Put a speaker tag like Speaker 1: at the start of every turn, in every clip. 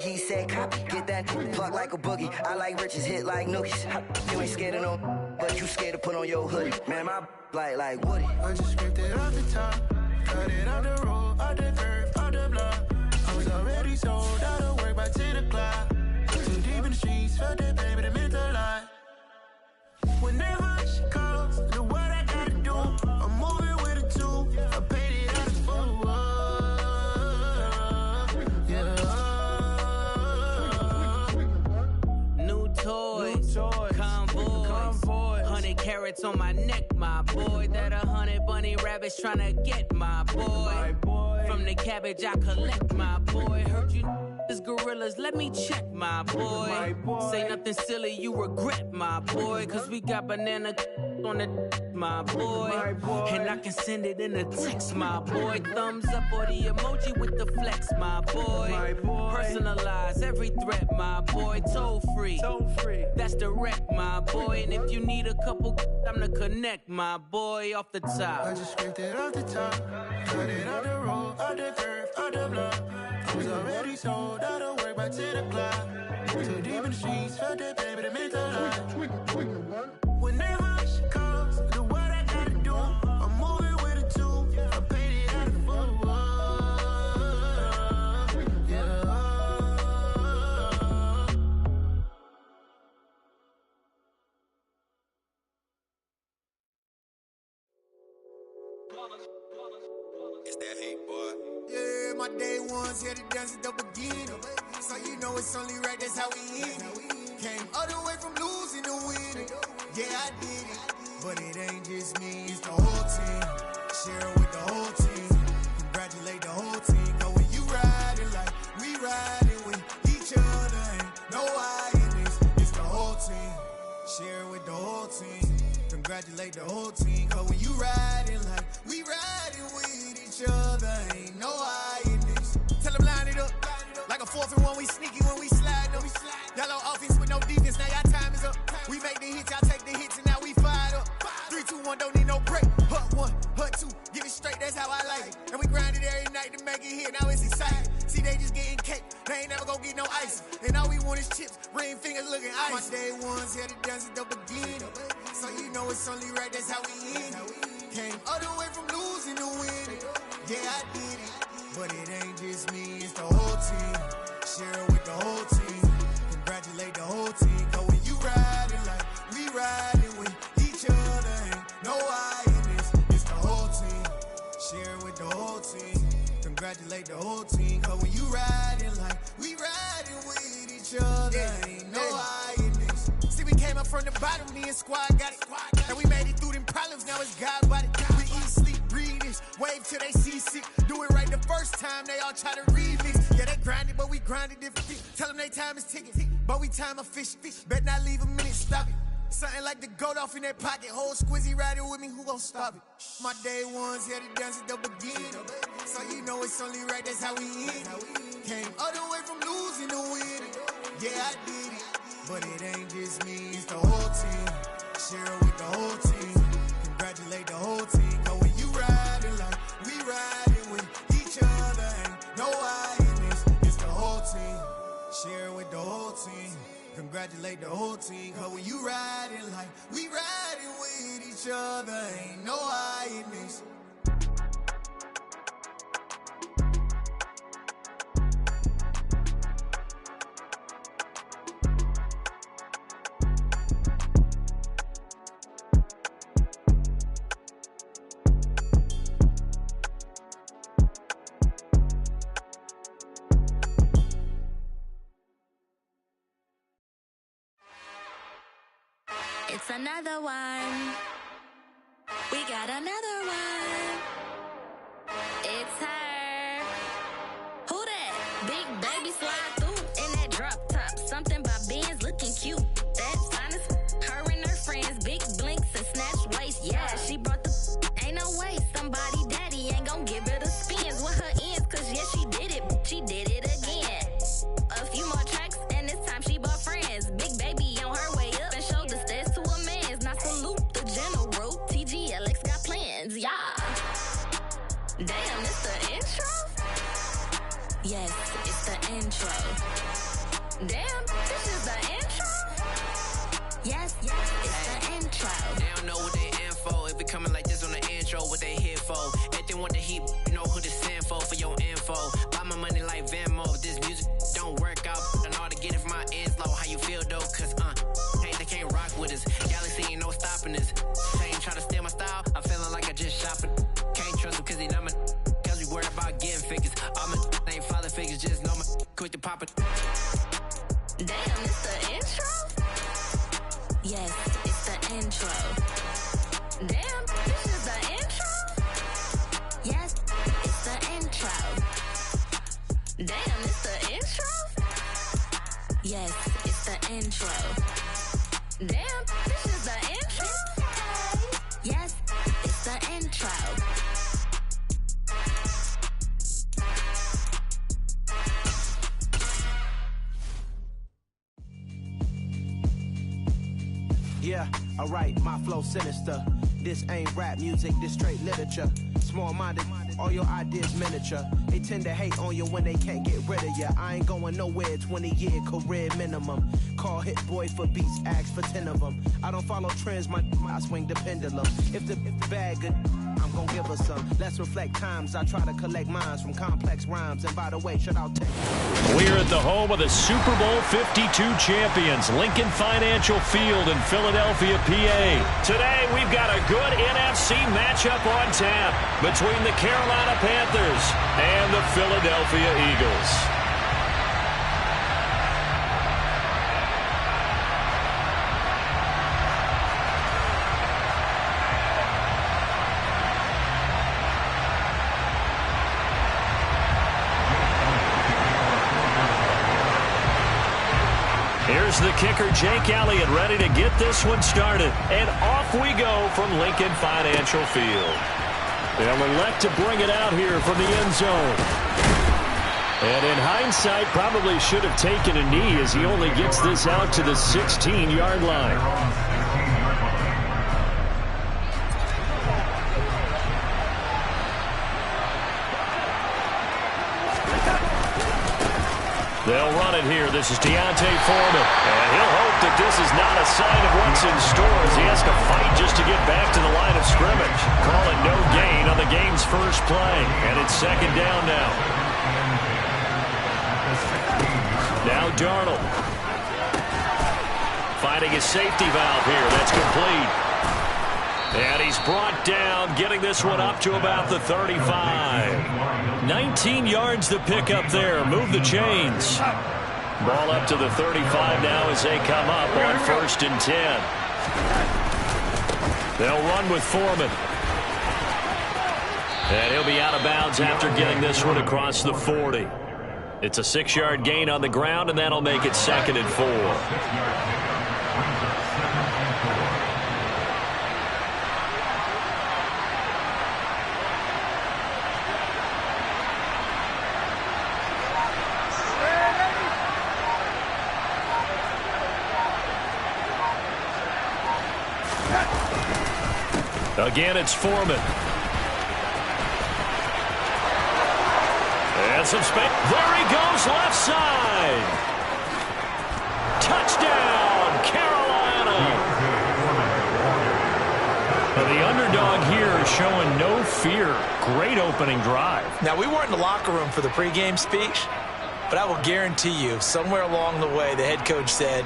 Speaker 1: He said copy, get that fuck like a boogie. I like riches, hit like nookies. You ain't scared of no, but you scared to put on your hoodie. Man, my like Woody.
Speaker 2: I just scraped it off the top, cut it out the road, out the curve, out the block. I was already sold out of work by 10 o'clock. Too deep in the streets, felt that baby, that meant a lot. Whenever she calls, do what I gotta do. I'm moving with a two, I paid it out of full. Yeah.
Speaker 3: New toys, convoys, 100 carats on my neck, my boy. That 100 bunny rabbits tryna get my boy. From the cabbage I collect, my boy. Heard you is gorillas, let me check, my boy. Say nothing silly, you regret, my boy. Cause we got banana on the my boy. And I can send it in a text, my boy. Thumbs up or the emoji with the flex, my boy. Personalize every threat, my boy. Toll free, that's direct, my boy. And if you need a couple, I'm to connect, my boy, off the top.
Speaker 2: I just scraped it off the top, cut it out the road, out the curve, out the block. I was already sold out of work by 10 o'clock. Too deep in the streets, felt that baby, that meant a lot. Whenever she calls, do what I gotta do. I'm moving with a two, I paid it out of full. Yeah.
Speaker 4: It's that hate, boy.
Speaker 5: Yeah, my day ones here to dance at the beginning. So you know it's only right, that's how we end it. Came all the way from losing to winning. Yeah, I did it. But it ain't just me, it's the whole team. Share it with the whole team. Congratulate the whole team. Cause when you riding like we riding with each other, ain't no I in this. It's the whole team. Share it with the whole team. Congratulate the whole team. Cause when you riding like we riding with each other, ain't no I in this. Tell them line it up. Like a 4th and 1, we sneaky when we slide them. Yellow offense with no defense, now y'all time is up. We make the hits, y'all take the hits, and now we fired up. 3, 2, 1, don't need no break. Hut 1, hut 2, give it straight, that's how I like it. And we grind it every night to make it hit, now it's exciting. See, they just getting cake, they ain't never gonna get no ice. And all we want is chips, ring fingers looking ice. My day ones here to dance at the beginning. So you know it's only right, that's how we end it. Came all the way from losing to winning. Yeah, I did it. But it ain't just me, it's the whole team. Share it with the whole team. Congratulate the whole team. Cause when you riding like we riding with each other, ain't no I in this. It's the whole team. Share it with the whole team. Congratulate the whole team. Cause when you riding like we riding with each other, ain't no I in this. See, we came up from the bottom, me and squad got it. And we made it through them problems, now it's God body. We eat, sleep, breathe this. Wave till they see sick. Do it right the first time, they all try to remix. Yeah, they grinded, but we grinded different. Tell them they time is ticking, but we time efficient. Bet not leave a minute, stop it. Something like the goat off in their pocket. Whole squizzy riding with me, who gon' stop it? My day ones here to dance at the beginning. So you know it's only right, that's how we end it. Came all the way from losing to winning. Yeah, I did it. But it ain't just me, it's the whole team. Share it with the whole team. Congratulate the whole team. Cause when you riding like we riding with each other, ain't no I in this. It's the whole team. Share it with the whole team. Congratulate the whole team. Cause when you riding like we riding with each other, ain't no I in this.
Speaker 6: It's another one. We got another one. It's her. Who that? Big baby slide through in that drop top. Something by Benz looking cute. That's honest. Her and her friends, big blinks and snatch waist. Yeah, she brought the. Ain't no way somebody daddy ain't gon' give her the spins with her ends. Cause yeah, she did it. She did it again. A few more tracks and this time she bought friends. Big baby on her way up and showed the stairs to a man's. Now salute the general. TGLX got plans. Yeah. Damn, it's the intro? Yes, it's the intro. Damn, this is the intro? Yes, it's the intro.
Speaker 3: They don't know what they in for. If we coming like this on the intro, what they here for? Everything want the heat, you know who to send for your info. Buy my money like Venmo. If this music don't work out, and all to get it from my ends low. How you feel though? Cause they can't rock with us. Galaxy ain't no stopping us. Same try to steal my style. I'm feeling like I just shopping. Can't trust him cause he not my. Cause we worried about getting figures. All my ain't father figures, just know my quick to pop it.
Speaker 6: Damn, it's the intro? Yes, it's the intro. Damn, this is the intro? Yes, it's the intro. Damn, it's the intro? Yes, it's the intro. Damn, this is the intro? Yes, it's the intro.
Speaker 7: Yeah, alright, my flow sinister. This ain't rap music, this straight literature. Small-minded, all your ideas miniature. They tend to hate on you when they can't get rid of you. I ain't going nowhere, 20-year career minimum. Call Hit Boy for beats, ask for 10 of them. I don't follow trends, I swing the pendulum. If the bag good, I'm gonna give her some. Let's reflect times, I try to collect minds from complex rhymes. And by the way, shout out to...
Speaker 8: We're at the home of the Super Bowl 52 champions, Lincoln Financial Field in Philadelphia, PA. Today, we've got a good NFC matchup on tap between the Carolina Panthers and the Philadelphia Eagles. Here's the kicker, Jake Elliott, ready to get this one started. And off we go from Lincoln Financial Field. They'll elect to bring it out here from the end zone. And in hindsight, probably should have taken a knee as he only gets this out to the 16-yard line. They'll run it here. This is D'Onta Foreman. And he'll hope that this is not a sign of what's in store as he has to fight just to get back to the line of scrimmage. Call it no gain on the game's first play. And it's second down now. Now Darnold. Finding his safety valve here. That's complete. And he's brought down, getting this one up to about the 35. 19 yards to pick up there. Move the chains. Ball up to the 35 now as they come up on 1st and 10. They'll run with Foreman. And he'll be out of bounds after getting this one across the 40. It's a 6-yard gain on the ground, and that'll make it 2nd and 4. Again, it's Foreman. And some space. There he goes, left side. Touchdown, Carolina. Now, the underdog here is showing no fear. Great opening drive.
Speaker 9: Now, we weren't in the locker room for the pregame speech, but I will guarantee you, somewhere along the way, the head coach said,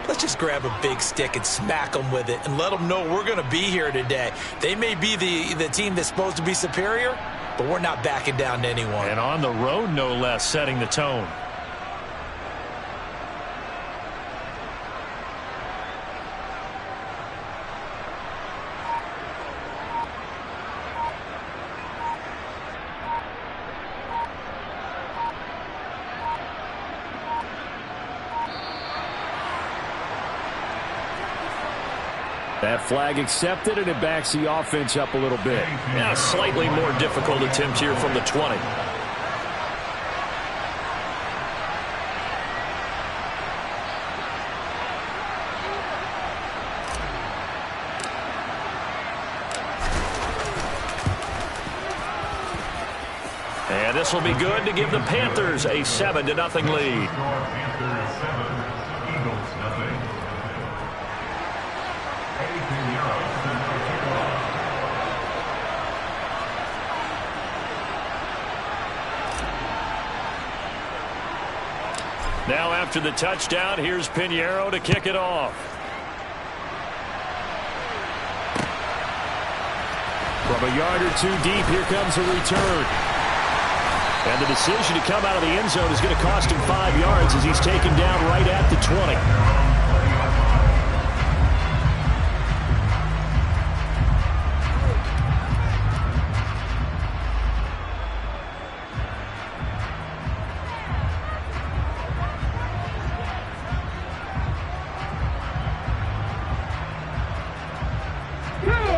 Speaker 9: let's just grab a big stick and smack them with it and let them know we're going to be here today. They may be the team that's supposed to be superior, but we're not backing down to anyone.
Speaker 8: And on the road, no less, setting the tone. That flag accepted, and it backs the offense up a little bit. Now, a slightly more difficult attempt here from the 20. And this will be good to give the Panthers a 7-0 lead. Now after the touchdown, here's Pinheiro to kick it off. From a yard or two deep, here comes a return. And the decision to come out of the end zone is going to cost him 5 yards as he's taken down right at the 20.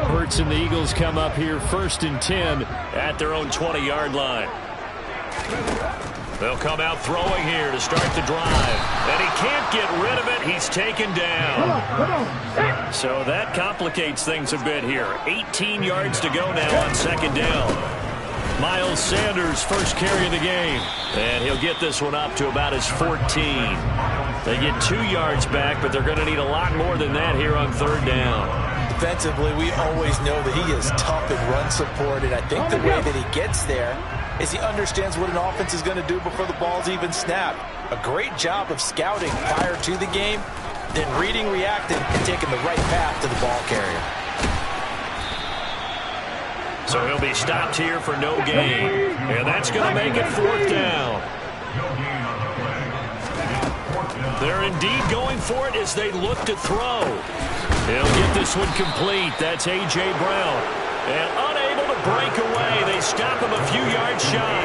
Speaker 8: Hurts and the Eagles come up here 1st and 10 at their own 20-yard line. They'll come out throwing here to start the drive. And he can't get rid of it. He's taken down. So that complicates things a bit here. 18 yards to go now on 2nd down. Miles Sanders, first carry of the game. And he'll get this one up to about his 14. They get 2 yards back, but they're going to need a lot more than that here on 3rd down.
Speaker 9: Defensively, we always know that he is tough in run support, and I think the way that he gets there is he understands what an offense is going to do before the ball's even snapped. A great job of scouting prior to the game, then reading, reacting, and taking the right path to the ball carrier.
Speaker 8: So he'll be stopped here for no gain, and that's going to make it 4th down. They're indeed going for it as they look to throw. He'll get this one complete. That's A.J. Brown. And unable to break away. They stop him a few yards shy.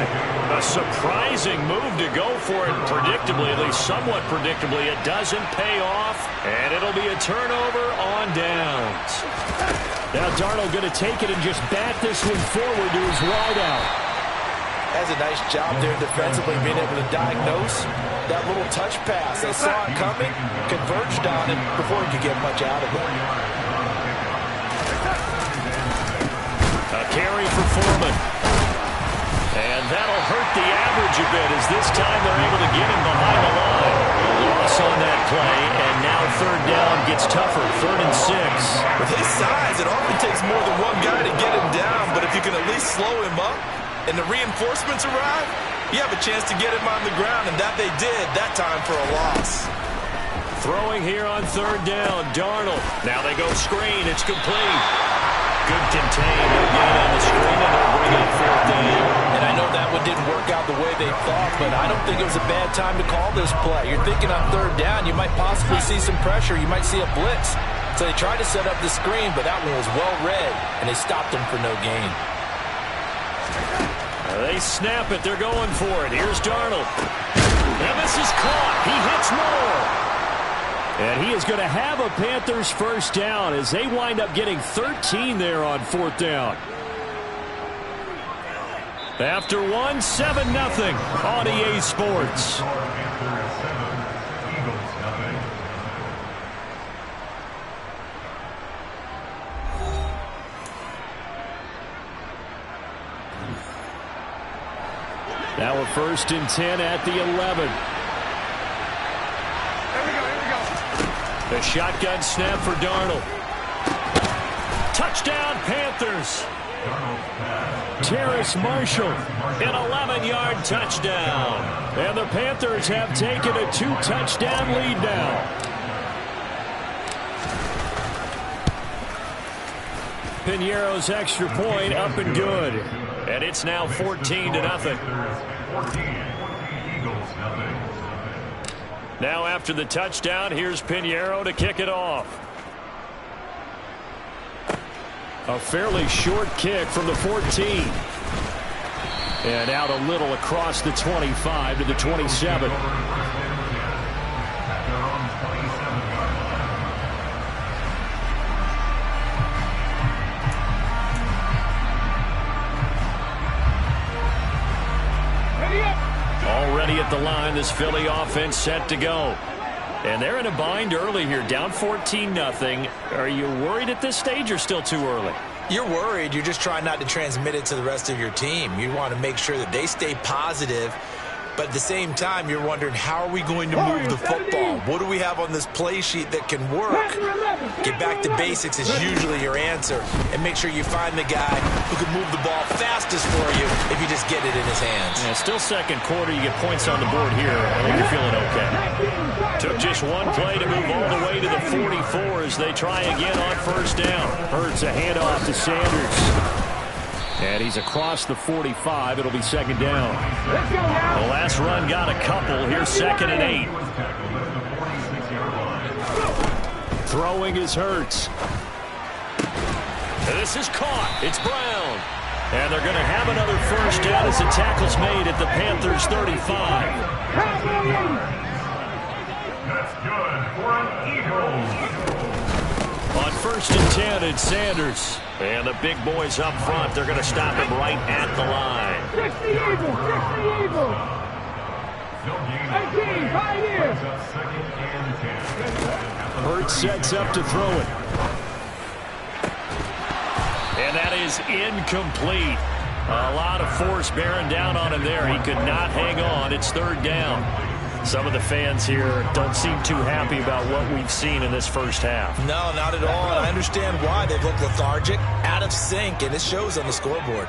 Speaker 8: A surprising move to go for it predictably, at least somewhat predictably. It doesn't pay off, and it'll be a turnover on downs. Now Darnold going to take it and just bat this one forward to his wideout.
Speaker 9: Has a nice job there defensively, being able to diagnose that little touch pass. They saw it coming, converged on it before he could get much out of it.
Speaker 8: A carry for Foreman. And that'll hurt the average a bit as this time they're able to get him behind the line. A loss on that play, and now 3rd down gets tougher, 3rd and 6.
Speaker 9: With his size, it often takes more than one guy to get him down, but if you can at least slow him up, and the reinforcements arrive, you have a chance to get him on the ground, and that they did that time for a loss.
Speaker 8: Throwing here on 3rd down, Darnold. Now they go screen. It's complete. Good contain. They'll gain on the screen, and they'll bring up 4th down.
Speaker 9: And I know that one didn't work out the way they thought, but I don't think it was a bad time to call this play. You're thinking on 3rd down, you might possibly see some pressure. You might see a blitz. So they tried to set up the screen, but that one was well read, and they stopped him for no gain.
Speaker 8: They snap it. They're going for it. Here's Darnold. And this is caught. He hits more. And he is going to have a Panthers 1st down as they wind up getting 13 there on 4th down. After 1, 7-0 on EA Sports. Now a 1st and 10 at the 11. The shotgun snap for Darnold. Touchdown Panthers. Terrace Marshall, an 11-yard touchdown. And the Panthers have taken a 2-touchdown lead now. Pinheiro's extra point up and good. And it's now 14-0. Now after the touchdown, here's Pinheiro to kick it off. A fairly short kick from the 14. And out a little across the 25 to the 27. Already at the line, this Philly offense set to go. And they're in a bind early here, down 14-0. Are you worried at this stage or still too early?
Speaker 9: You're worried. You're just trying not to transmit it to the rest of your team. You want to make sure that they stay positive But at the same time, you're wondering, how are we going to move the football? What do we have on this play sheet that can work? Get back to basics is usually your answer. And make sure you find the guy who can move the ball fastest for you if you just get it in his hands.
Speaker 8: Yeah, still second quarter. You get points on the board here. I think you're feeling okay. Took just one play to move all the way to the 44 as they try again on first down. Hurts a handoff to Sanders. And he's across the 45. It'll be second down. The last run got a couple. Here's 2nd and 8. Throwing is Hurts. This is caught. It's Brown. And they're going to have another first down as the tackle's made at the Panthers' 35.
Speaker 10: That's good for an Eagles.
Speaker 8: On 1st and 10, it's Sanders. And the big boys up front, they're going to stop him right at the line.
Speaker 10: 60 Eagles, 60 Eagles. 18, 5 years.
Speaker 8: Hurts sets up to throw it. And that is incomplete. A lot of force bearing down on him there. He could not hang on. It's 3rd down. Some of the fans here don't seem too happy about what we've seen in this first half.
Speaker 9: No, not at all. And I understand why. They look lethargic, out of sync, and it shows on the scoreboard.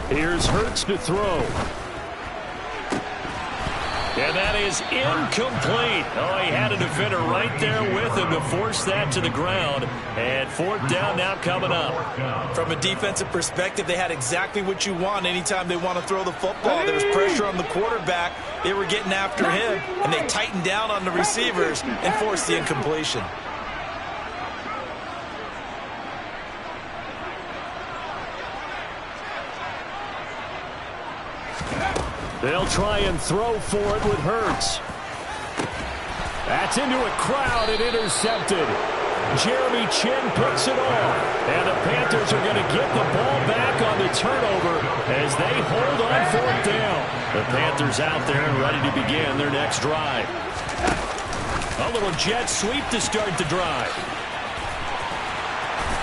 Speaker 8: Here's Hurts to throw. And that is incomplete. Oh, he had a defender right there with him to force that to the ground. And 4th down now coming up.
Speaker 9: From a defensive perspective, they had exactly what you want anytime they want to throw the football. There was pressure on the quarterback. They were getting after him, and they tightened down on the receivers and forced the incompletion.
Speaker 8: They'll try and throw for it with Hurts. That's into a crowd and intercepted. Jeremy Chinn picks it off. And the Panthers are going to get the ball back on the turnover as they hold on 4th down. The Panthers out there and ready to begin their next drive. A little jet sweep to start the drive.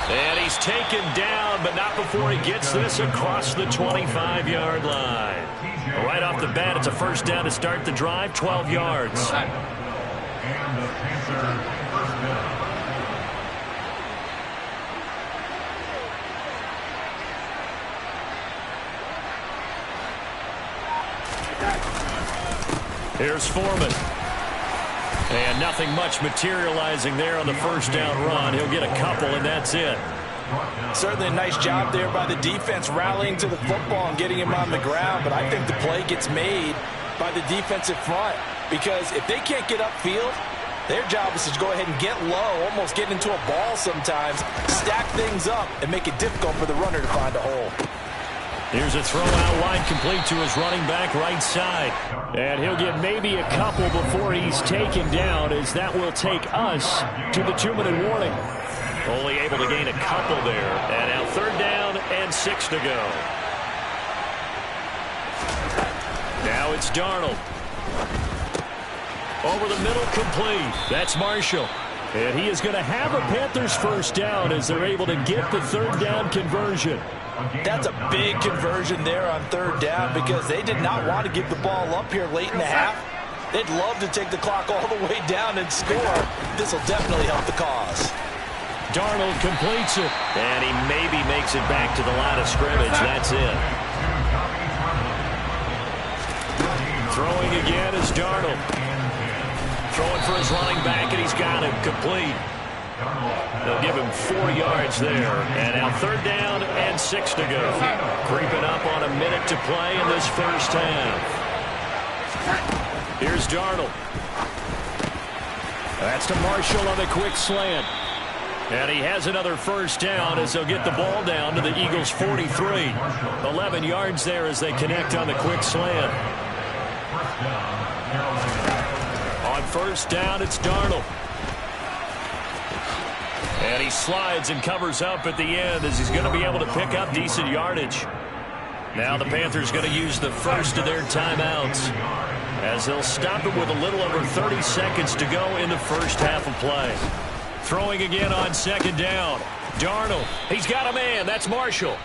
Speaker 8: And he's taken down, but not before he gets this across the 25-yard line. Right off the bat, it's a first down to start the drive, 12 yards.
Speaker 10: And the Panthers first down.
Speaker 8: Here's Foreman. And nothing much materializing there on the first down run. He'll get a couple, and that's it.
Speaker 9: Certainly a nice job there by the defense rallying to the football and getting him on the ground, but I think the play gets made by the defensive front because if they can't get upfield, their job is to go ahead and get low, almost get into a ball sometimes, stack things up, and make it difficult for the runner to find a hole.
Speaker 8: Here's a throw out wide complete to his running back right side. And he'll get maybe a couple before he's taken down as that will take us to the 2-minute warning. Only able to gain a couple there. And now 3rd down and 6 to go. Now it's Darnold. Over the middle complete. That's Marshall. And he is going to have a Panthers first down as they're able to get the 3rd down conversion.
Speaker 9: That's a big conversion there on 3rd down because they did not want to give the ball up here late in the half. They'd love to take the clock all the way down and score. This will definitely help the cause.
Speaker 8: Darnold completes it. And he maybe makes it back to the line of scrimmage. That's it. Throwing again is Darnold. Throwing for his running back, and he's got him complete. They'll give him 4 yards there. And now 3rd down and 6 to go. Creeping up on a minute to play in this first half. Here's Darnold. That's to Marshall on the quick slant. And he has another first down as they'll get the ball down to the Eagles' 43. 11 yards there as they connect on the quick slant. On first down, it's Darnold. And he slides and covers up at the end as he's going to be able to pick up decent yardage. Now the Panthers going to use the first of their timeouts as they'll stop it with a little over 30 seconds to go in the first half of play. Throwing again on 2nd down. Darnold. He's got a man. That's Marshall.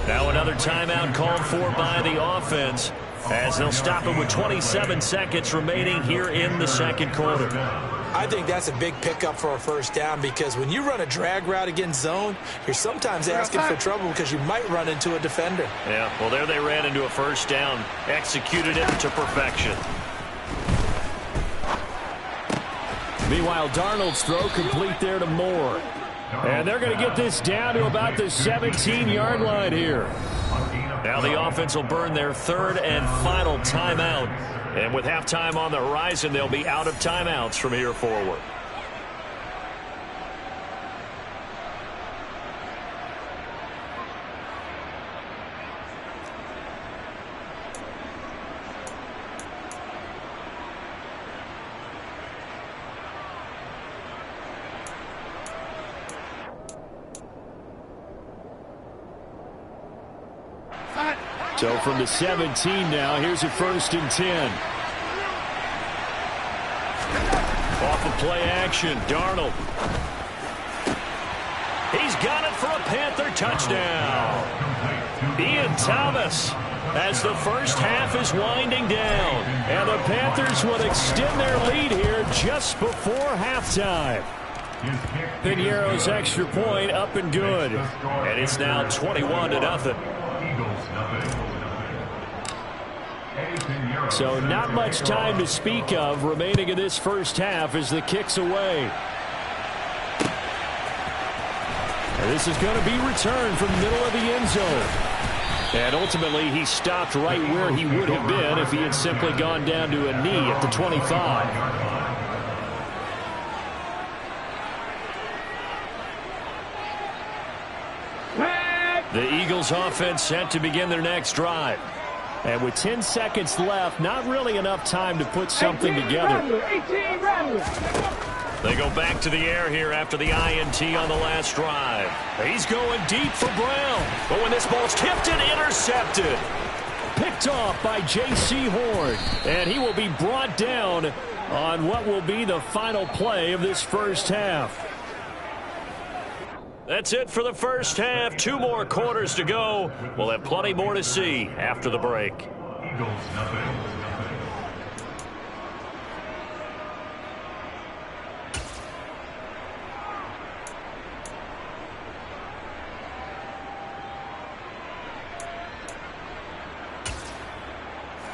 Speaker 8: Now another timeout called for by the offense as they'll stop it with 27 seconds remaining here in the second quarter.
Speaker 9: I think that's a big pickup for a first down because when you run a drag route against zone, you're sometimes asking for trouble because you might run into a defender.
Speaker 8: Yeah, well, there they ran into a first down, executed it to perfection.
Speaker 11: Meanwhile, Darnold's throw complete there to Moore. And they're going to get this down to about the 17-yard line here.
Speaker 8: Now the offense will burn their third and final timeout. And with halftime on the horizon, they'll be out of timeouts from here forward.
Speaker 11: So from the 17 now, here's a 1st and 10.
Speaker 8: Off of play action, Darnold. He's got it for a Panther touchdown. Ian Thomas as the first half is winding down.
Speaker 11: And the Panthers will extend their lead here just before halftime. Piñeiro's extra point up and good.
Speaker 8: And it's now 21-0.
Speaker 11: So not much time to speak of remaining in this first half as the kick's away. And this is going to be returned from the middle of the end zone. And ultimately he stopped right where he would have been if he had simply gone down to a knee at the 25.
Speaker 8: The Eagles offense set to begin their next drive.
Speaker 11: And with 10 seconds left, not really enough time to put something together.
Speaker 8: They go back to the air here after the INT on the last drive. He's going deep for Brown. But when this ball's tipped and intercepted.
Speaker 11: Picked off by J.C. Horn. And he will be brought down on what will be the final play of this first half.
Speaker 8: That's it for the first half. 2 more quarters to go. We'll have plenty more to see after the break.
Speaker 10: Eagles nothing.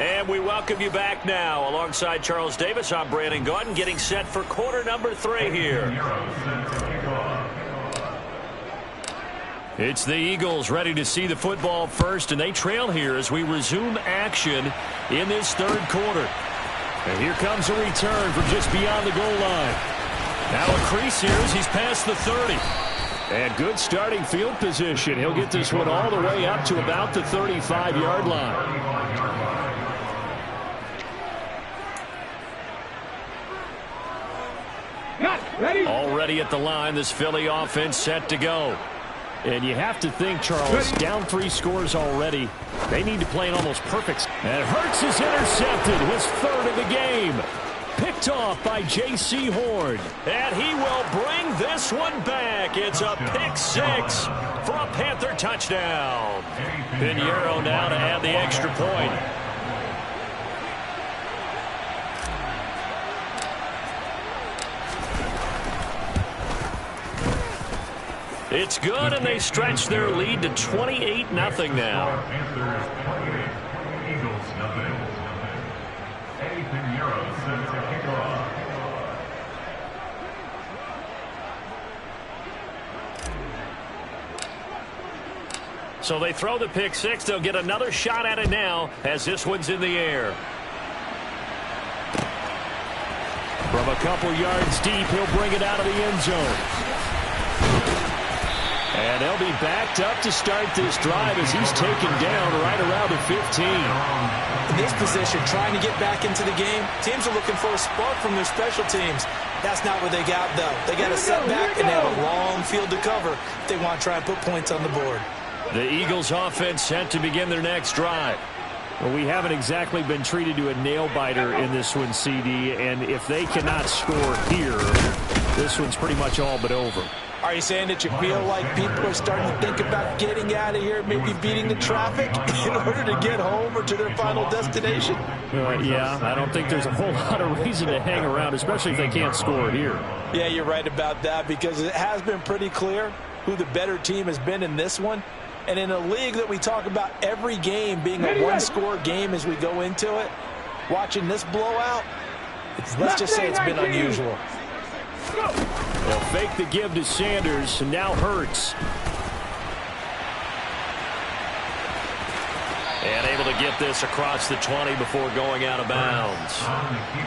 Speaker 8: And we welcome you back now. Alongside Charles Davis, I'm Brandon Gaudin, getting set for quarter number 3 here. It's the Eagles ready to see the football first, and they trail here as we resume action in this third quarter.
Speaker 11: And here comes a return from just beyond the goal line.
Speaker 8: Now a crease here as he's past the 30.
Speaker 11: And good starting field position. He'll get this one all the way up to about the 35-yard line.
Speaker 8: Already at the line, this Philly offense set to go.
Speaker 11: And you have to think, Charles, down 3 scores already. They need to play an almost perfect. And Hurts is intercepted, his 3rd of the game. Picked off by J.C. Horn.
Speaker 8: And he will bring this one back. It's a pick 6 for a Panther touchdown. Piñeiro now to add the extra point. It's good, and they stretch their lead to 28-0 now.
Speaker 10: Panthers 28, Eagles nothing. Eddie Piñeiro set to kick off.
Speaker 8: So they throw the pick 6. They'll get another shot at it now as this one's in the air.
Speaker 11: From a couple yards deep, he'll bring it out of the end zone. And they'll be backed up to start this drive as he's taken down right around the 15.
Speaker 9: In this position, trying to get back into the game, teams are looking for a spark from their special teams. That's not what they got, though. They got a setback, and they have a long field to cover if they want to try and put points on the board.
Speaker 8: The Eagles offense set to begin their next drive.
Speaker 11: Well, we haven't exactly been treated to a nail-biter in this one, CD, and if they cannot score here, this one's pretty much all but over.
Speaker 9: All Are you saying that you feel like people are starting to think about getting out of here, maybe beating the traffic in order to get home or to their final destination?
Speaker 11: Yeah, I don't think there's a whole lot of reason to hang around, especially if they can't score here.
Speaker 9: Yeah, you're right about that, because it has been pretty clear who the better team has been in this one. And in a league that we talk about every game being a one-score game as we go into it, watching this blowout, let's just say it's been unusual.
Speaker 11: They'll fake the give to Sanders, and now Hurts. And able to get this across the 20 before going out of bounds.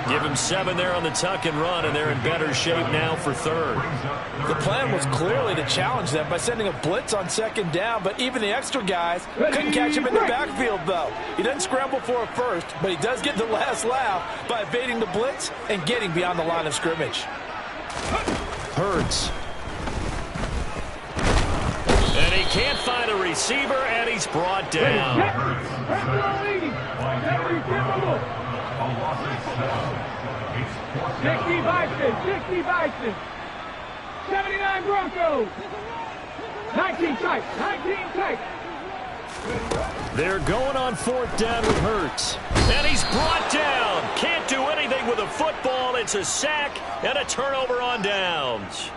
Speaker 11: Give him 7 there on the tuck and run, and they're in better shape now for third.
Speaker 9: The plan was clearly to challenge them by sending a blitz on second down, but even the extra guys couldn't catch him in the backfield, though. He doesn't scramble for a first, but he does get the last laugh by evading the blitz and getting beyond the line of scrimmage.
Speaker 11: Hurts. And he can't find a receiver, and he's brought down.
Speaker 12: 60 Bison. 79 Broncos. 19 tight.
Speaker 11: They're going on fourth down with Hurts. And he's brought down. Can't do anything with a football. It's a sack and a turnover on downs.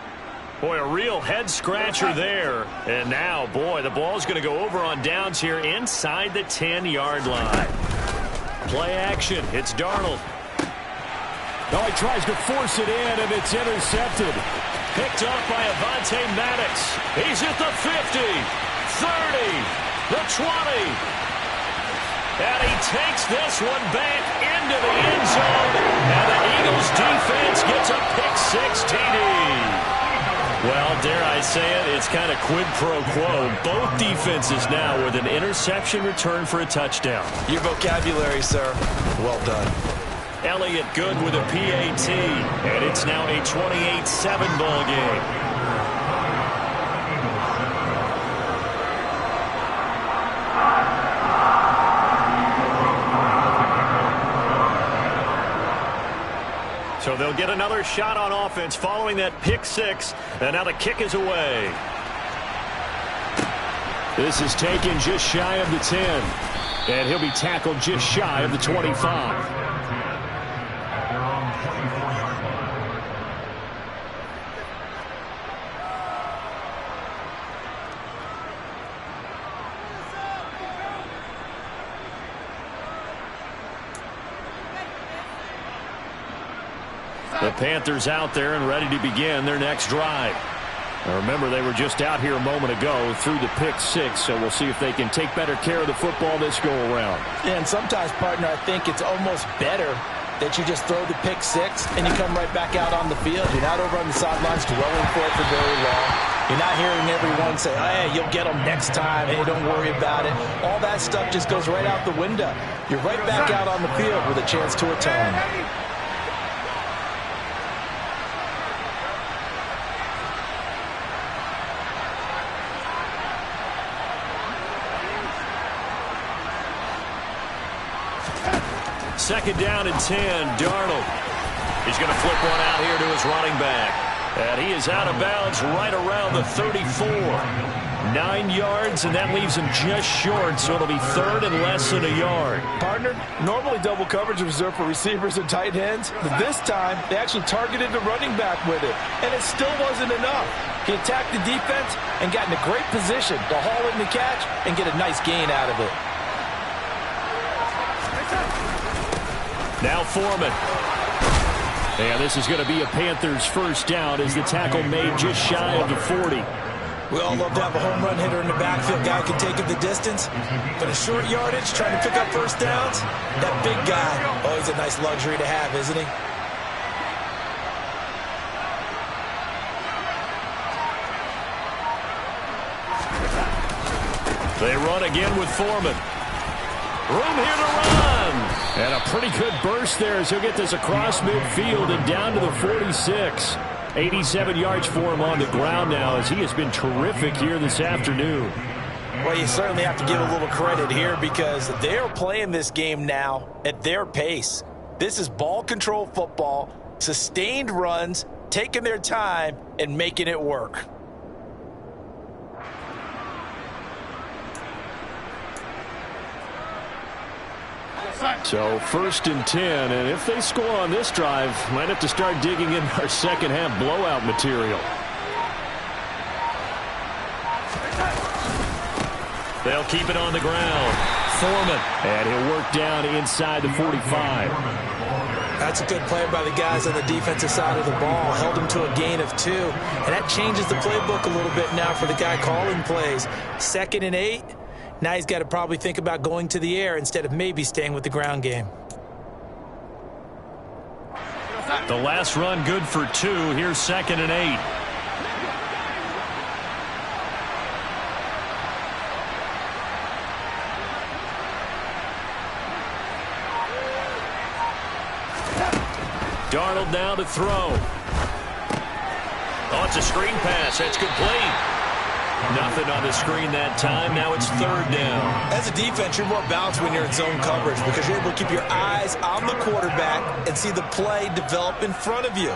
Speaker 11: Boy, a real head-scratcher there. And now, boy, the ball's going to go over on downs here inside the 10-yard line. Play action. It's Darnold. Oh, he tries to force it in, and it's intercepted. Picked up by Avonte Maddox. He's at the 50, 30, the 20. And he takes this one back into the end zone. And the Eagles defense gets a pick-6 TD. Well, dare I say it, it's kind of quid pro quo. Both defenses now with an interception return for a touchdown.
Speaker 9: Your vocabulary, sir. Well done.
Speaker 11: Elliott good with a PAT, and it's now a 28-7 ball game. So they'll get another shot on offense following that pick-6, and now the kick is away. This is taken just shy of the 10, and he'll be tackled just shy of the 25. The Panthers out there and ready to begin their next drive. Now remember, they were just out here a moment ago through the pick-6, so we'll see if they can take better care of the football this go-around.
Speaker 9: And sometimes, partner, I think it's almost better that you just throw the pick-6 and you come right back out on the field. You're not over on the sidelines dwelling for it for very long. You're not hearing everyone say, oh, hey, you'll get them next time. Hey, don't worry about it. All that stuff just goes right out the window. You're right back out on the field with a chance to atone.
Speaker 11: Second down and 10, Darnold. He's going to flip one out here to his running back. And he is out of bounds right around the 34. 9 yards, and that leaves him just short, so it'll be third and less than a yard.
Speaker 9: Partner, normally double coverage is reserved for receivers and tight ends, but this time they actually targeted the running back with it, and it still wasn't enough. He attacked the defense and got in a great position to haul in the catch and get a nice gain out of it.
Speaker 11: Now Foreman. And this is going to be a Panthers first down as the tackle made just shy of the 40.
Speaker 9: We all love to have a home run hitter in the backfield. Guy can take it the distance. But a short yardage, trying to pick up first downs, that big guy, always a nice luxury to have, isn't he?
Speaker 11: They run again with Foreman. Room here to run. And a pretty good burst there as he'll get this across midfield and down to the 46. 87 yards for him on the ground now as he has been terrific here this afternoon.
Speaker 9: Well, you certainly have to give a little credit here because they're playing this game now at their pace. This is ball control football, sustained runs, taking their time and making it work.
Speaker 11: So 1st and 10, and if they score on this drive, might have to start digging in our second half blowout material. They'll keep it on the ground. Foreman, and he'll work down inside the 45.
Speaker 9: That's a good play by the guys on the defensive side of the ball. Held him to a gain of 2. And that changes the playbook a little bit now for the guy calling plays. 2nd and 8. Now he's got to probably think about going to the air instead of maybe staying with the ground game.
Speaker 11: The last run good for 2. Here's 2nd and 8. Darnold now to throw. Oh, it's a screen pass. That's complete. Nothing on the screen that time. Now it's 3rd down.
Speaker 9: As a defense, you're more balanced when you're in zone coverage because you're able to keep your eyes on the quarterback and see the play develop in front of you.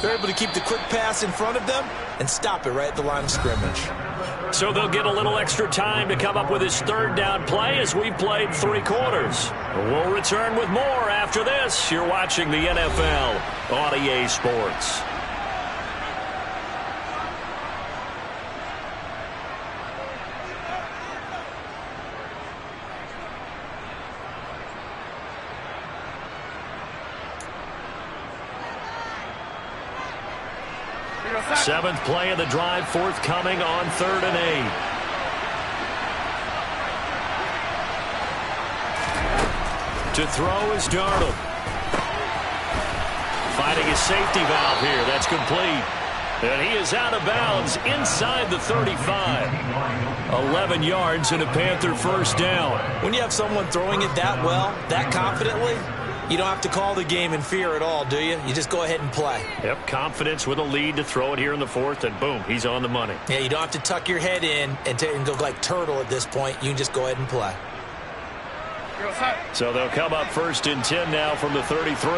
Speaker 9: They're able to keep the quick pass in front of them and stop it right at the line of scrimmage.
Speaker 11: So they'll get a little extra time to come up with his 3rd down play as we played 3 quarters. We'll return with more after this. You're watching the NFL on EA Sports. Seventh play of the drive forthcoming on 3rd and 8. To throw is Darnold. Finding his safety valve here. That's complete. And he is out of bounds inside the 35. 11 yards and a Panther 1st down.
Speaker 9: When you have someone throwing it that well, that confidently, you don't have to call the game in fear at all, do you? You just go ahead and play.
Speaker 11: Yep, confidence with a lead to throw it here in the 4th, and boom, he's on the money.
Speaker 9: Yeah, you don't have to tuck your head in and go like turtle at this point. You can just go ahead and play.
Speaker 11: So they'll come up 1st and 10 now from the 33.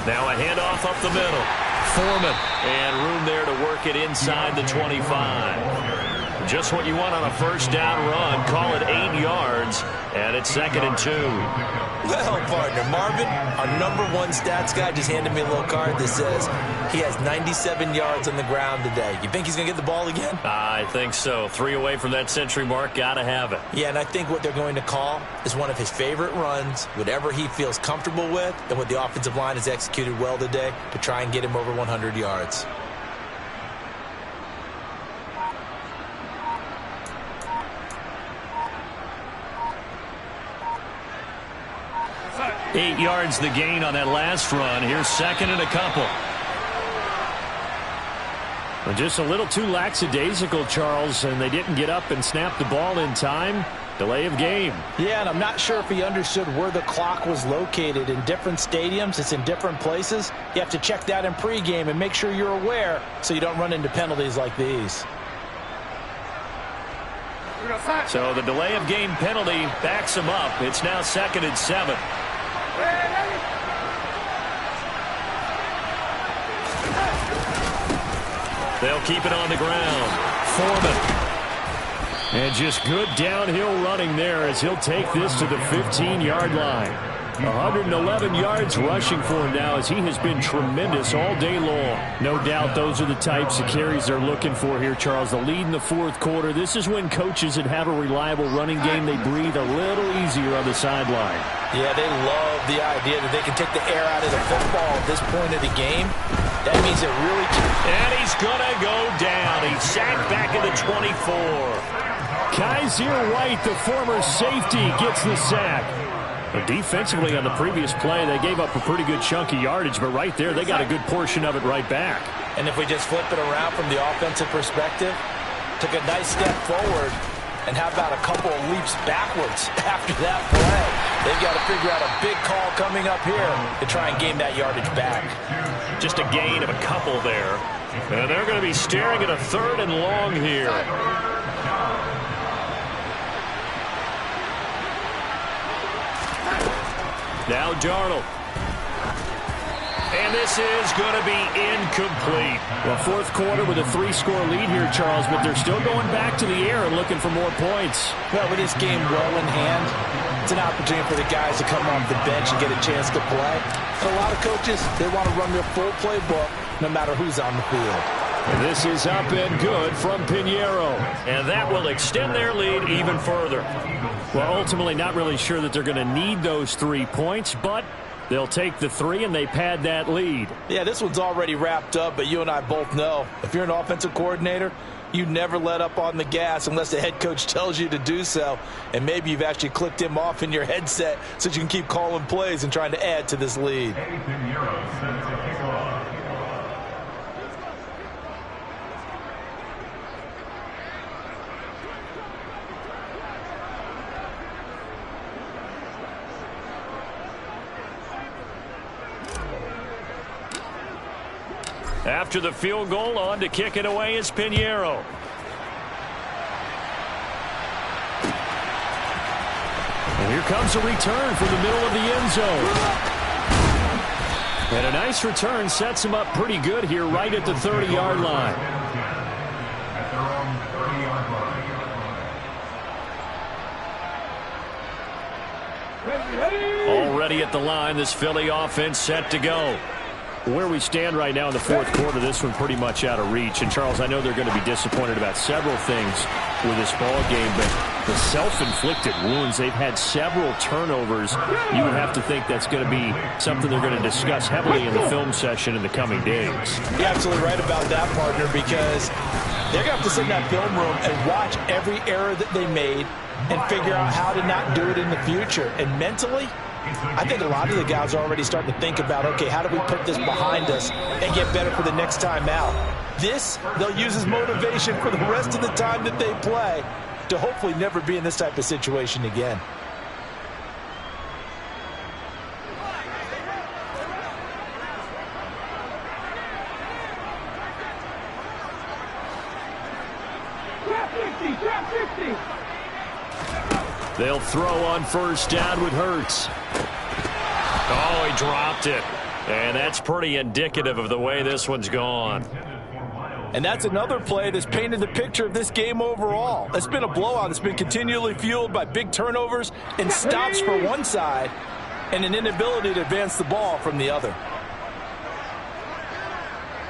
Speaker 11: Now a handoff up the middle. Foreman, and room there to work it inside the 25. Just what you want on a 1st down run. Call it 8 yards, and it's 2nd and 2.
Speaker 9: Well, partner, Marvin, our #1 stats guy, just handed me a little card that says he has 97 yards on the ground today. You think he's going to get the ball again?
Speaker 11: I think so. 3 away from that century mark. Got to have it.
Speaker 9: Yeah, and I think what they're going to call is one of his favorite runs, whatever he feels comfortable with, and what the offensive line has executed well today to try and get him over 100 yards.
Speaker 11: Eight yards the gain on that last run. Here's 2nd and a couple. Well, just a little too lackadaisical, Charles, and they didn't get up and snap the ball in time. Delay of game.
Speaker 9: Yeah, and I'm not sure if he understood where the clock was located. In different stadiums, it's in different places. You have to check that in pregame and make sure you're aware so you don't run into penalties like these.
Speaker 11: So the delay of game penalty backs him up. It's now 2nd and 7. They'll keep it on the ground. Foreman. And just good downhill running there as he'll take this to the 15-yard line. 111 yards rushing for him now as he has been tremendous all day long. No doubt those are the types of carries they're looking for here, Charles. The lead in the 4th quarter. This is when coaches that have a reliable running game, they breathe a little easier on the sideline.
Speaker 9: Yeah, they love the idea that they can take the air out of the football at this point of the game. That means it really can.
Speaker 11: And he's going to go down. He's sacked back at the 24. Kaiser White, the former safety, gets the sack. But defensively on the previous play, they gave up a pretty good chunk of yardage, but right there, they got a good portion of it right back.
Speaker 9: And if we just flip it around from the offensive perspective, took a nice step forward, and how about a couple of leaps backwards after that play? They've got to figure out a big call coming up here to try and gain that yardage back.
Speaker 11: Just a gain of a couple there. And they're going to be staring at a 3rd and long here. Now Darnold. And
Speaker 8: And this is going to be incomplete.
Speaker 11: Well, fourth quarter with a 3-score lead here, Charles, but they're still going back to the air and looking for more points.
Speaker 9: Well, with this game well in hand, it's an opportunity for the guys to come off the bench and get a chance to play. And a lot of coaches, they want to run their full playbook no matter who's on the field.
Speaker 11: And this is up and good from Pinheiro.
Speaker 8: And that will extend their lead even further.
Speaker 11: Well, ultimately not really sure that they're going to need those 3 points, but they'll take the 3 and they pad that lead.
Speaker 9: Yeah, this one's already wrapped up, but you and I both know if you're an offensive coordinator, you never let up on the gas unless the head coach tells you to do so. And maybe you've actually clicked him off in your headset so you can keep calling plays and trying to add to this lead.
Speaker 8: After the field goal, on to kick it away is Pinheiro.
Speaker 11: And here comes a return from the middle of the end zone. And a nice return sets him up pretty good here right at the 30-yard line.
Speaker 8: Already at the line, this Philly offense set to go.
Speaker 11: Where we stand right now in the fourth quarter, this one pretty much out of reach. And, Charles, I know they're going to be disappointed about several things with this ball game, but the self-inflicted wounds, they've had several turnovers. You would have to think that's going to be something they're going to discuss heavily in the film session in the coming days.
Speaker 9: You're absolutely right about that, partner, because they're going to have to sit in that film room and watch every error that they made and figure out how to not do it in the future. And mentally, I think a lot of the guys are already starting to think about, okay, how do we put this behind us and get better for the next time out? This, they'll use as motivation for the rest of the time that they play to hopefully never be in this type of situation again.
Speaker 11: They'll throw on first down with Hurts.
Speaker 8: Oh, he dropped it. And that's pretty indicative of the way this one's gone.
Speaker 9: And that's another play that's painted the picture of this game overall. It's been a blowout. It's been continually fueled by big turnovers and stops for one side and an inability to advance the ball from the other.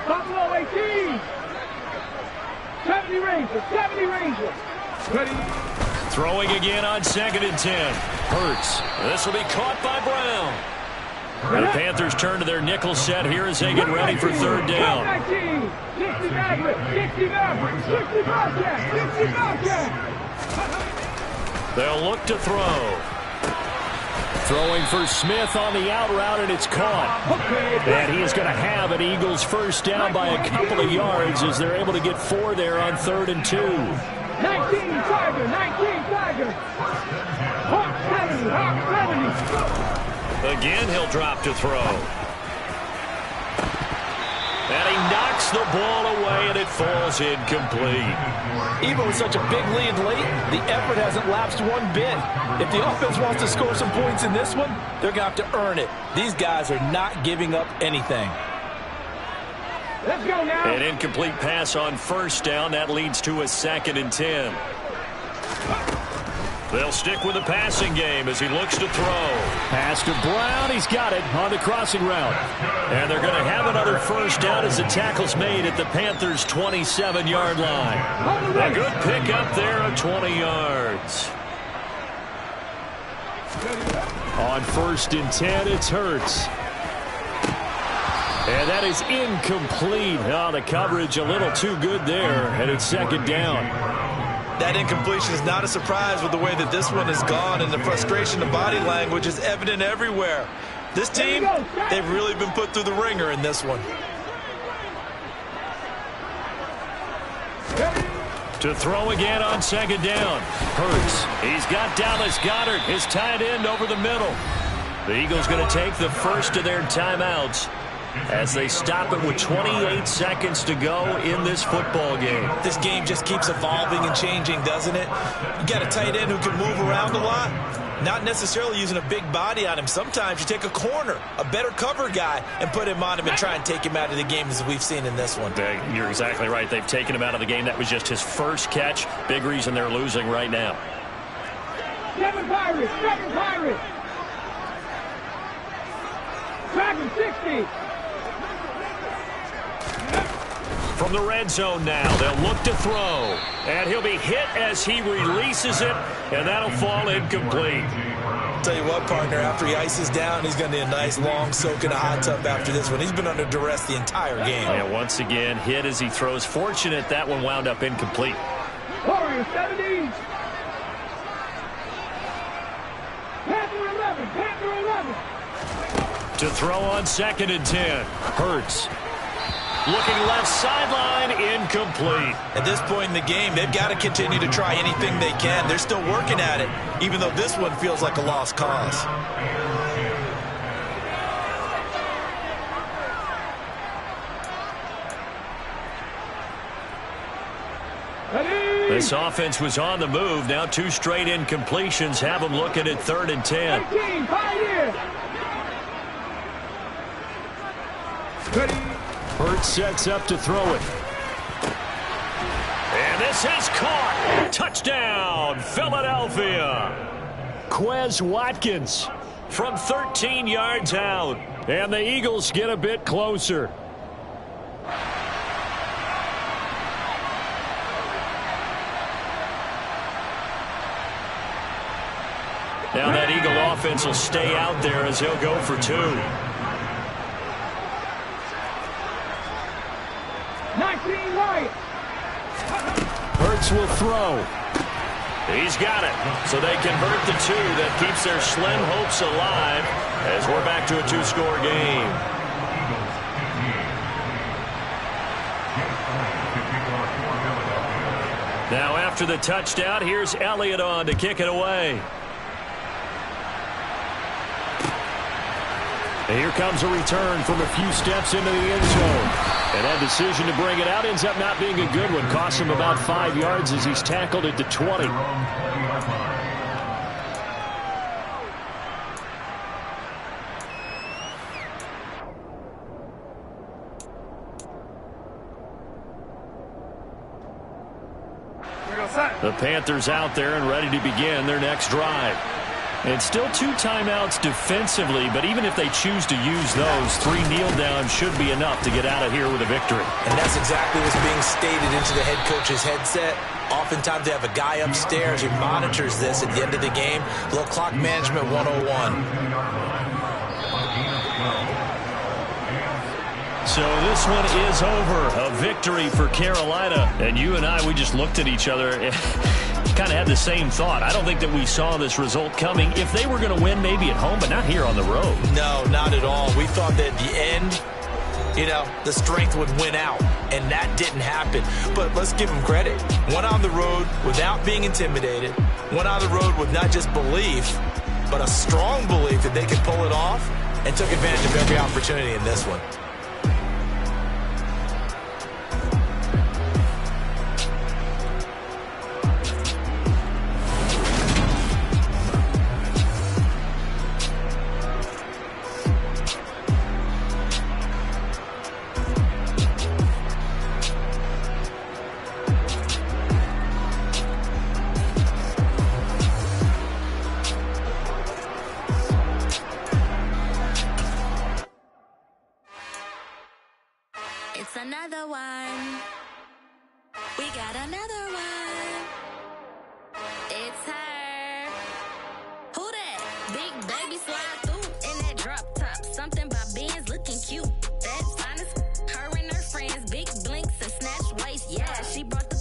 Speaker 12: Buffalo 18. 70 Rangers. 70 Rangers. Ready.
Speaker 8: Throwing again on 2nd and 10. Hurts. This will be caught by Brown. And the Panthers turn to their nickel set here as they get ready for third down.
Speaker 12: 19. 60 Maverick. 60 Maverick. 60 Bobcat. 60 Bobcat.
Speaker 8: They'll look to throw.
Speaker 11: Throwing for Smith on the out route, and it's caught. And he is going to have an Eagles first down by a couple of yards as they're able to get 4 there on 3rd and 2.
Speaker 12: 19 Tiger. 19 Tiger. Hawk 70. Hawk 70.
Speaker 8: Again, he'll drop to throw. And he knocks the ball away, and it falls incomplete.
Speaker 9: Even with such a big lead late, the effort hasn't lapsed one bit. If the offense wants to score some points in this one, they're going to have to earn it. These guys are not giving up anything.
Speaker 12: Let's go now.
Speaker 8: An incomplete pass on first down. That leads to a 2nd and 10. They'll stick with the passing game as he looks to throw.
Speaker 11: Pass to Brown. He's got it on the crossing route.
Speaker 8: And they're going to have another first down as the tackle's made at the Panthers' 27-yard line. A good pickup there of 20 yards.
Speaker 11: On 1st and 10, it's Hurts. And that is incomplete. Oh, the coverage a little too good there, and it's 2nd down.
Speaker 9: That incompletion is not a surprise with the way that this one has gone, and the frustration, the body language is evident everywhere. This team, they've really been put through the ringer in this one.
Speaker 8: To throw again on 2nd down. Hurts. He's got Dallas Goedert, his tight end, over the middle. The Eagles going to take the first of their timeouts as they stop it with 28 seconds to go in this football game.
Speaker 9: This game just keeps evolving and changing, doesn't it? You got a tight end who can move around a lot. Not necessarily using a big body on him. Sometimes you take a corner, a better cover guy, and put him on him and try and take him out of the game as we've seen in this one.
Speaker 11: You're exactly right. They've taken him out of the game. That was just his first catch. Big reason they're losing right now.
Speaker 12: 7 Pirates, 7 Pirates. Tracking 60.
Speaker 11: From the red zone now, they'll look to throw. And he'll be hit as he releases it, and that'll fall incomplete.
Speaker 9: Tell you what, partner, after he ices down, he's going to need a nice long soak in a hot tub after this one. He's been under duress the entire game.
Speaker 11: And once again, hit as he throws. Fortunate that one wound up incomplete.
Speaker 12: Warriors 70. Panther 11, Panther 11.
Speaker 11: To throw on 2nd and 10. Hurts. Looking left sideline, incomplete.
Speaker 9: At this point in the game, they've got to continue to try anything they can. They're still working at it, even though this one feels like a lost cause.
Speaker 11: This offense was on the move. Now 2 straight incompletions have them looking at 3rd and 10.
Speaker 12: 18, Pioneer.
Speaker 11: Hurts sets up to throw it. And this is caught. Touchdown, Philadelphia. Quez Watkins from 13 yards out. And the Eagles get a bit closer. Now that Eagle offense will stay out there as he'll go for 2.
Speaker 12: 19 right.
Speaker 11: Hurts will throw. He's got it. So they convert the 2. That keeps their slim hopes alive as we're back to a 2-score game. Now after the touchdown, here's Elliott on to kick it away. And here comes a return from a few steps into the end zone. And that decision to bring it out ends up not being a good one. Costs him about 5 yards as he's tackled it to 20. The Panthers out there and ready to begin their next drive. And still 2 timeouts defensively, but even if they choose to use those, 3 kneel downs should be enough to get out of here with a victory.
Speaker 9: And that's exactly what's being stated into the head coach's headset. Oftentimes they have a guy upstairs who monitors this at the end of the game. A little clock management 101.
Speaker 11: So this one is over. A victory for Carolina. And you and I, we just looked at each other and kind of had the same thought. I don't think that we saw this result coming. If they were going to win, maybe at home, but not here on the road.
Speaker 9: No, not at all. We thought that at the end, you know, the strength would win out, and that didn't happen. But let's give them credit. Went on the road without being intimidated. Went on the road with not just belief, but a strong belief that they could pull it off, and took advantage of every opportunity in this one.
Speaker 6: It's another one. We got another one. It's her. Who that? Big baby slide through in that drop top. Something by Benz looking cute. That's honest. Her and her friends, big blinks and snatch waist. Yeah, she brought the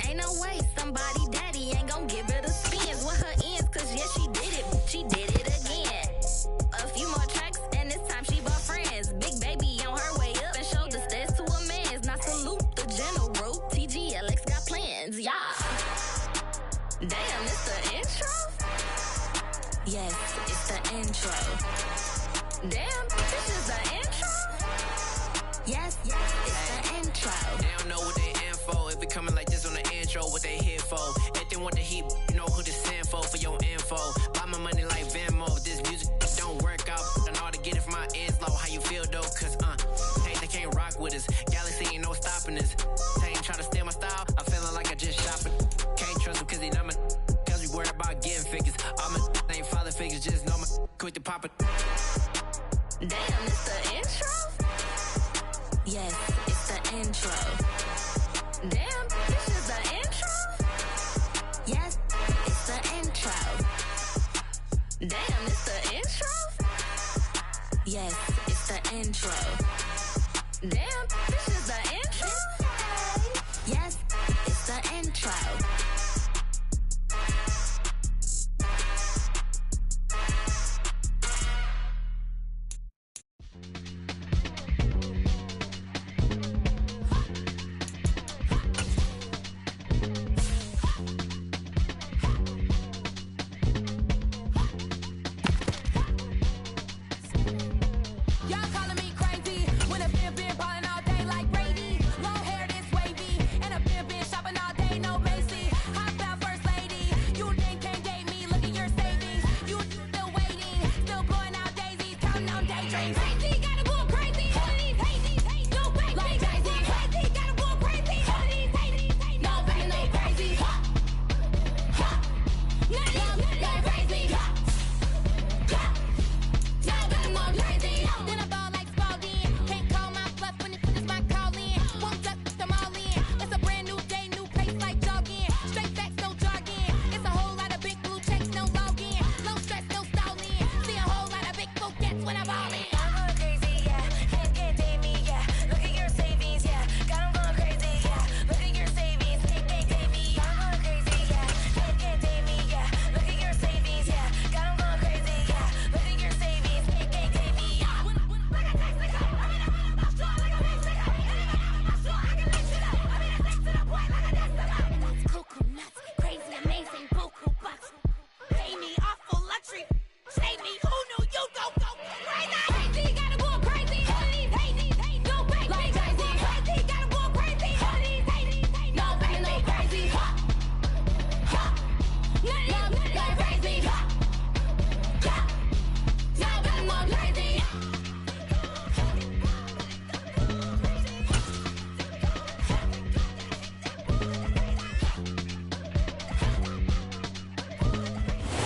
Speaker 6: ain't no way. Somebody daddy ain't gon' give her the spins with her ends. Cause yeah, she did it. She did it again. A few more tracks and this time she bought friends. Big baby on her way up and showed the stairs to a man's. Now salute the general. TGLX got plans, yeah. Damn, it's the intro? Yes, it's the intro. Damn, this is the intro? Yes, it's the intro.
Speaker 13: They don't know what they info. If we coming like this on the intro, what they here for? If they want the heat, you know who to send for your info. Buy my money like quick to pop it.
Speaker 6: Damn, it's the intro? Yes, it's the intro. Damn, this is the intro? Yes, it's the intro. Damn, it's the intro? Yes, it's the intro. Damn, this is the intro? Yes, it's the intro.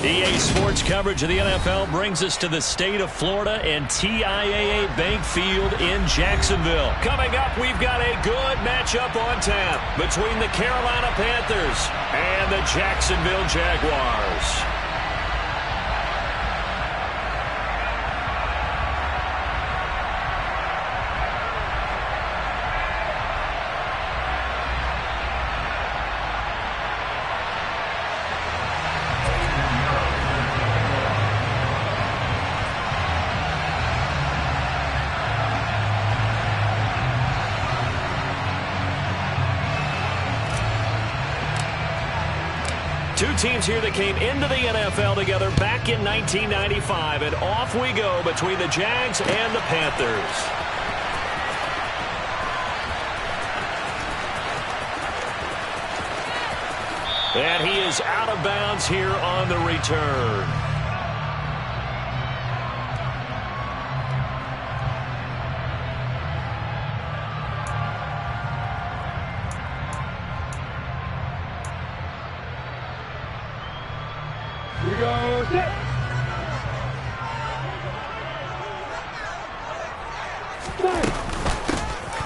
Speaker 11: EA Sports coverage of the NFL brings us to the state of Florida and TIAA Bank Field in Jacksonville. Coming up, we've got a good matchup on tap between the Carolina Panthers and the Jacksonville Jaguars. Two teams here that came into the NFL together back in 1995, and off we go between the Jags and the Panthers. And he is out of bounds here on the return.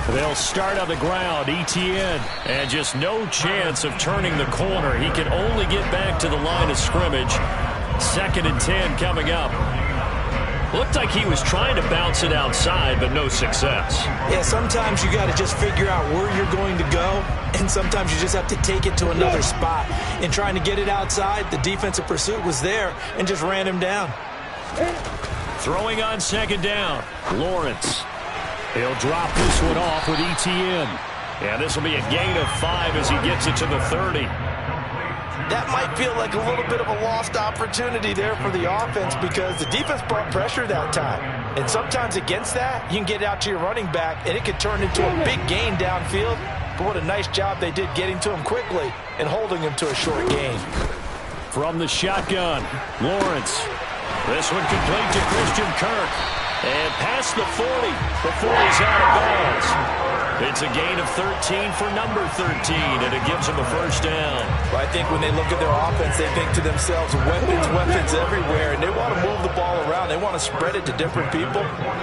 Speaker 11: They'll start on the ground, Etienne, and just no chance of turning the corner. He can only get back to the line of scrimmage. 2nd and 10 coming up. Looked like he was trying to bounce it outside, but no success.
Speaker 9: Yeah, sometimes you got to just figure out where you're going to go, and sometimes you just have to take it to another spot. In trying to get it outside, the defensive pursuit was there and just ran him down.
Speaker 11: Throwing on 2nd down, Lawrence. He'll drop this one off with Etienne. And this will be a gain of 5 as he gets it to the 30.
Speaker 9: That might feel like a little bit of a lost opportunity there for the offense because the defense brought pressure that time. And sometimes against that, you can get out to your running back, and it could turn into a big gain downfield. But what a nice job they did getting to him quickly and holding him to a short gain.
Speaker 11: From the shotgun, Lawrence. This one complete to Christian Kirk. And past the 40 before he's out of bounds. It's a gain of 13 for number 13, and it gives them a first down.
Speaker 9: Well, I think when they look at their offense, they think to themselves, weapons everywhere, and they want to move the ball around. They want to spread it to different people,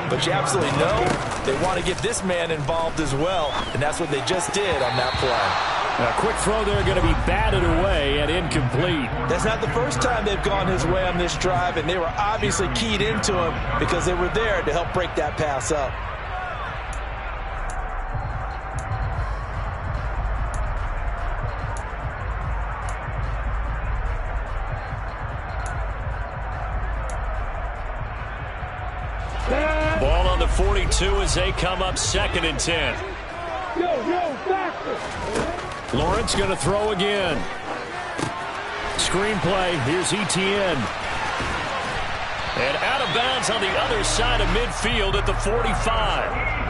Speaker 9: but you absolutely know they want to get this man involved as well, and that's what they just did on that play.
Speaker 11: A quick throw there going to be batted away and incomplete.
Speaker 9: That's not the first time they've gone his way on this drive, and they were obviously keyed into him because they were there to help break that pass up.
Speaker 11: Ball on the 42 as they come up 2nd and 10. Lawrence going to throw again. Screenplay. Here's Etienne. And out of bounds on the other side of midfield at the 45.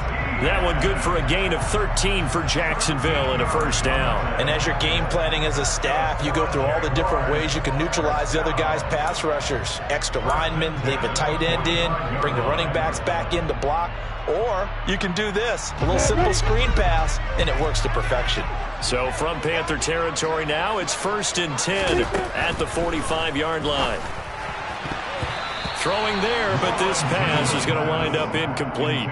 Speaker 11: That one good for a gain of 13 for Jacksonville and a first down.
Speaker 9: And as you're game planning as a staff, you go through all the different ways you can neutralize the other guy's pass rushers. Extra linemen, leave a tight end in, bring the running backs back in to block. Or you can do this, a little simple screen pass, and it works to perfection.
Speaker 11: So from Panther territory now, it's 1st and 10 at the 45-yard line. Throwing there, but this pass is going to wind up incomplete.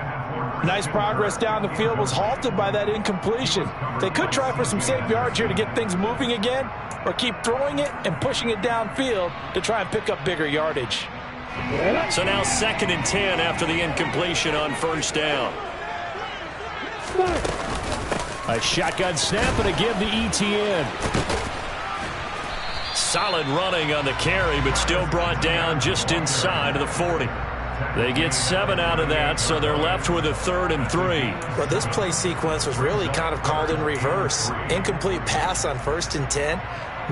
Speaker 9: Nice progress down the field was halted by that incompletion. They could try for some safe yards here to get things moving again, or keep throwing it and pushing it downfield to try and pick up bigger yardage.
Speaker 11: So now 2nd and 10 after the incompletion on first down. A shotgun snap and a give to Etienne. Solid running on the carry, but still brought down just inside of the 40. They get 7 out of that, so they're left with a 3rd and 3.
Speaker 9: Well, this play sequence was really kind of called in reverse. Incomplete pass on 1st and 10.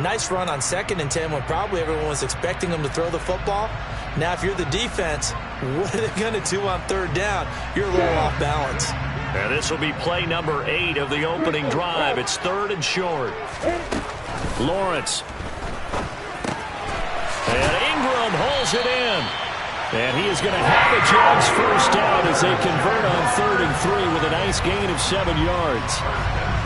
Speaker 9: Nice run on 2nd and 10 when probably everyone was expecting them to throw the football. Now, if you're the defense, what are they going to do on 3rd down? You're a little off balance.
Speaker 11: And this will be play number 8 of the opening drive. It's 3rd and short. Lawrence. And Ingram holds it in. And he is going to have the Jags first down as they convert on 3rd and 3 with a nice gain of 7 yards.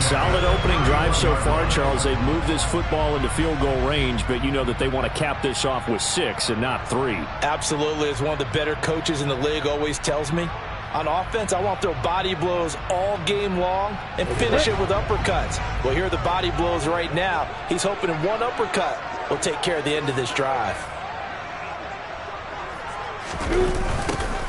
Speaker 11: Solid opening drive so far, Charles. They've moved this football into field goal range, but you know that they want to cap this off with 6 and not 3.
Speaker 9: Absolutely. As one of the better coaches in the league always tells me, on offense, I want to throw body blows all game long and finish it with uppercuts. Well, here are the body blows right now. He's hoping in one uppercut will take care of the end of this drive.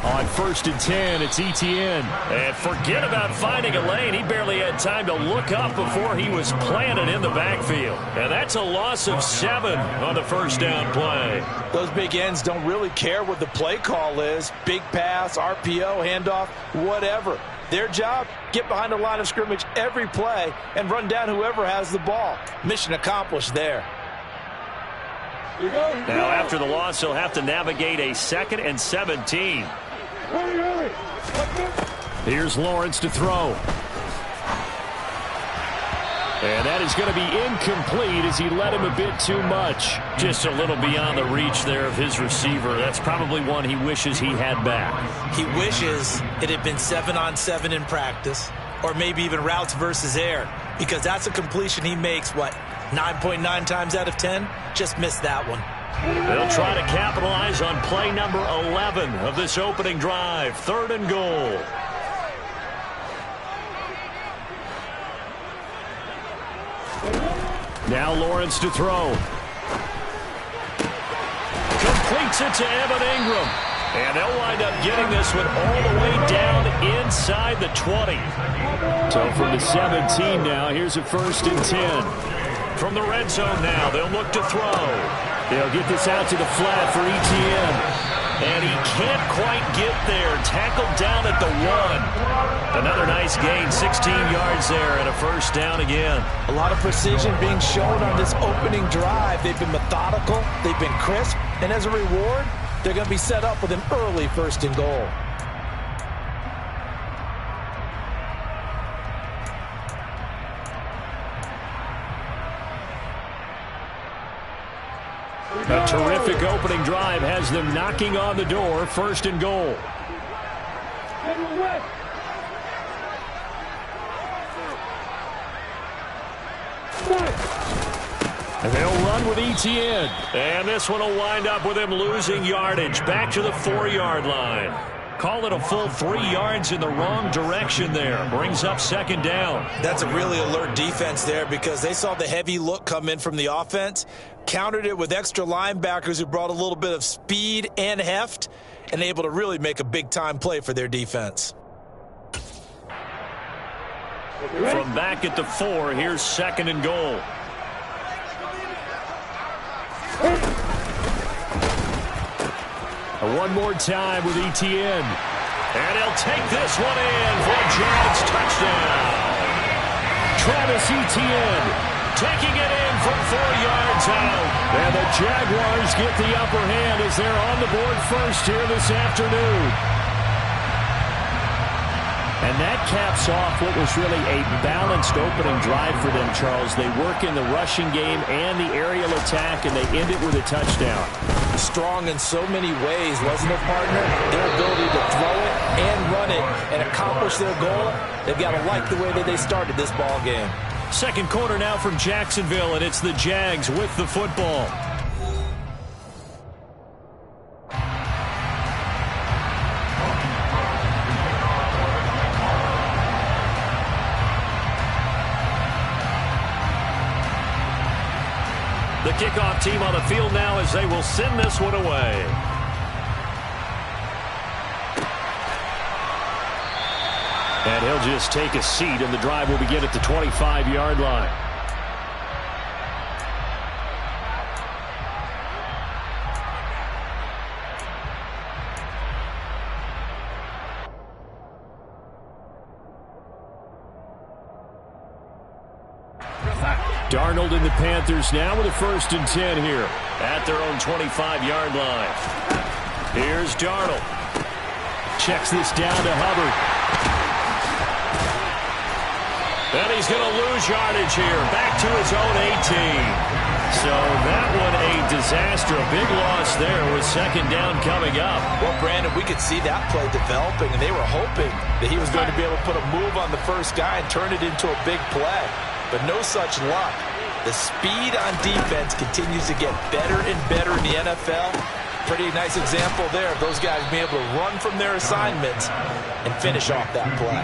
Speaker 11: On 1st and 10, it's Etienne. And forget about finding a lane. He barely had time to look up before he was planted in the backfield. And that's a loss of 7 on the first down play.
Speaker 9: Those big ends don't really care what the play call is. Big pass, RPO, handoff, whatever. Their job, get behind the line of scrimmage every play and run down whoever has the ball. Mission accomplished there.
Speaker 11: Now, after the loss, he'll have to navigate a 2nd and 17. Here's Lawrence to throw. And that is going to be incomplete as he led him a bit too much. Just a little beyond the reach there of his receiver. That's probably one he wishes he had back.
Speaker 9: He wishes it had been 7-on-7 in practice, or maybe even routes versus air, because that's a completion he makes, 9.9 times out of 10? Just missed that one.
Speaker 11: They'll try to capitalize on play number 11 of this opening drive. 3rd and goal. Now Lawrence to throw. Completes it to Evan Ingram. And they'll wind up getting this one all the way down inside the 20. So from the 17 now, here's a 1st and 10. From the red zone now, they'll look to throw. They'll get this out to the flat for Etienne. And he can't quite get there. Tackled down at the 1. Another nice gain, 16 yards there, and a first down again.
Speaker 9: A lot of precision being shown on this opening drive. They've been methodical, they've been crisp, and as a reward, they're going to be set up with an early 1st and goal.
Speaker 11: A terrific opening drive has them knocking on the door. 1st and goal. And they'll run with Etienne. And this one will wind up with him losing yardage. Back to the 4-yard line. Call it a full 3 yards in the wrong direction there. Brings up second down.
Speaker 9: That's a really alert defense there because they saw the heavy look come in from the offense, countered it with extra linebackers who brought a little bit of speed and heft, and able to really make a big-time play for their defense.
Speaker 11: From back at the 4, here's second and goal. One more time with Etienne. And he'll take this one in for a Jags touchdown. Travis Etienne taking it in from 4 yards out. And the Jaguars get the upper hand as they're on the board first here this afternoon. And that caps off what was really a balanced opening drive for them, Charles. They work in the rushing game and the aerial attack, and they end it with a touchdown.
Speaker 9: Strong in so many ways, wasn't it, partner? Their ability to throw it and run it and accomplish their goal, they've got to like the way that they started this ball game.
Speaker 11: Second quarter now from Jacksonville, and it's the Jags with the football. The kickoff team on the field now as they will send this one away. And he'll just take a seat, and the drive will begin at the 25-yard line. Darnold and the Panthers now with a 1st and 10 here at their own 25-yard line. Here's Darnold. Checks this down to Hubbard. And he's going to lose yardage here. Back to his own 18. So that one a disaster. A big loss there with second down coming up.
Speaker 9: Well, Brandon, we could see that play developing, and they were hoping that he was going to be able to put a move on the first guy and turn it into a big play. But no such luck. The speed on defense continues to get better and better in the NFL. Pretty nice example there of those guys being able to run from their assignments and finish off that play.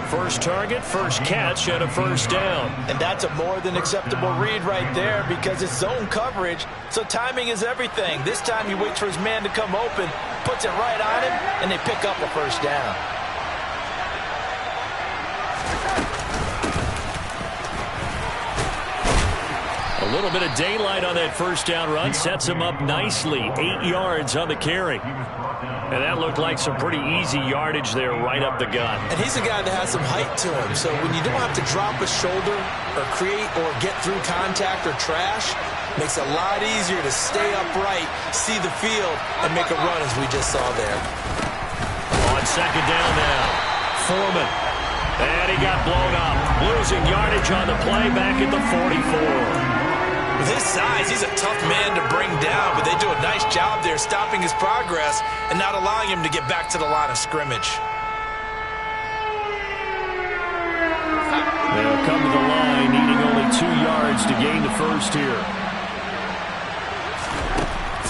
Speaker 11: First target, first catch, and a 1st down.
Speaker 9: And that's a more than acceptable read right there because it's zone coverage, so timing is everything. This time he waits for his man to come open, puts it right on him, and they pick up a 1st down.
Speaker 11: A little bit of daylight on that 1st down run sets him up nicely. 8 yards on the carry. And that looked like some pretty easy yardage there right up the gut.
Speaker 9: And he's a guy that has some height to him. So when you don't have to drop a shoulder or create or get through contact or trash, makes it a lot easier to stay upright, see the field, and make a run as we just saw there.
Speaker 11: On second down now, Foreman. And he got blown up. Losing yardage on the play back at the 44.
Speaker 9: With his size, he's a tough man to bring down, but they do a nice job there stopping his progress and not allowing him to get back to the line of scrimmage.
Speaker 11: They'll come to the line, needing only 2 yards to gain the first here.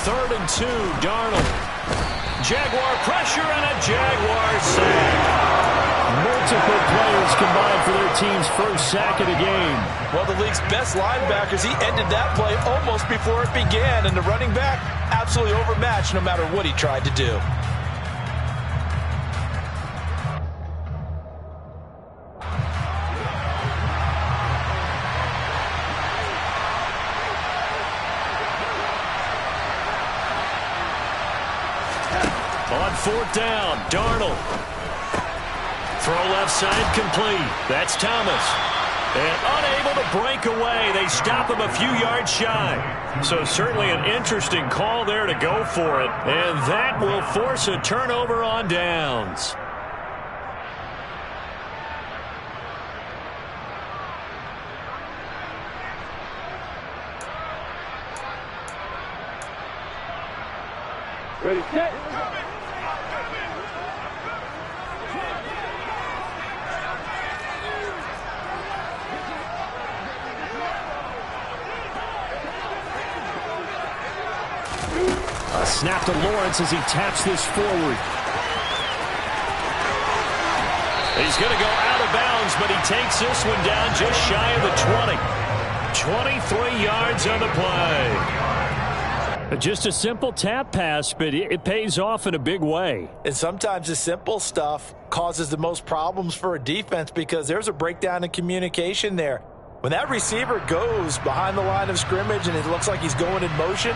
Speaker 11: 3rd and 2, Darnold. Jaguar pressure and a Jaguar sack. Multiple players combined for their team's first sack of the game.
Speaker 9: Well, the league's best linebackers, he ended that play almost before it began, and the running back absolutely overmatched no matter what he tried to do.
Speaker 11: On 4th down, Darnold. Throw left side complete. That's Thomas. And unable to break away. They stop him a few yards shy. So certainly an interesting call there to go for it. And that will force a turnover on downs.
Speaker 12: Ready, set.
Speaker 11: Snap to Lawrence as he taps this forward. He's going to go out of bounds, but he takes this one down just shy of the 20. 23 yards on the play. Just a simple tap pass, but it pays off in a big way.
Speaker 9: And sometimes the simple stuff causes the most problems for a defense because there's a breakdown in communication there. When that receiver goes behind the line of scrimmage and it looks like he's going in motion,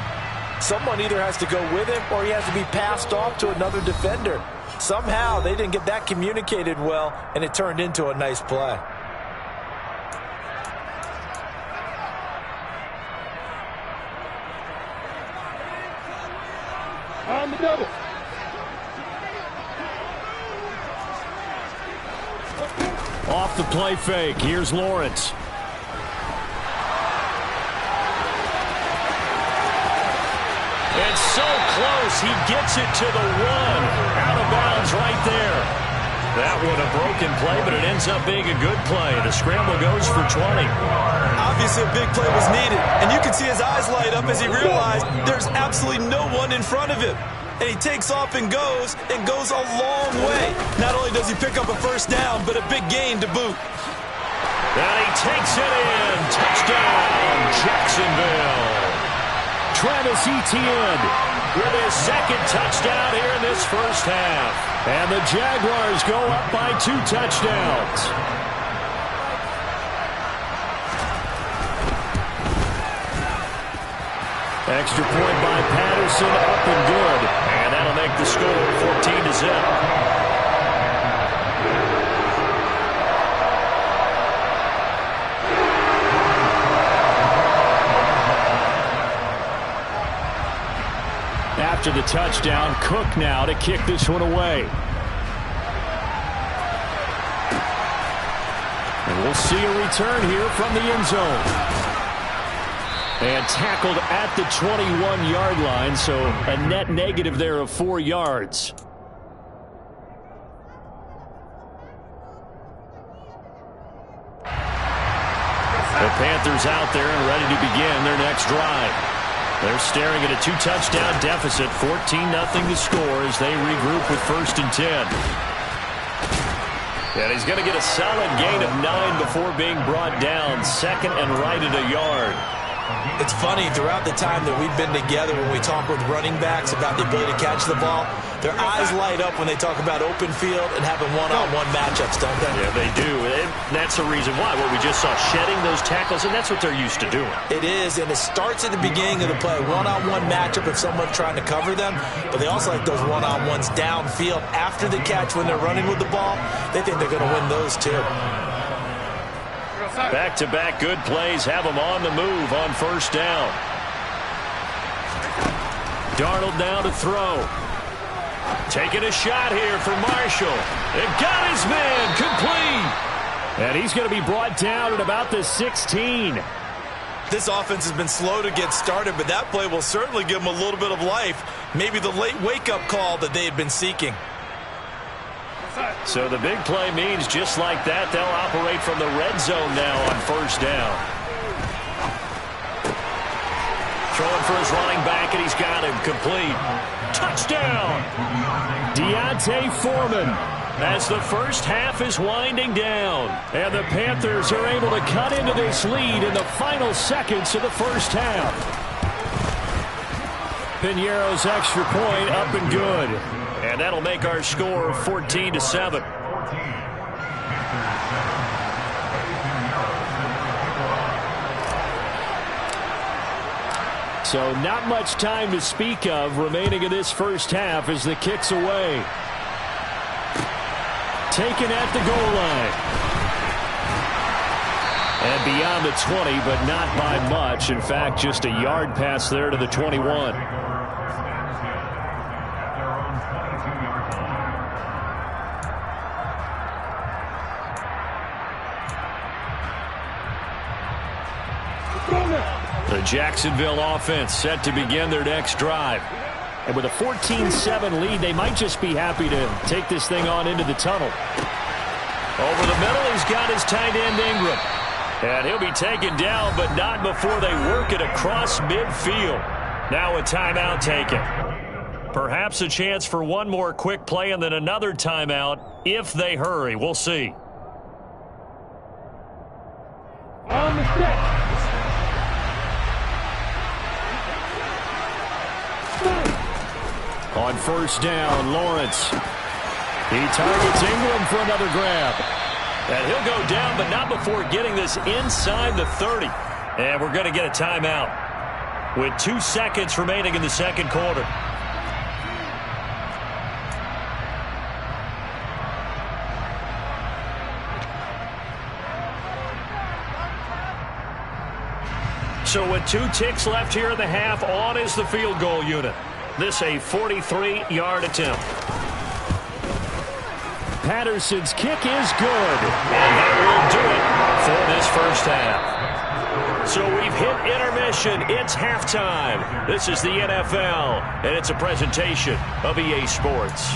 Speaker 9: someone either has to go with him or he has to be passed off to another defender. Somehow they didn't get that communicated well, and it turned into a nice play.
Speaker 12: On the double.
Speaker 11: Off the play fake. Here's Lawrence. It's so close. He gets it to the 1. Out of bounds right there. That one a broken play, but it ends up being a good play. The scramble goes for 20.
Speaker 14: Obviously a big play was needed, and you can see his eyes light up as he realized there's absolutely no one in front of him. And he takes off and goes a long way. Not only does he pick up a first down, but a big gain to boot.
Speaker 11: And he takes it in. Touchdown, Jacksonville. Travis Etienne with his second touchdown here in this first half. And the Jaguars go up by 2 touchdowns. Extra point by Patterson, up and good. And that'll make the score 14-0. After the touchdown, Cook now to kick this one away. And we'll see a return here from the end zone. And tackled at the 21-yard line, so a net negative there of 4 yards. The Panthers out there and ready to begin their next drive. They're staring at a 2-touchdown deficit, 14-0 to score as they regroup with 1st and 10. And he's going to get a solid gain of 9 before being brought down, 2nd and right at a yard.
Speaker 9: It's funny, throughout the time that we've been together when we talk with running backs about the ability to catch the ball, their eyes light up when they talk about open field and having one-on-one matchups, don't they?
Speaker 11: Yeah, they do. And that's the reason why. What we just saw, shedding those tackles, and that's what they're used to doing.
Speaker 9: It is, and it starts at the beginning of the play. One-on-one matchup if someone's trying to cover them, but they also like those one-on-ones downfield after the catch when they're running with the ball. They think they're going to win those too.
Speaker 11: Back-to-back good plays have them on the move on 1st down. Darnold now to throw. Taking a shot here for Marshall. And got his man complete. And he's going to be brought down at about the 16.
Speaker 14: This offense has been slow to get started, but that play will certainly give them a little bit of life. Maybe the late wake-up call that they had been seeking.
Speaker 11: So the big play means just like that, they'll operate from the red zone now on 1st down. Throwing for his running back, and he's got him complete. Touchdown! Deontay Foreman as the first half is winding down. And the Panthers are able to cut into this lead in the final seconds of the first half. Piñeiro's extra point up and good. And that'll make our score 14-7. So not much time to speak of remaining in this first half as the kick's away. Taken at the goal line. And beyond the 20, but not by much. In fact, just a yard pass there to the 21. The Jacksonville offense set to begin their next drive. And with a 14-7 lead, they might just be happy to take this thing on into the tunnel. Over the middle, he's got his tight end Ingram. And he'll be taken down, but not before they work it across midfield. Now a timeout taken. Perhaps a chance for one more quick play and then another timeout if they hurry. We'll see.
Speaker 12: On the set.
Speaker 11: On first down, Lawrence. He targets Ingram for another grab. And he'll go down, but not before getting this inside the 30. And we're going to get a timeout with 2 seconds remaining in the second quarter. So with 2 ticks left here in the half, on is the field goal unit. This a 43-yard attempt. Patterson's kick is good. And that will do it for this first half. So we've hit intermission. It's halftime. This is the NFL, and it's a presentation of EA Sports.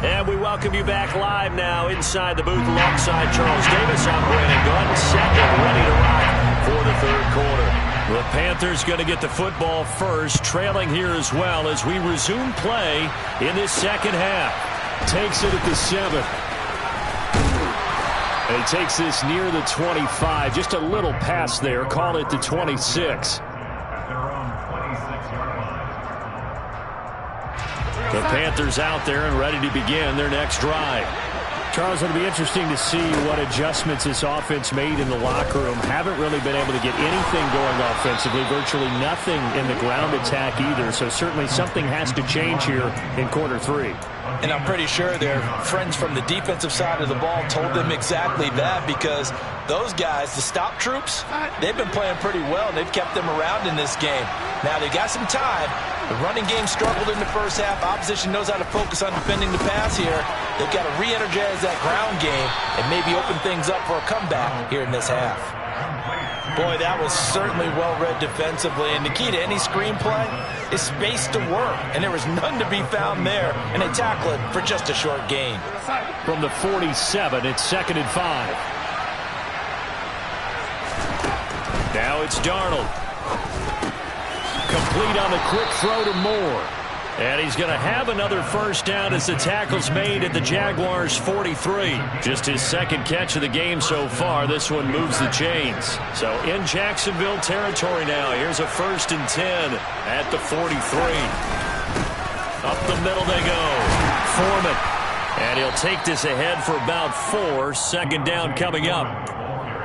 Speaker 11: And we welcome you back live now inside the booth alongside Charles Davis. I'm Brandon Gaudin, set and ready to rock for the third quarter. The Panthers going to get the football first, trailing here as well as we resume play in this second half. Takes it at the 7. And he takes this near the 25. Just a little pass there. Call it the 26. The Panthers out there and ready to begin their next drive. Charles, it'll be interesting to see what adjustments this offense made in the locker room. Haven't really been able to get anything going offensively. Virtually nothing in the ground attack either. So certainly something has to change here in quarter 3.
Speaker 9: And I'm pretty sure their friends from the defensive side of the ball told them exactly that, because those guys, the stop troops, they've been playing pretty well, and they've kept them around in this game. Now, they got some time. The running game struggled in the first half. Opposition knows how to focus on defending the pass here. They've got to re-energize that ground game and maybe open things up for a comeback here in this half. Boy, that was certainly well-read defensively, and the key to any screenplay is space to work, and there was none to be found there, and they tackle it for just a short gain.
Speaker 11: From the 47, it's 2nd and 5. Now it's Darnold. Complete on the quick throw to Moore. And he's going to have another first down as the tackle's made at the Jaguars' 43. Just his second catch of the game so far. This one moves the chains. So in Jacksonville territory now. Here's a 1st and 10 at the 43. Up the middle they go. Foreman. And he'll take this ahead for about 4. 2nd down coming up.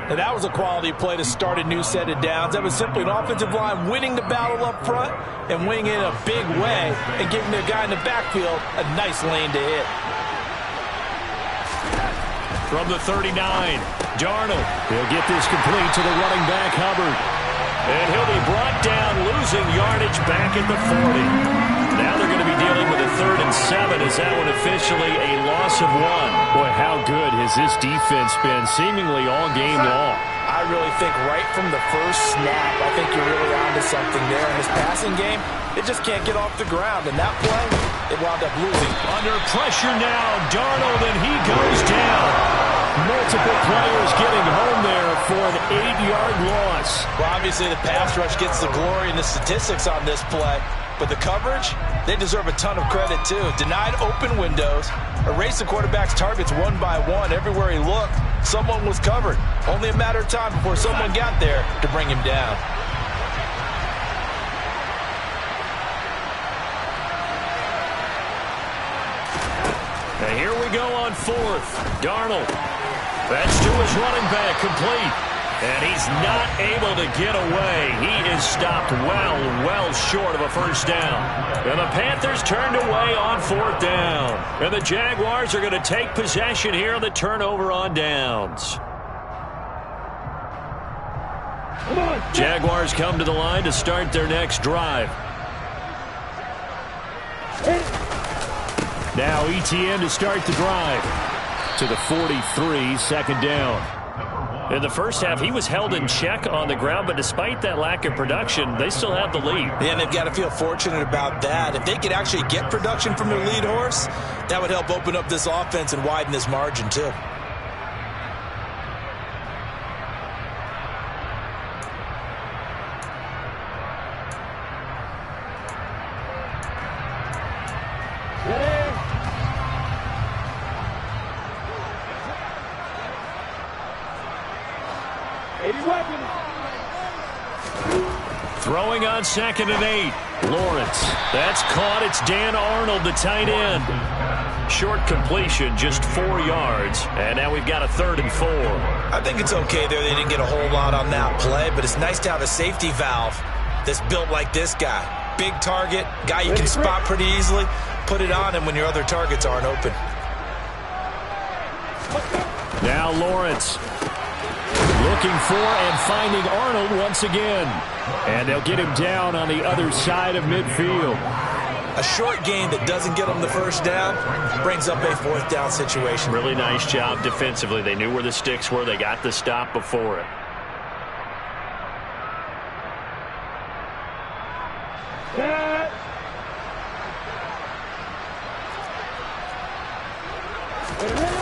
Speaker 9: Now, that was a quality play to start a new set of downs. That was simply an offensive line winning the battle up front and winning it in a big way and giving their guy in the backfield a nice lane to hit.
Speaker 11: From the 39, Darnold. He'll get this complete to the running back, Hubbard. And he'll be brought down, losing yardage back at the 40. Now they're going to be dealing with a 3rd and 7. Is that one officially a loss of 1? Boy, how good has this defense been seemingly all game long?
Speaker 9: I really think right from the first snap, I think you're really onto something there. In this passing game, it just can't get off the ground. And that play, it wound up losing.
Speaker 11: Under pressure now, Darnold, and he goes down. Multiple players getting home there for an 8-yard loss.
Speaker 9: Well, obviously the pass rush gets the glory and the statistics on this play. But the coverage, they deserve a ton of credit, too. Denied open windows, erased the quarterback's targets one by one. Everywhere he looked, someone was covered. Only a matter of time before someone got there to bring him down.
Speaker 11: Now here we go on 4th. Darnold. That's to his running back, complete. And he's not able to get away. He is stopped well short of a first down. And the Panthers turned away on 4th down. And the Jaguars are going to take possession here on the turnover on downs. Jaguars come to the line to start their next drive. Now Etienne to start the drive. To the 43, 2nd down. In the first half, he was held in check on the ground, but despite that lack of production, they still have the lead.
Speaker 9: Yeah, and they've got to feel fortunate about that. If they could actually get production from their lead horse, that would help open up this offense and widen this margin, too.
Speaker 11: Throwing on 2nd and 8. Lawrence. That's caught. It's Dan Arnold, the tight end. Short completion, just 4 yards. And now we've got a 3rd and 4.
Speaker 9: I think it's okay there. They didn't get a whole lot on that play, but it's nice to have a safety valve that's built like this guy. Big target, guy you can spot pretty easily. Put it on him when your other targets aren't open.
Speaker 11: Now Lawrence looking for and finding Arnold once again. And they'll get him down on the other side of midfield.
Speaker 9: A short gain that doesn't get them the first down brings up a 4th down situation.
Speaker 11: Really nice job defensively. They knew where the sticks were. They got the stop before it.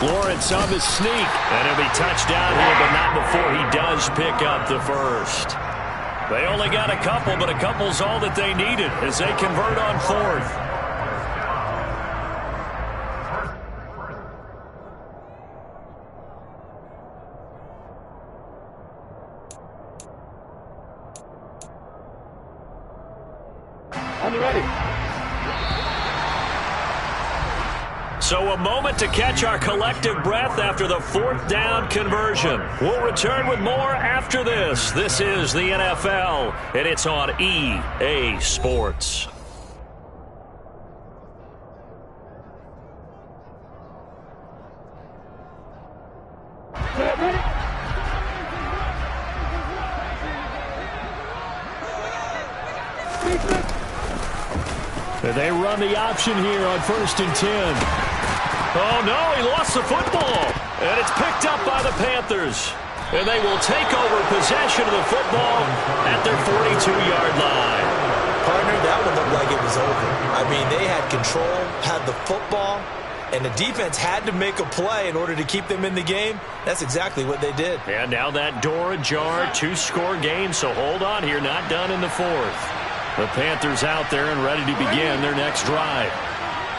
Speaker 11: Lawrence on the sneak. And he'll be touched down here, but not before he does pick up the first. They only got a couple, but a couple's all that they needed as they convert on 4th.
Speaker 12: I'm ready.
Speaker 11: So a moment to catch our collective breath after the 4th down conversion. We'll return with more after this. This is the NFL, and it's on EA Sports. They run the option here on 1st and 10. Oh, no, he lost the football. And it's picked up by the Panthers. And they will take over possession of the football at their 42-yard line.
Speaker 9: Partner, that one looked like it was over. I mean, they had control, had the football, and the defense had to make a play in order to keep them in the game. That's exactly what they did.
Speaker 11: And now that door ajar, 2-score game, so hold on here, not done in the 4th. The Panthers out there and ready to begin their next drive.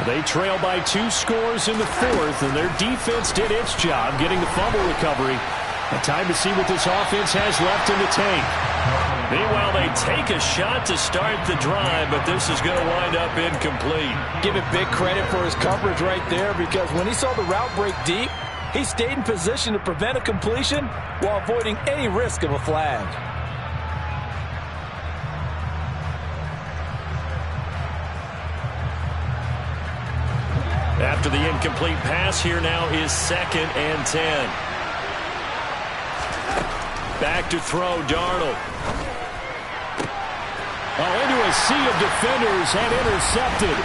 Speaker 11: They trail by 2 scores in the 4th, and their defense did its job getting the fumble recovery. And time to see what this offense has left in the tank. Meanwhile, they take a shot to start the drive, but this is going to wind up incomplete.
Speaker 9: Give it big credit for his coverage right there, because when he saw the route break deep, he stayed in position to prevent a completion while avoiding any risk of a flag.
Speaker 11: After the incomplete pass, here now is 2nd and 10. Back to throw, Darnold. Into a sea of defenders and intercepted.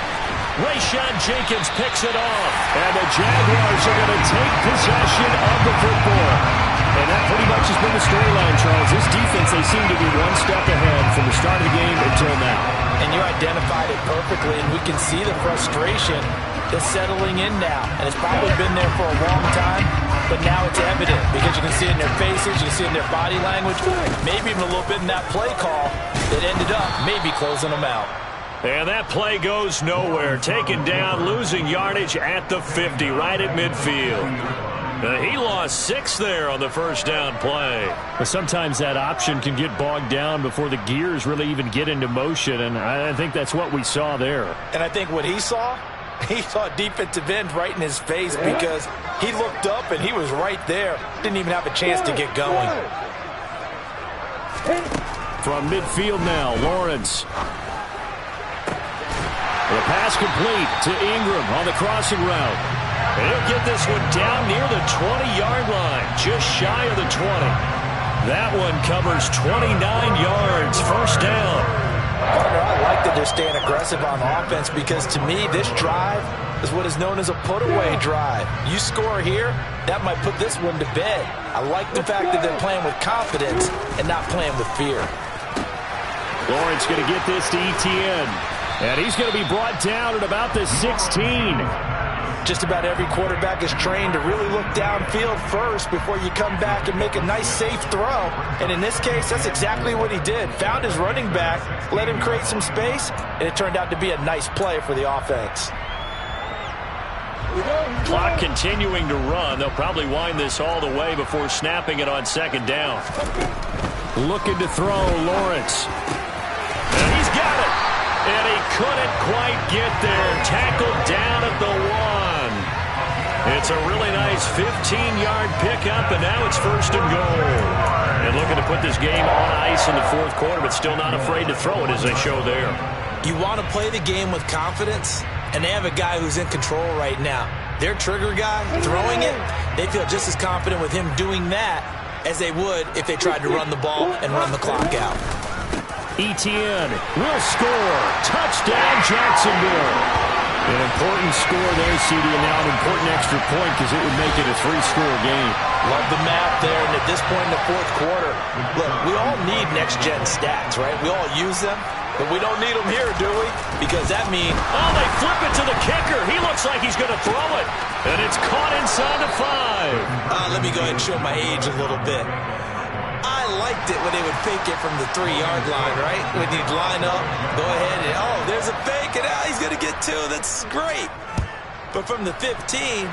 Speaker 11: Rayshon Jenkins picks it off. And the Jaguars are going to take possession of the football. And that pretty much has been the storyline, Charles. This defense, they seem to be one step ahead from the start of the game until now.
Speaker 9: And you identified it perfectly, and we can see the frustration that's settling in now. And it's probably been there for a long time, but now it's evident because you can see it in their faces, you can see it in their body language, maybe even a little bit in that play call that ended up maybe closing them out.
Speaker 11: And that play goes nowhere. Taken down, losing yardage at the 50, right at midfield. He lost 6 there on the first down play.
Speaker 8: But sometimes that option can get bogged down before the gears really even get into motion, and I think that's what we saw there.
Speaker 9: And I think what he saw defensive end right in his face because he looked up and he was right there. Didn't even have a chance to get going.
Speaker 11: From midfield now, Lawrence. The pass complete to Ingram on the crossing route. And he'll get this one down near the 20-yard line, just shy of the 20. That one covers 29 yards, first down.
Speaker 9: Partner, I like that they're staying aggressive on offense because to me, this drive is what is known as a put-away drive. You score here, that might put this one to bed. I like the fact that they're playing with confidence and not playing with fear.
Speaker 11: Lawrence going to get this to Etienne. And he's going to be brought down at about the 16.
Speaker 9: Just about every quarterback is trained to really look downfield first before you come back and make a nice, safe throw. And in this case, that's exactly what he did. Found his running back, let him create some space, and it turned out to be a nice play for the offense.
Speaker 11: Clock continuing to run. They'll probably wind this all the way before snapping it on second down. Looking to throw, Lawrence. get there. Tackled down at the 1. It's a really nice 15-yard pickup, and now it's 1st and goal. And looking to put this game on ice in the 4th quarter, but still not afraid to throw it as they show there.
Speaker 9: You want to play the game with confidence, and they have a guy who's in control right now. Their trigger guy, throwing it, they feel just as confident with him doing that as they would if they tried to run the ball and run the clock out.
Speaker 11: Etienne will score. Touchdown, Jacksonville. An important score there, CD, and now an important extra point because it would make it a 3-score game.
Speaker 9: Love the map there, and at this point in the 4th quarter, look, we all need next-gen stats, right? We all use them, but we don't need them here, do we? Because that means...
Speaker 11: Oh, they flip it to the kicker. He looks like he's going to throw it, and it's caught inside the 5.
Speaker 9: Let me go ahead and show my age a little bit. I liked it when they would fake it from the 3-yard line, right? When you'd line up, go ahead and, oh, there's a fake, and he's going to get 2. That's great. But from the 15,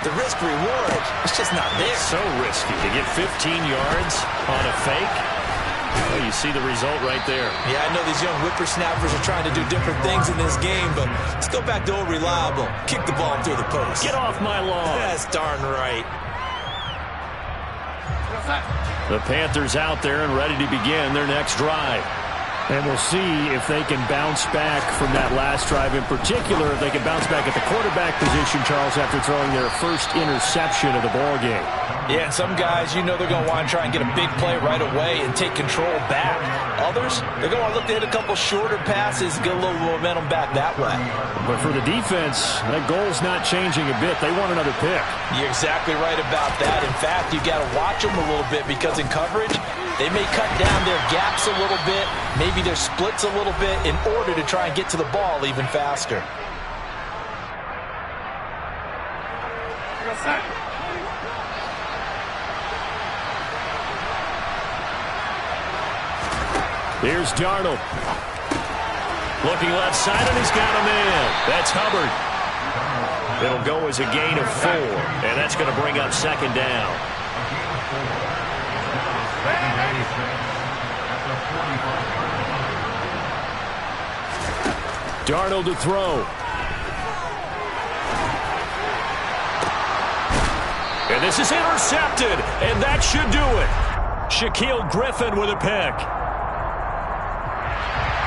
Speaker 9: the risk-reward, it's just not there.
Speaker 11: It's so risky to get 15 yards on a fake. Well, you see the result right there.
Speaker 9: Yeah, I know these young whippersnappers are trying to do different things in this game, but let's go back to old reliable. Kick the ball through the post.
Speaker 11: Get off my lawn.
Speaker 9: That's darn right.
Speaker 11: The Panthers out there and ready to begin their next drive. And we'll see if they can bounce back from that last drive. In particular, if they can bounce back at the quarterback position, Charles, after throwing their first interception of the ballgame.
Speaker 9: Yeah, and some guys, you know they're going to want to try and get a big play right away and take control back. Others, they're going to look to hit a couple shorter passes, get a little momentum back that way.
Speaker 11: But for the defense, that goal's not changing a bit. They want another pick.
Speaker 9: You're exactly right about that. In fact, you got to watch them a little bit because in coverage, they may cut down their gaps a little bit, maybe their splits a little bit in order to try and get to the ball even faster.
Speaker 11: Here's Darnold. Looking left side, and he's got a man. That's Hubbard. It'll go as a gain of 4, and that's going to bring up 2nd down. Darnold to throw. And this is intercepted, and that should do it. Shaquill Griffin with a pick.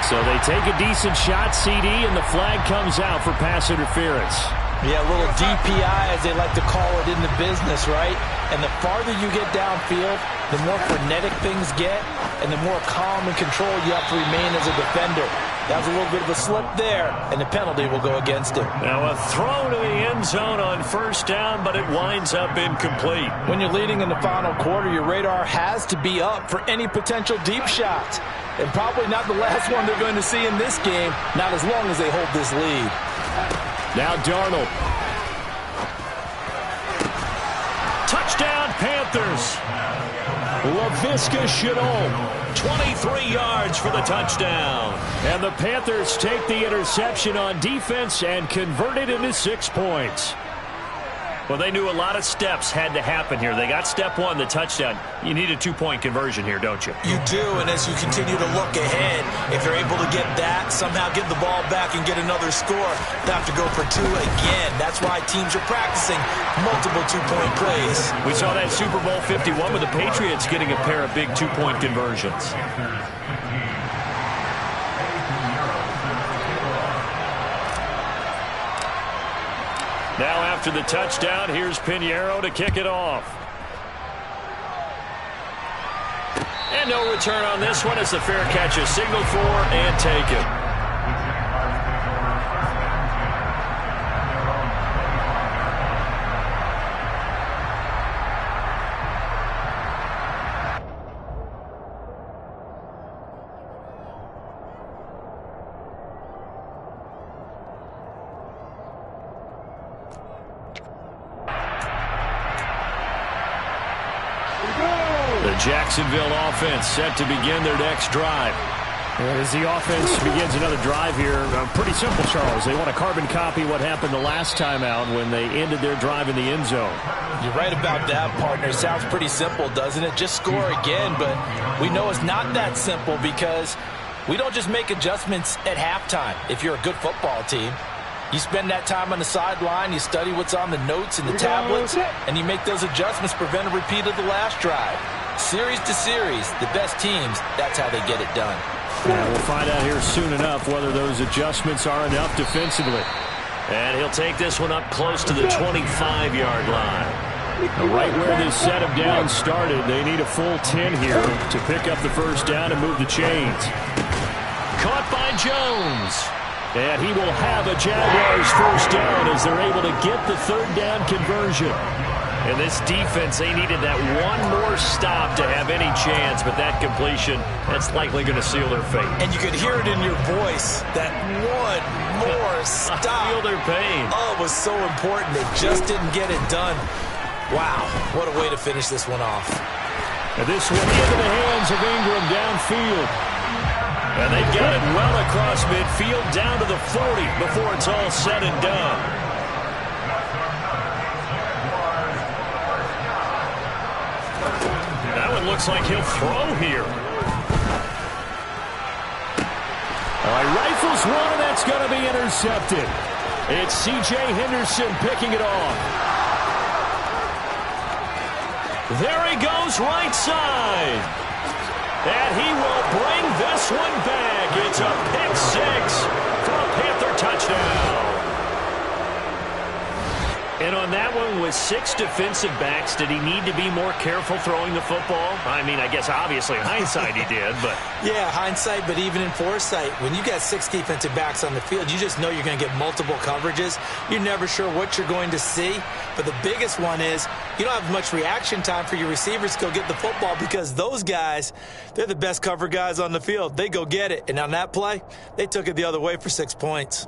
Speaker 11: So they take a decent shot, CD, and the flag comes out for pass interference.
Speaker 9: Yeah, a little DPI, as they like to call it in the business, right? And the farther you get downfield, the more frenetic things get, and the more calm and control you have to remain as a defender. That was a little bit of a slip there, and the penalty will go against him.
Speaker 11: Now a throw to the end zone on 1st down, but it winds up incomplete.
Speaker 9: When you're leading in the final quarter, your radar has to be up for any potential deep shots. And probably not the last one they're going to see in this game, not as long as they hold this lead.
Speaker 11: Now Darnold. Touchdown, Panthers. Laviska Shenault, 23 yards for the touchdown. And the Panthers take the interception on defense and convert it into 6 points. Well, they knew a lot of steps had to happen here. They got step 1, the touchdown. You need a 2-point conversion here, don't you?
Speaker 9: You do, and as you continue to look ahead, if they're able to get that, somehow get the ball back and get another score, they have to go for 2 again. That's why teams are practicing multiple 2-point plays.
Speaker 11: We saw that Super Bowl 51 with the Patriots getting a pair of big 2-point conversions. Now after the touchdown, here's Pinheiro to kick it off. And no return on this one as the fair catch is signaled for and taken. Jacksonville offense set to begin their next drive. As the offense begins another drive here, pretty simple, Charles. They want to carbon copy what happened the last time out when they ended their drive in the end zone.
Speaker 9: You're right about that, partner. Sounds pretty simple, doesn't it? Just score again, but we know it's not that simple because We don't just make adjustments at halftime if you're a good football team. You spend that time on the sideline, you study what's on the notes and the tablets, and you make those adjustments to prevent a repeat of the last drive. Series to series, the best teams, that's how they get it done.
Speaker 11: And we'll find out here soon enough whether those adjustments are enough defensively.
Speaker 8: And he'll take this one up close to the 25-yard line. Right where this set of downs started, they need a full 10 here to pick up the first down and move the chains. Caught by Jones. And he will have a Jaguars first down as they're able to get the third down conversion. And this defense, they needed that one more stop to have any chance, but that completion, that's likely going to seal their fate.
Speaker 9: And you could hear it in your voice, that one more stop.
Speaker 8: I feel their pain.
Speaker 9: Oh, it was so important. They just didn't get it done. Wow, what a way to finish this one off.
Speaker 11: And this one into the hands of Ingram downfield.
Speaker 8: And they get it well across midfield down to the 40 before it's all said and done. That one looks like he'll throw here.
Speaker 11: All right, rifles one, and that's going to be intercepted. It's C.J. Henderson picking it off.
Speaker 8: There he goes right side. And he will bring this one back. It's a pick six for a Panther touchdown. And on that one, with 6 defensive backs, did he need to be more careful throwing the football? I mean, I guess obviously in hindsight he did, but...
Speaker 9: Yeah, hindsight, but even in foresight, when you got 6 defensive backs on the field, you just know you're going to get multiple coverages. You're never sure what you're going to see. But the biggest one is you don't have much reaction time for your receivers to go get the football because those guys, they're the best cover guys on the field. They go get it. And on that play, they took it the other way for 6 points.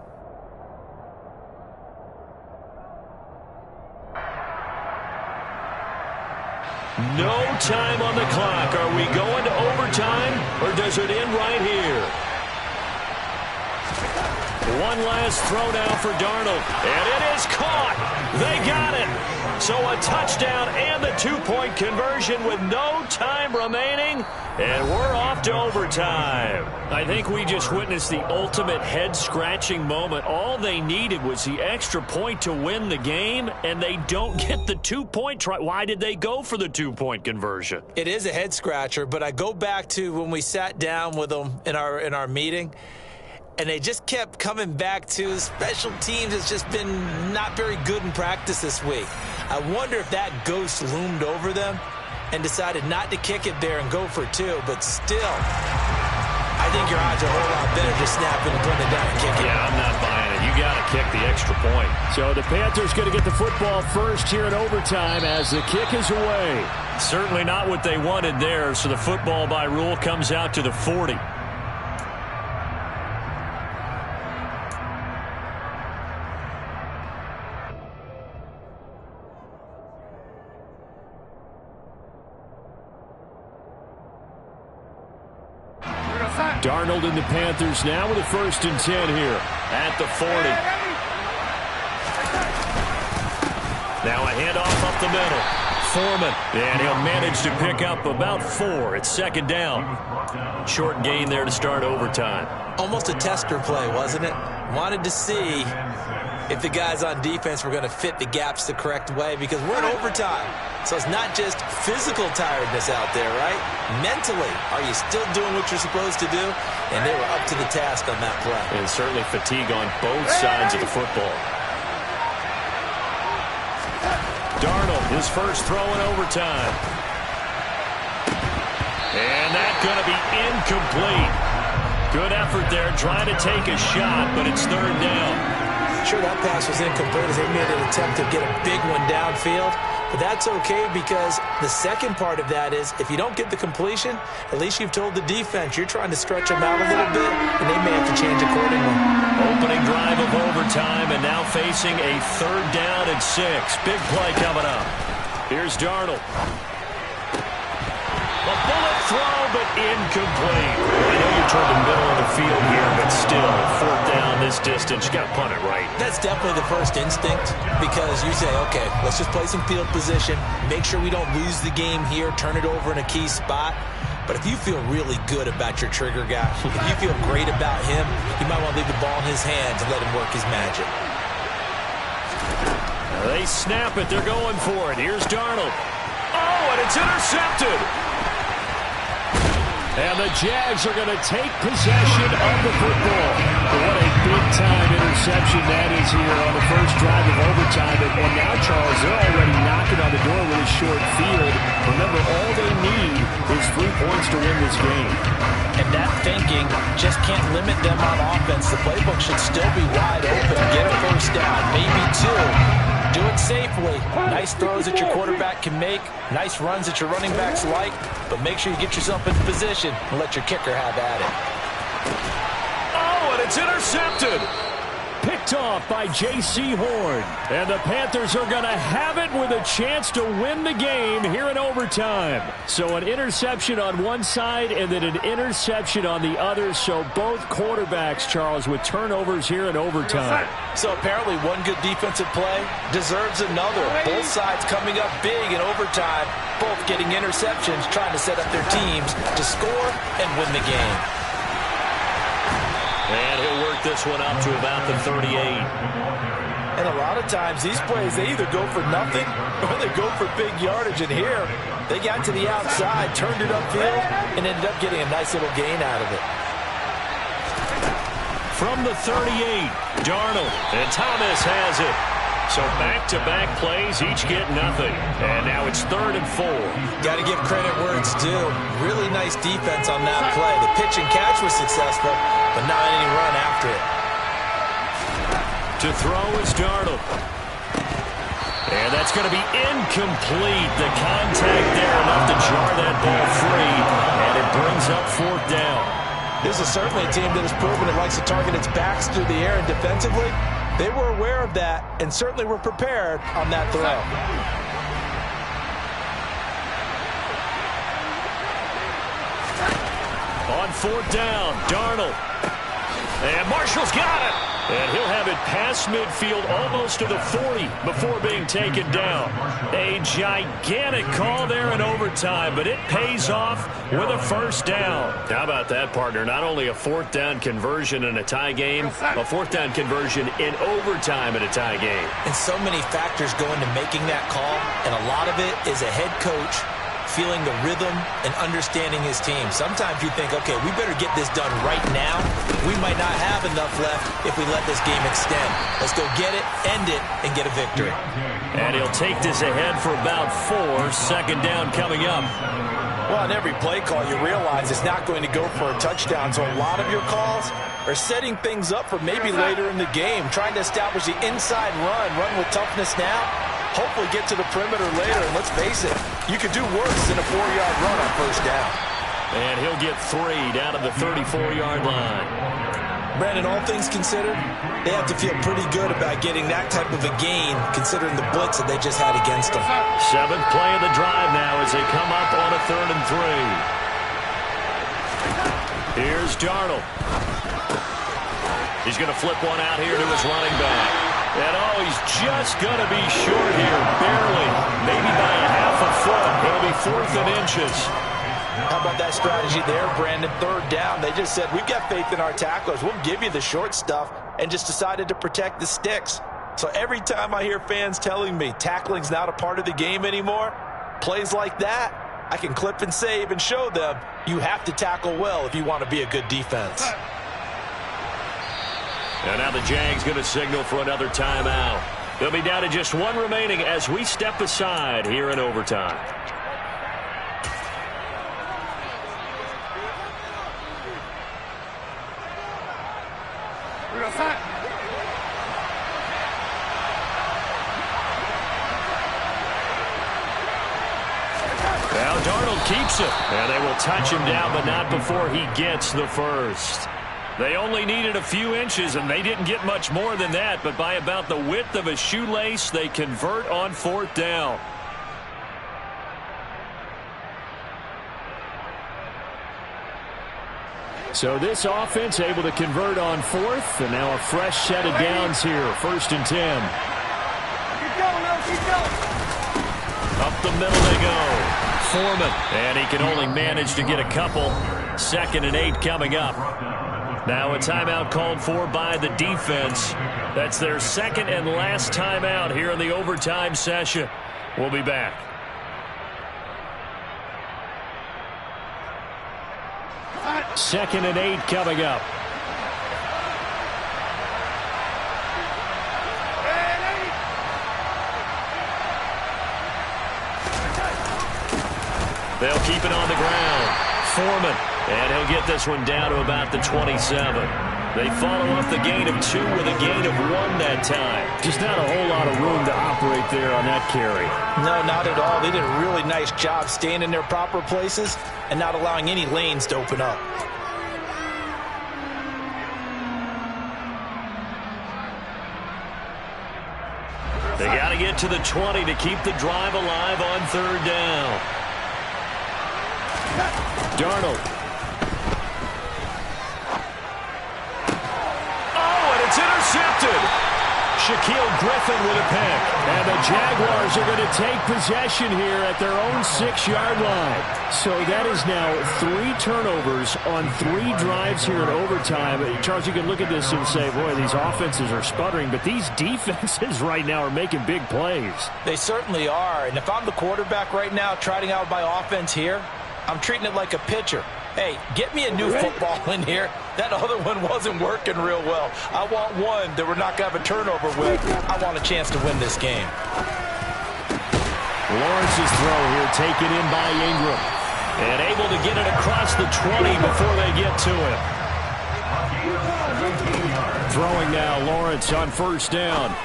Speaker 8: No time on the clock. Are we going to overtime, or does it end right here? One last throw now for Darnold, and it is caught. They got it. So a touchdown and the 2-point conversion with no time remaining, and we're off to overtime. I think we just witnessed the ultimate head-scratching moment. All they needed was the extra point to win the game, and they don't get the 2-point try. Why did they go for the 2-point conversion?
Speaker 9: It is a head-scratcher, but I go back to when we sat down with them in our meeting, and they just kept coming back to special teams has just been not very good in practice this week. I wonder if that ghost loomed over them and decided not to kick it there and go for 2, but still, I think your odds are a whole lot better just snapping and putting it down and kicking.
Speaker 8: Yeah, I'm not buying it. You got to kick the extra point.
Speaker 11: So the Panthers going to get the football first here in overtime as the kick is away.
Speaker 8: Certainly not what they wanted there, so the football by rule comes out to the 40.
Speaker 11: Darnold and the Panthers now with a 1st and 10 here at the 40.
Speaker 8: Now a handoff up the middle. Foreman, and he'll manage to pick up about 4. It's 2nd down. Short gain there to start overtime.
Speaker 9: Almost a tester play, wasn't it? Wanted to see if the guys on defense were going to fit the gaps the correct way because we're in overtime. So it's not just physical tiredness out there, right? Mentally, are you still doing what you're supposed to do? And they were up to the task on that play.
Speaker 8: And certainly fatigue on both sides of the football.
Speaker 11: Darnold, his first throw in overtime.
Speaker 8: And that's going to be incomplete. Good effort there trying to take a shot, but it's 3rd down.
Speaker 9: Sure, that pass was incomplete as they made an attempt to get a big one downfield. But that's okay because the second part of that is if you don't get the completion, at least you've told the defense you're trying to stretch them out a little bit, and they may have to change accordingly.
Speaker 8: Opening drive of overtime and now facing a 3rd down and 6. Big play coming up. Here's Darnold. A bullet throw, but incomplete. I know you toward the middle of the field here, but still, 4th down this distance. You got to punt it right.
Speaker 9: That's definitely the first instinct because you say, okay, let's just play some field position, make sure we don't lose the game here, turn it over in a key spot. But if you feel really good about your trigger guy, if you feel great about him, you might want to leave the ball in his hands and let him work his magic.
Speaker 11: They snap it. They're going for it. Here's Darnold. Oh, and it's intercepted. And the Jags are going to take possession of the football. What a big-time interception that is here on the first drive of overtime. And now, Charles, they're already knocking on the door with a short field. Remember, all they need is 3 points to win this game.
Speaker 9: And that thinking just can't limit them on offense. The playbook should still be wide open. Get a first down, maybe 2. Do it safely. Nice throws that your quarterback can make. Nice runs that your running backs like. But make sure you get yourself in position and let your kicker have at it.
Speaker 11: Oh, and it's intercepted. Picked off by J.C. Horn. And the Panthers are going to have it with a chance to win the game here in overtime. So an interception on one side and then an interception on the other. So both quarterbacks, Charles, with turnovers here in overtime.
Speaker 9: So apparently one good defensive play deserves another. Both sides coming up big in overtime. Both getting interceptions, trying to set up their teams to score and win the game.
Speaker 11: And he'll work this one up to about the 38.
Speaker 9: And a lot of times these plays, they either go for nothing or they go for big yardage. And here, they got to the outside, turned it upfield, and ended up getting a nice little gain out of it.
Speaker 11: From the 38, Darnold, and Thomas has it. So back-to-back plays, each get nothing. And now it's 3rd and 4.
Speaker 9: Got to give credit where it's due. Really nice defense on that play. The pitch and catch was successful, but not any run after it.
Speaker 11: To throw is Darnold. And that's going to be incomplete. The contact there enough to jar that ball free. And it brings up 4th down.
Speaker 9: This is certainly a team that has proven it likes to target its backs through the air and defensively. They were aware of that and certainly were prepared on that throw.
Speaker 11: On 4th down, Darnold. And Marshall's got it. And he'll have it past midfield almost to the 40 before being taken down. A gigantic call there in overtime, but it pays off with a 1st down. How about that, partner? Not only a 4th down conversion in a tie game, a 4th down conversion in overtime in a tie game.
Speaker 9: And so many factors go into making that call, and a lot of it is a head coach feeling the rhythm and understanding his team. Sometimes you think, okay, we better get this done right now. We might not have enough left if we let this game extend. Let's go get it, end it, and get a victory.
Speaker 11: And he'll take this ahead for about 4. 2nd down coming up.
Speaker 9: Well, on every play call, you realize it's not going to go for a touchdown, so a lot of your calls are setting things up for maybe later in the game, trying to establish the inside run with toughness now, hopefully get to the perimeter later, and let's face it, you could do worse than a 4-yard run on 1st down.
Speaker 11: And he'll get 3 down to the 34-yard line.
Speaker 9: Brandon, all things considered, they have to feel pretty good about getting that type of a gain, considering the blitz that they just had against them.
Speaker 11: 7th play of the drive now as they come up on a 3rd and 3. Here's Darnold. He's going to flip one out here to his running back. And he's just going to be short here, barely, maybe by a half a foot. It'll be 4th and inches.
Speaker 9: How about that strategy there, Brandon? 3rd down. They just said, we've got faith in our tacklers. We'll give you the short stuff, and just decided to protect the sticks. So every time I hear fans telling me tackling's not a part of the game anymore, plays like that, I can clip and save and show them you have to tackle well if you want to be a good defense.
Speaker 11: And now the Jags going to signal for another timeout. They'll be down to just 1 remaining as we step aside here in overtime. Now Darnold keeps it. And they will touch him down, but not before he gets the 1st. They only needed a few inches, and they didn't get much more than that. But by about the width of a shoelace, they convert on 4th down. So this offense able to convert on 4th, and now a fresh set of downs here. 1st and 10.
Speaker 12: Keep going, keep going.
Speaker 11: Up the middle they go. Foreman. And he can only manage to get a couple. 2nd and 8 coming up. Now a timeout called for by the defense. That's their 2nd and last timeout here in the overtime session. We'll be back. Second and 8 coming up. They'll keep it on the ground. Foreman. And he'll get this one down to about the 27. They follow up the gain of 2 with a gain of 1 that time. Just not a whole lot of room to operate there on that carry.
Speaker 9: No, not at all. They did a really nice job staying in their proper places and not allowing any lanes to open up.
Speaker 11: They got to get to the 20 to keep the drive alive on 3rd down. Darnold. Oh, and it's intercepted. Shaquille Griffin with a pick. And the Jaguars are going to take possession here at their own 6-yard line. So that is now 3 turnovers on 3 drives here in overtime. Charles, you can look at this and say, boy, these offenses are sputtering, but these defenses right now are making big plays.
Speaker 9: They certainly are. And if I'm the quarterback right now trotting out my offense here, I'm treating it like a pitcher. Hey, get me a new football in here. That other one wasn't working real well. I want one that we're not going to have a turnover with. I want a chance to win this game.
Speaker 11: Lawrence's throw here taken in by Ingram. And able to get it across the 20 before they get to him. Throwing now, Lawrence on 1st down.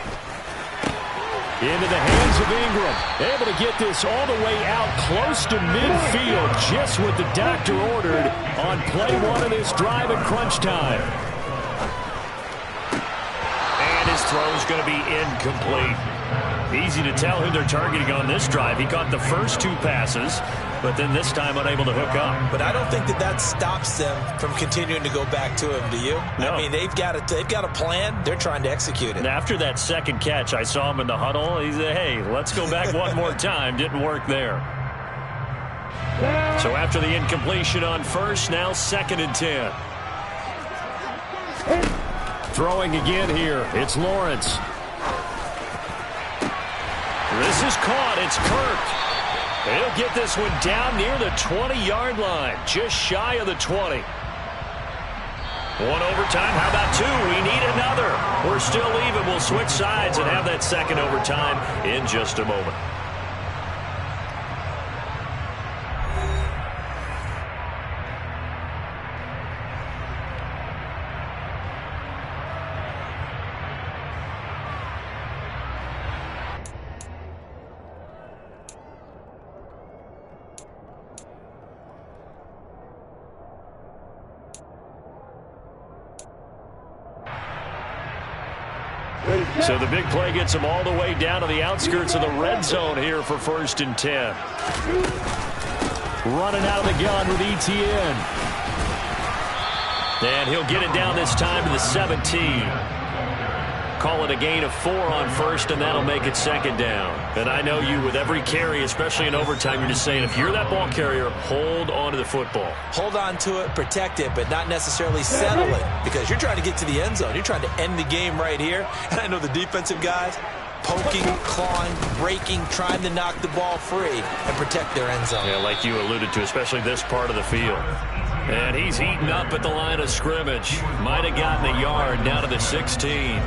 Speaker 11: Into the hands of Ingram. Able to get this all the way out close to midfield. Just what the doctor ordered on play 1 of this drive at crunch time. And his throw's going to be incomplete. Easy to tell who they're targeting on this drive. He caught the first 2 passes, but then this time unable to hook up.
Speaker 9: But I don't think that stops them from continuing to go back to him, do you? No. I mean, they've got a plan. They're trying to execute it.
Speaker 11: And after that 2nd catch, I saw him in the huddle. He said, hey, let's go back one more time. Didn't work there. So after the incompletion on 1st, now 2nd and 10. Throwing again here. It's Lawrence. This is caught. It's Kirk. He'll get this one down near the 20-yard line, just shy of the 20. 1 overtime. How about 2? We need another. We're still even. We'll switch sides and have that 2nd overtime in just a moment. So the big play gets them all the way down to the outskirts of the red zone here for 1st and 10. Running out of the gun with Etienne. And he'll get it down this time to the 17. Call it a gain of 4 on 1st, and that'll make it 2nd down. And I know you, with every carry, especially in overtime, you're just saying, if you're that ball carrier, hold on to the football.
Speaker 9: Hold on to it, protect it, but not necessarily settle it, because you're trying to get to the end zone. You're trying to end the game right here. And I know the defensive guys poking, clawing, breaking, trying to knock the ball free and protect their end zone.
Speaker 11: Yeah, like you alluded to, especially this part of the field. And he's eaten up at the line of scrimmage. Might have gotten a yard down to the 16.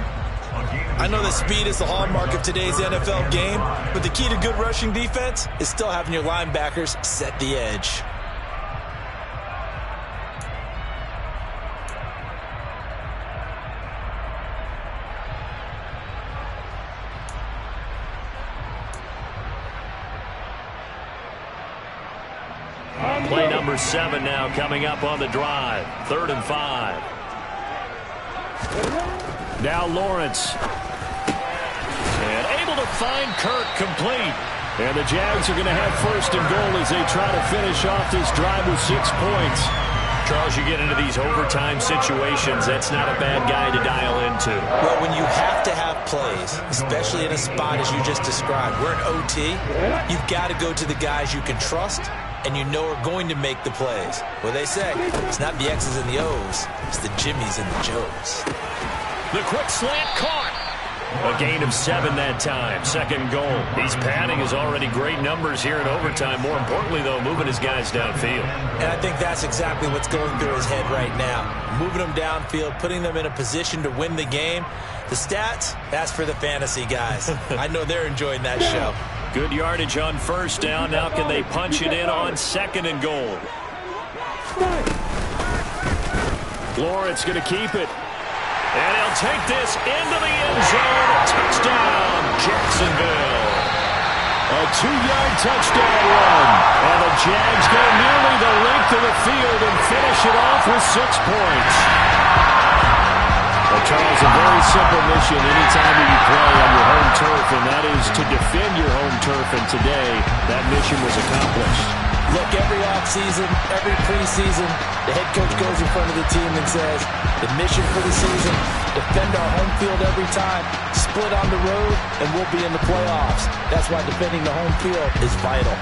Speaker 9: I know that speed is the hallmark of today's NFL game, but the key to good rushing defense is still having your linebackers set the edge.
Speaker 11: Play number 7 now coming up on the drive. 3rd and 5. Now Lawrence. And able to find Kirk complete. And the Jags are going to have 1st and goal as they try to finish off this drive with 6 points. Charles, you get into these overtime situations, that's not a bad guy to dial into.
Speaker 9: Well, when you have to have plays, especially in a spot as you just described, we're in OT, you've got to go to the guys you can trust and you know are going to make the plays. Well, they say it's not the X's and the O's, it's the Jimmies and the Joes.
Speaker 11: The quick slant caught. A gain of 7 that time. Second goal. He's padding his already great numbers here in overtime. More importantly, though, moving his guys downfield.
Speaker 9: And I think that's exactly what's going through his head right now. Moving them downfield, putting them in a position to win the game. The stats, that's for the fantasy guys. I know they're enjoying that show.
Speaker 11: Good yardage on first down. Now can they punch it in on second and goal? Lawrence going to keep it. And he'll take this into the end zone. Touchdown, Jacksonville. A 2-yard touchdown run. And the Jags go nearly the length of the field and finish it off with 6 points. Well, Charles, a very simple mission anytime you play on your home turf, and that is to defend your home turf. And today, that mission was accomplished.
Speaker 9: Look, every offseason, every preseason, the head coach goes in front of the team and says, the mission for the season, defend our home field every time, split on the road, and we'll be in the playoffs. That's why defending the home field is vital.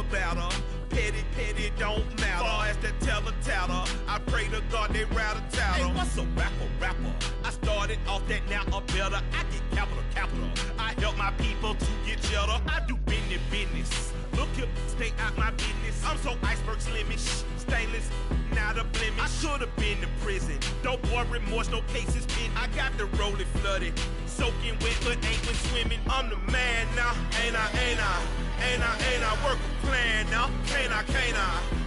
Speaker 15: Better. Petty don't matter. Far as the teller, I pray to God they rattle tattle. Hey, what's a rapper? I started off that, now I'm better. I get capital. I help my people to get cheddar. I do business. Look here, stay out my business. I'm so iceberg slimish, stainless, not a blemish. I should've been to prison. Don't boy remorse, no cases pinned. I got the rolling flooded, soaking wet, but ain't been swimming. I'm the man now, ain't I? Work a plan now, can't I?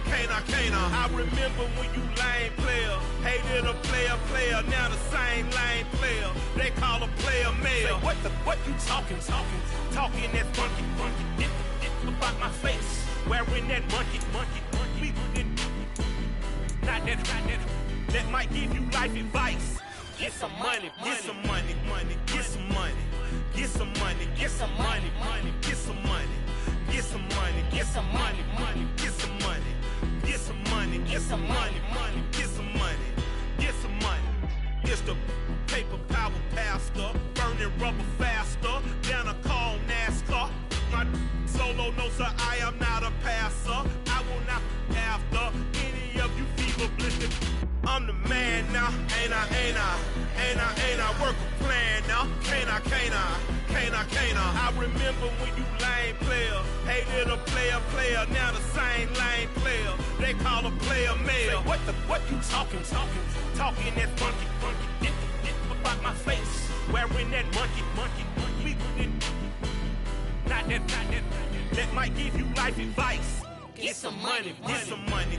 Speaker 15: I remember when you lame player Hated a player, now the same lame player. They call a player mayor. What you talking that funky, about my face. Wearing that monkey. Not that. That might give you life advice. Get some money, get some money, get some money, get some money, get some money, get some money, get some money, get some money, get some money, get some money, get some money, get some money, get some money. It's the paper power pastor, burning rubber faster, down a call NASCAR. My solo no sir, I am not a passer. I will not after any of you fever blistered. I'm the man now, ain't I? Work a plan now, can't I? I remember when you lame player, hated a player, now the same lame player. They call a player mayor. What you talking that funky, about my face, wearing that monkey. Not that. That might give you life advice. Get some money, get some money,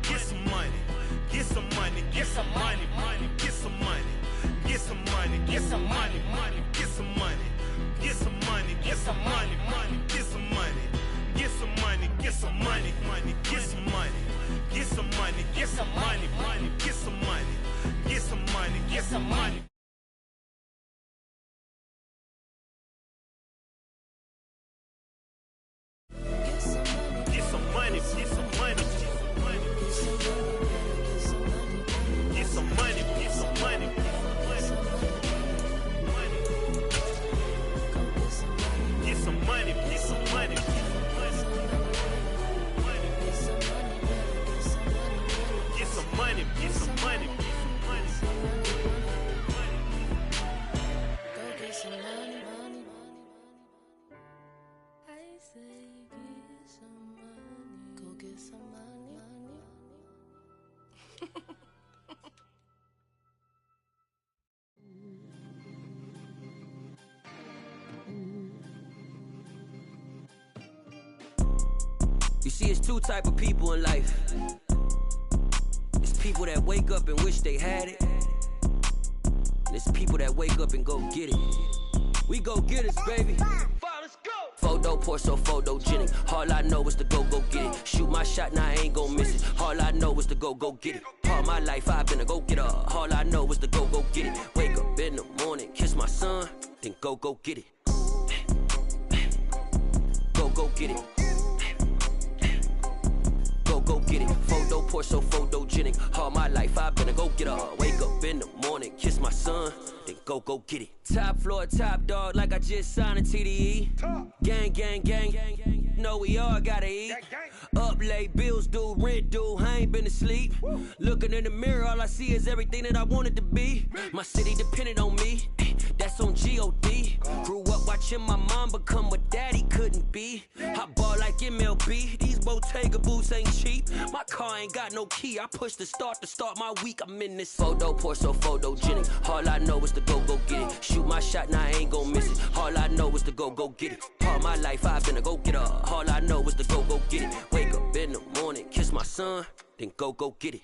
Speaker 15: get some money. Get some money, get some money, get some money, get some money, get some money, get some money, get some money, get some money, get some money, get some money, get some money, get some money, get some money, get some money, get some money, get some money, get some money. Get some money, get some money, get some money, get some money, get some money, get some money, get some money, get some money.
Speaker 16: You see, it's two type of people in life. It's people that wake up and wish they had it. And it's people that wake up and go get it. We go get it, baby. Photo pour so photogenic. All I know is to go get it. Shoot my shot, now I ain't gon' miss it. All I know is to go get it. All my life I've been a go getter. All I know is to go get it. Wake up in the morning, kiss my son, then go get it. Go get it. Go get it. Photo pour so photogenic. All my life I've been a go getter. Wake up in the morning, kiss my son, then go get it. Top floor, top dog, like I just signed a TDE. Gang. Know we all gotta eat. Up late, bills due, rent due, I ain't been asleep. Looking in the mirror, all I see is everything that I wanted to be. My city depended on me, that's on G.O.D. Grew up watching my mom become what daddy couldn't be. I ball like MLB, these Bottega boots ain't cheap. My car ain't got no key, I push the start to start my week. I'm in this photo pour so photogenic. All I know is to go get it. Shoot my shot, now I ain't gon' miss it. All I know is to go get it. All my life I've been a go getter. All I know is to go get it. Wake up in the morning, kiss my son, then go get it.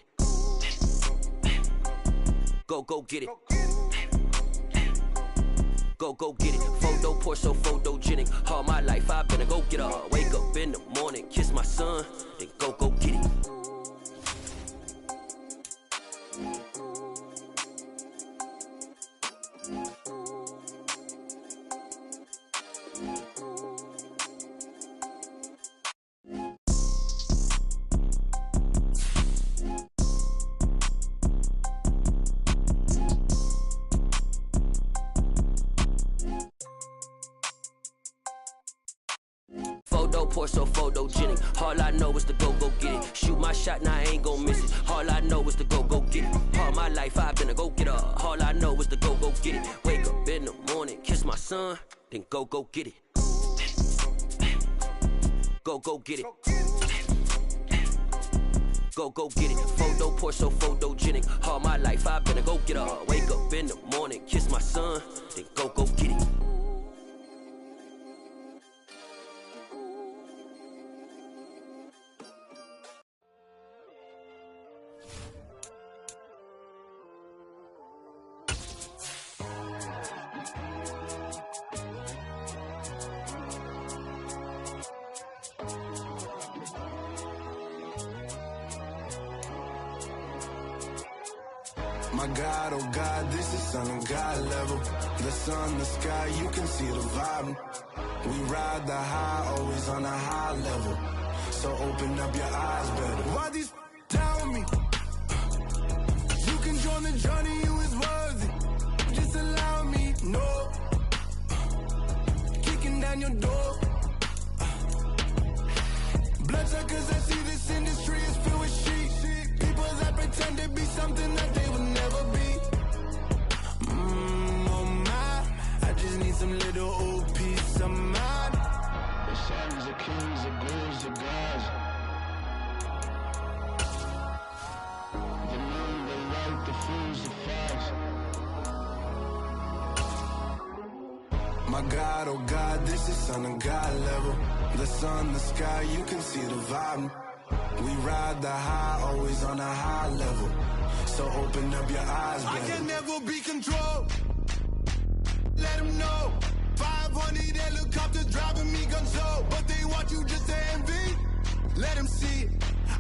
Speaker 16: Go get it. Go get it. Photo pour so photogenic. All my life I've been a go getter. Wake up in the morning, kiss my son, then go get it. Photo pour so photogenic. All I know is to go get it. Shoot my shot, now I ain't gon' miss it. All I know is to go get it. All my life I've been a go getter. All I know is to go get it. Wake up in the morning, kiss my son, then go get it. Go get it. Go get it. Photo pour so photogenic. All my life I've been a go getter. Wake up in the morning, kiss my son, then go get it.
Speaker 2: My God, oh God, this is Son of God level. The sun, the sky, you can see the vibe. We ride the high, always on a high level. So open up your eyes better. Why these tell me? You can join the journey, you is worthy. Just allow me, no. Kicking down your door. Bloodsuckers, I see this industry is filled with shit. People that pretend to be something that they will never be. Oh my, I just need some little old peace of mind. The sons of kings, the ghouls, the gods. The moon, the light, the fools, the facts. My God, oh God, this is Son of God level. The sun, the sky, you can see the vibe. We ride the high, always on a high level. So open up your eyes, baby. I can never be controlled. Let them know. 500 helicopters driving me gunso. But they want you just to envy. Let them see it.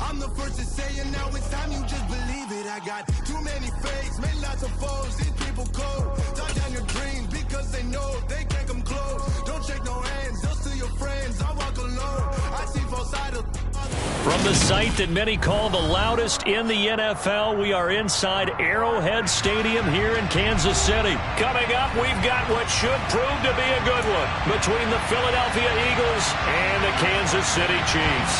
Speaker 2: I'm the first to say it, now it's time you just believe it. I got too many fakes, made lots of foes. These people cold. Talk down your dreams because they know they can't come close. Don't shake no hands, they'll steal your friends. I walk alone. I see false idols.
Speaker 8: From the site that many call the loudest in the NFL, we are inside Arrowhead Stadium here in Kansas City. Coming up, we've got what should prove to be a good one between the Philadelphia Eagles and the Kansas City Chiefs.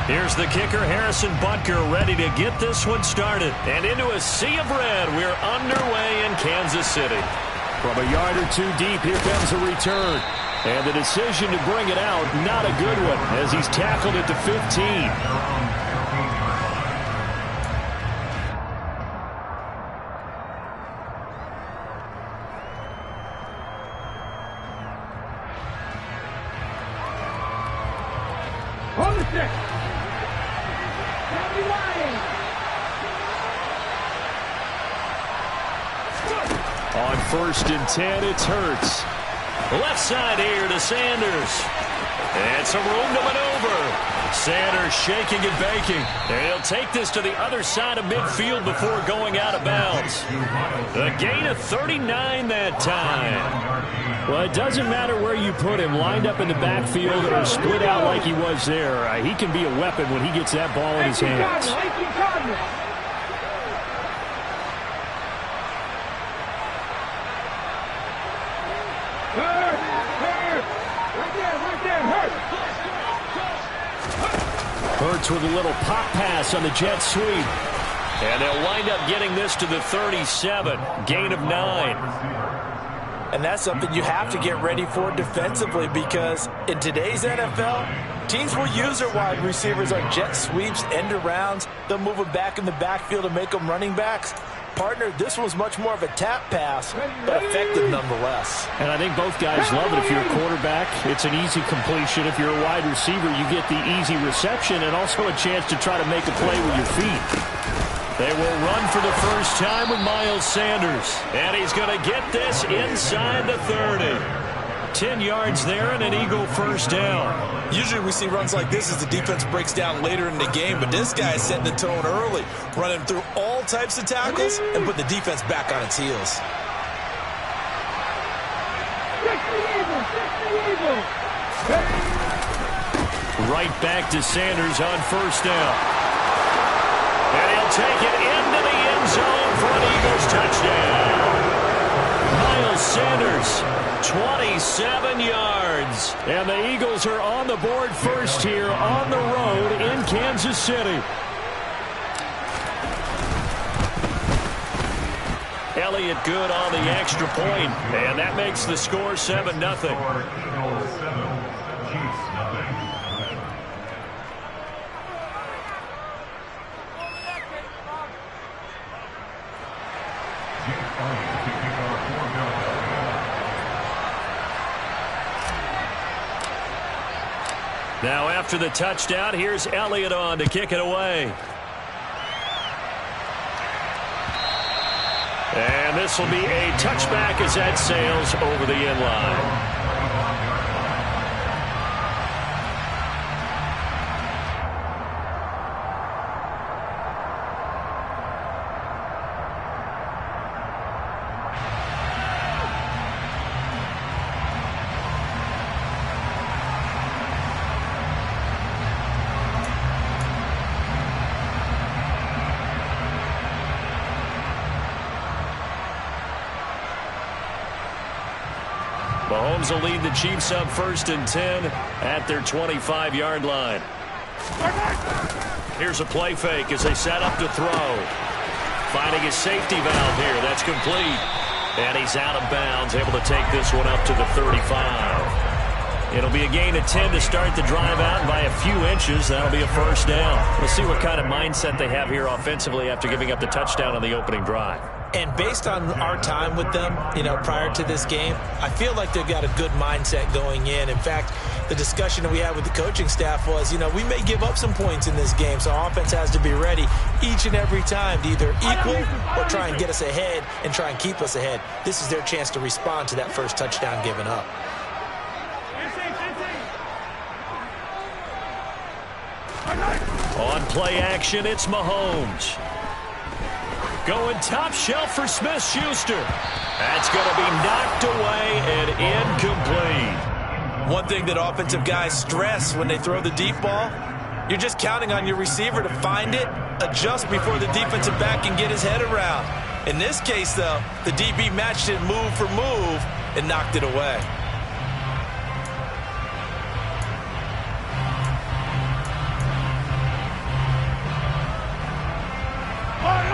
Speaker 8: Here's the kicker, Harrison Butker, ready to get this one started. And into a sea of red, we're underway in Kansas City.
Speaker 11: From a yard or two deep, here comes a return. And the decision to bring it out, not a good one, as he's tackled at the 15.
Speaker 12: On the stick.
Speaker 11: On 1st and 10, it's Hurts.
Speaker 8: Left side here to Sanders. And some room to maneuver. Sanders shaking and baking. And he'll take this to the other side of midfield before going out of bounds. A gain of 39 that time.
Speaker 11: Well, it doesn't matter where you put him, lined up in the backfield or split out like he was there. He can be a weapon when he gets that ball in his hands. Hurts with a little pop pass on the jet sweep.
Speaker 8: And they'll wind up getting this to the 37. Gain of 9.
Speaker 9: And that's something you have to get ready for defensively, because in today's NFL, teams will use their wide receivers on jet sweeps, end arounds. They'll move them back in the backfield and make them running backs. Partner, this was much more of a tap pass, but effective nonetheless.
Speaker 11: And I think both guys love it. If you're a quarterback, it's an easy completion. If you're a wide receiver, you get the easy reception and also a chance to try to make a play with your feet.
Speaker 8: They will run for the first time with Miles Sanders. And he's going to get this inside the 30. 10 yards there and an Eagle first down.
Speaker 14: Usually we see runs like this as the defense breaks down later in the game, but this guy is setting the tone early, running through all types of tackles and put the defense back on its heels.
Speaker 8: Right back to Sanders on first down. And he'll take it into the end zone for an Eagles touchdown. Miles Sanders, 27 yards.
Speaker 11: And the Eagles are on the board first here on the road in Kansas City.
Speaker 8: Elliott good on the extra point, and that makes the score 7-0. Now after the touchdown, here's Elliott on to kick it away. And this will be a touchback as that sails over the end line.
Speaker 11: Mahomes will lead the Chiefs up 1st and 10 at their 25-yard line. Here's a play fake as they set up to throw. Finding his safety valve here. That's complete. And he's out of bounds, able to take this one up to the 35. It'll be a gain of 10 to start the drive out, and by a few inches, that'll be a 1st down. We'll see what kind of mindset they have here offensively after giving up the touchdown on the opening drive.
Speaker 9: And based on our time with them, prior to this game, I feel like they've got a good mindset going in. In fact, the discussion that we had with the coaching staff was, we may give up some points in this game, so our offense has to be ready each and every time to either equal or try and get us ahead and try and keep us ahead. This is their chance to respond to that first touchdown given up.
Speaker 11: On play action, it's Mahomes. Going top shelf for Smith-Schuster. That's going to be knocked away and incomplete.
Speaker 14: One thing that offensive guys stress when they throw the deep ball, you're just counting on your receiver to find it, adjust before the defensive back can get his head around. In this case, though, the DB matched it move for move and knocked it away.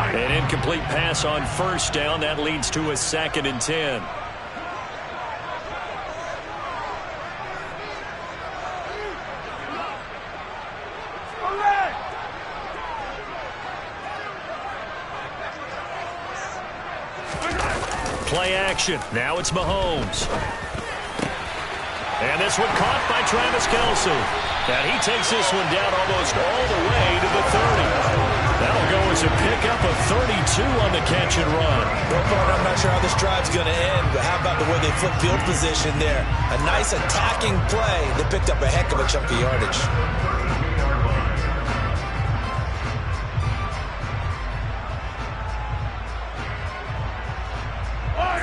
Speaker 11: An incomplete pass on 1st down. That leads to a 2nd and 10. Play action. Now it's Mahomes. And this one caught by Travis Kelce. And he takes this one down almost all the way to the 30. That'll go as a pickup of 32 on the catch and run.
Speaker 14: I'm not sure how this drive's going to end, but how about the way they flip field position there? A nice attacking play that picked up a heck of a chunk of yardage.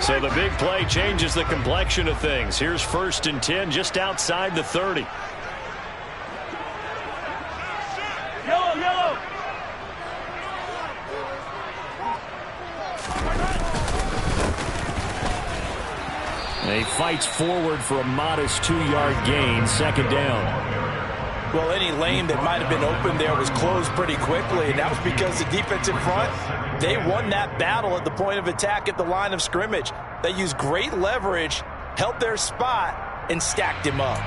Speaker 11: So the big play changes the complexion of things. Here's 1st and 10 just outside the 30. He fights forward for a modest 2-yard gain, 2nd down.
Speaker 9: Well, any lane that might have been open there was closed pretty quickly, and that was because the defensive front, they won that battle at the point of attack at the line of scrimmage. They used great leverage, held their spot, and stacked him up.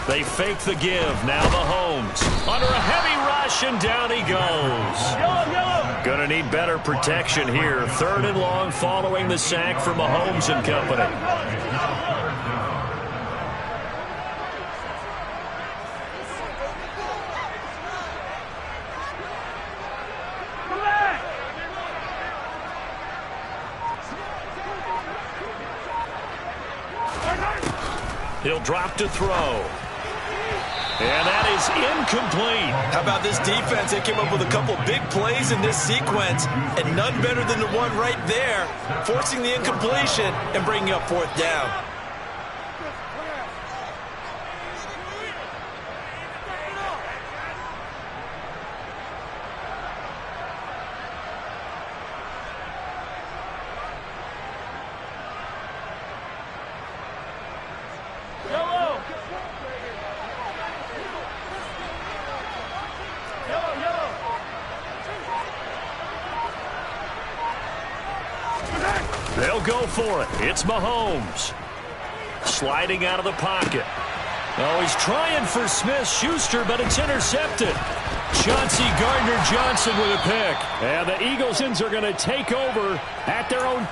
Speaker 11: They fake the give. Now Mahomes under a heavy rush, and down he goes. Gonna need better protection here. 3rd and long following the sack for Mahomes and company. He'll drop to throw. And that is incomplete.
Speaker 14: How about this defense? They came up with a couple big plays in this sequence, and none better than the one right there, forcing the incompletion and bringing up 4th down.
Speaker 11: They'll go for it. It's Mahomes. Sliding out of the pocket. Oh, he's trying for Smith-Schuster, but it's intercepted. Chauncey Gardner-Johnson with a pick. And the Eaglesons are going to take over at their own.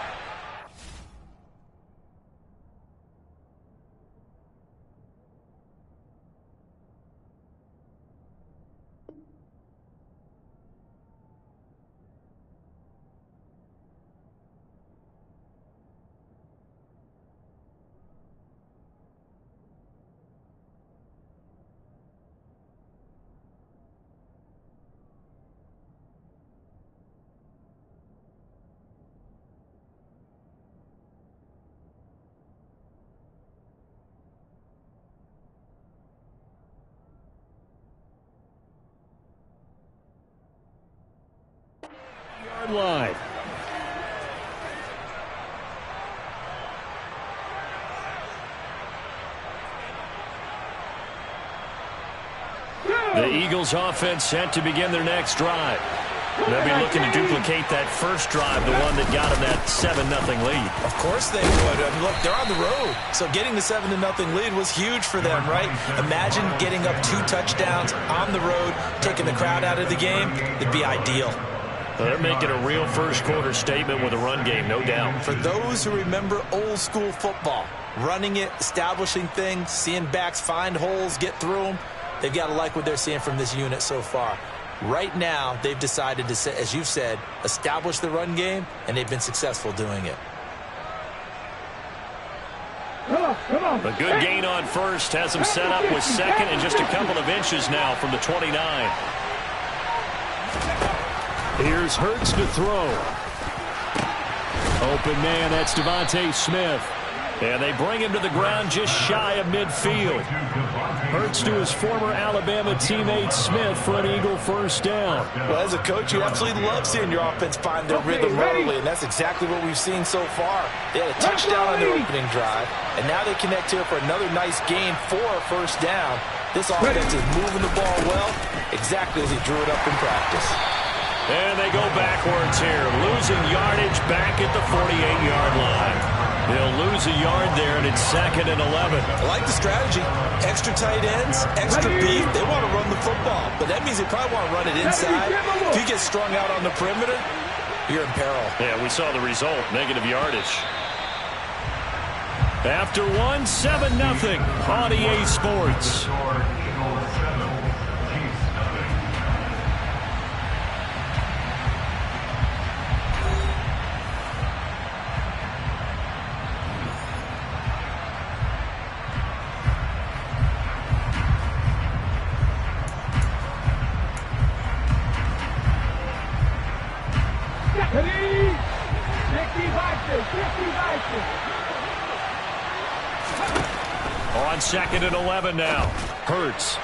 Speaker 11: 1 line. The Eagles offense set to begin their next drive. They'll be looking to duplicate that first drive, the one that got them that 7-0 lead.
Speaker 9: Of course they would. I mean, look, they're on the road. So getting the 7-0 lead was huge for them, right? Imagine getting up 2 touchdowns on the road, taking the crowd out of the game. It'd be ideal.
Speaker 11: Well, they're making a real first-quarter statement with a run game, no doubt.
Speaker 9: For those who remember old-school football, running it, establishing things, seeing backs find holes, get through them, they've got to like what they're seeing from this unit so far. Right now, they've decided to, as you've said, establish the run game, and they've been successful doing it.
Speaker 11: A good gain on first has them set up with second and just a couple of inches now from the 29. Here's Hurts to throw. Open man, that's Devontae Smith. And they bring him to the ground just shy of midfield. Hurts to his former Alabama teammate Smith for an Eagle first down.
Speaker 9: Well, as a coach, you absolutely love seeing your offense find their rhythm early, and that's exactly what we've seen so far. They had a touchdown on their opening drive, and now they connect here for another nice gain for a first down. This offense is moving the ball well, exactly as he drew it up in practice.
Speaker 11: And they go backwards here, losing yardage back at the 48-yard line. They'll lose a yard there, and it's 2nd and 11.
Speaker 9: I like the strategy. Extra tight ends, extra beef. They want to run the football, but that means they probably want to run it inside. If you get strung out on the perimeter, you're in peril.
Speaker 11: Yeah, we saw the result, negative yardage. After 1, 7-0 on EA Sports. On 2nd and 11 now. Hurts.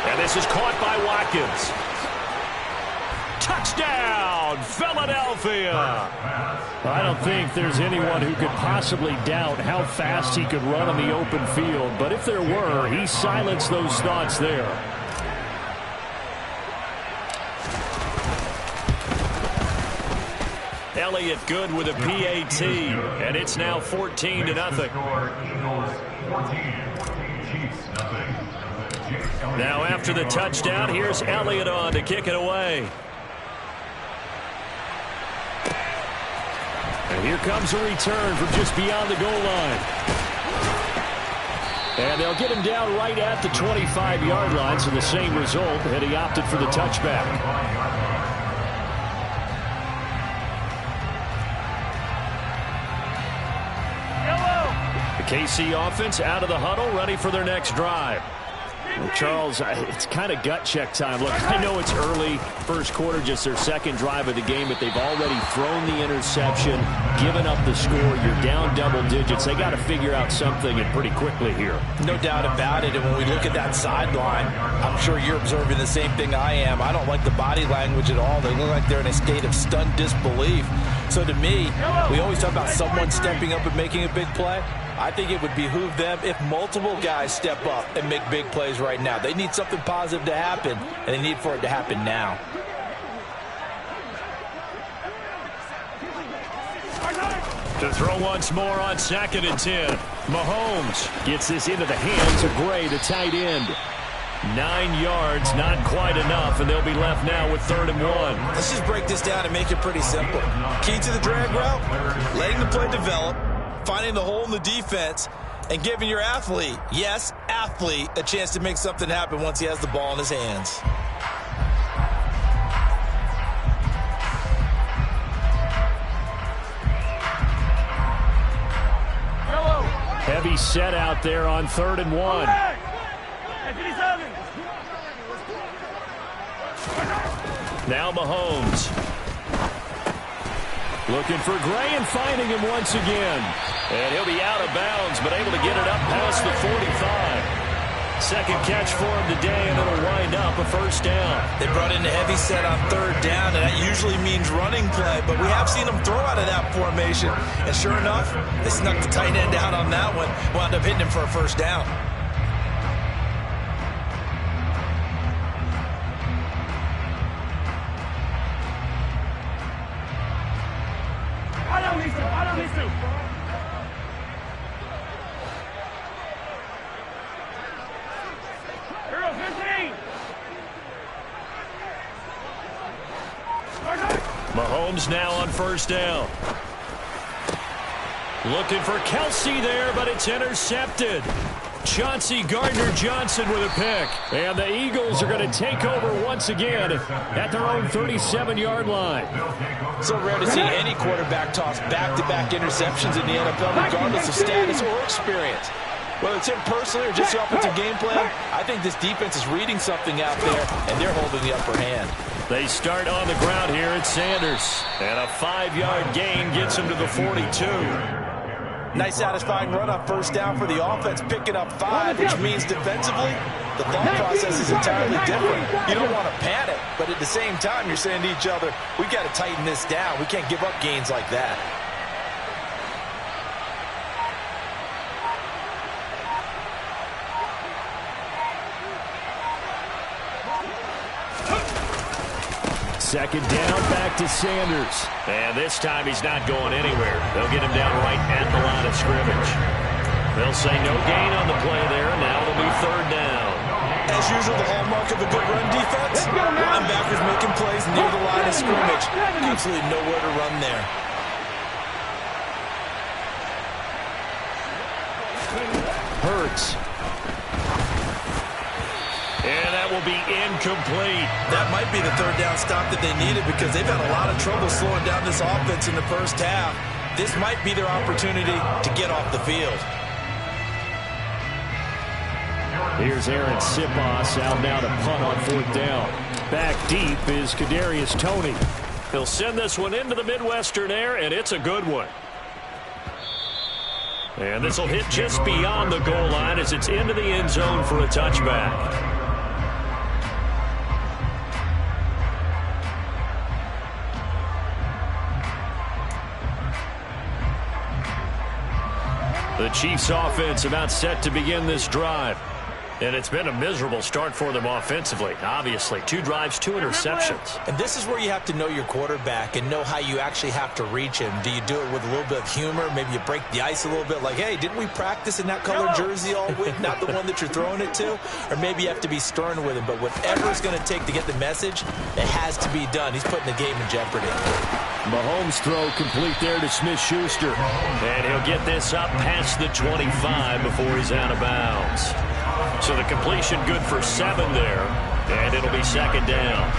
Speaker 11: And this is caught by Watkins. Touchdown, Philadelphia. I don't think there's anyone who could possibly doubt how fast he could run on the open field. But if there were, he silenced those thoughts there. Elliott good with a PAT, and it's now 14-0. Now after the touchdown, here's Elliott on to kick it away. And here comes a return from just beyond the goal line. And they'll get him down right at the 25-yard line, so the same result, and he opted for the touchback. KC offense out of the huddle, ready for their next drive. Charles, it's kind of gut check time. Look, I know it's early, first quarter, just their second drive of the game, but they've already thrown the interception, given up the score. You're down double digits. They got to figure out something, and pretty quickly here.
Speaker 9: No doubt about it, and when we look at that sideline, I'm sure you're observing the same thing I am. I don't like the body language at all. They look like they're in a state of stunned disbelief. So to me, we always talk about someone stepping up and making a big play. I think it would behoove them if multiple guys step up and make big plays right now. They need something positive to happen, and they need for it to happen now.
Speaker 11: To throw once more on 2nd and 10. Mahomes gets this into the hands of Gray, the tight end. 9 yards, not quite enough, and they'll be left now with 3rd and 1.
Speaker 9: Let's just break this down and make it pretty simple. Key to the drag route, letting the play develop, finding the hole in the defense, and giving your athlete, yes, athlete, a chance to make something happen once he has the ball in his hands.
Speaker 11: Heavy set out there on 3rd and 1. Now Mahomes. Looking for Gray and finding him once again. And he'll be out of bounds, but able to get it up past the 45. Second catch for him today, and it'll wind up a first down.
Speaker 14: They brought in a heavy set on third down, and that usually means running play, but we have seen them throw out of that formation. And sure enough, they snuck the tight end out on that one, wound up hitting him for a first down.
Speaker 11: Mahomes now on first down. Looking for Kelsey there, but it's intercepted. Chauncey Gardner-Johnson with a pick. And the Eagles are going to take over once again at their own 37-yard line.
Speaker 14: So rare to see any quarterback toss back-to-back interceptions in the NFL, regardless of status or experience. Whether it's him personally or just the offensive game plan, I think this defense is reading something out there, and they're holding the upper hand.
Speaker 11: They start on the ground here at Sanders. And a 5-yard gain gets him to the 42.
Speaker 14: Nice satisfying run on first down for the offense, picking up 5, which means defensively, the thought process is entirely different. You don't want to panic, but at the same time, you're saying to each other, we got to tighten this down. We can't give up gains like that.
Speaker 11: Second down, back to Sanders. And this time he's not going anywhere. They'll get him down right at the line of scrimmage. They'll say no gain on the play there, and now it'll be third down.
Speaker 14: As usual, the hallmark of a good run defense, linebackers making plays near the line of scrimmage. Absolutely nowhere to run there.
Speaker 11: Hurts. And that will be incomplete.
Speaker 14: That might be the third down stop that they needed because they've had a lot of trouble slowing down this offense in the first half. This might be their opportunity to get off the field.
Speaker 11: Here's Aaron Sipos out now to punt on fourth down. Back deep is Kadarius Toney. He'll send this one into the Midwestern air, and it's a good one. And this will hit just beyond the goal line as it's into the end zone for a touchback. The Chiefs offense about set to begin this drive. And it's been a miserable start for them offensively. Obviously, 2 drives, 2 interceptions.
Speaker 14: And this is where you have to know your quarterback and know how you actually have to reach him. Do you do it with a little bit of humor? Maybe you break the ice a little bit like, hey, didn't we practice in that colored jersey all week? Not the one that you're throwing it to? Or maybe you have to be stern with him. But whatever it's going to take to get the message, it has to be done. He's putting the game in jeopardy.
Speaker 11: Mahomes throw complete there to Smith-Schuster. And he'll get this up past the 25 before he's out of bounds. So the completion good for 7 there. And it'll be second down.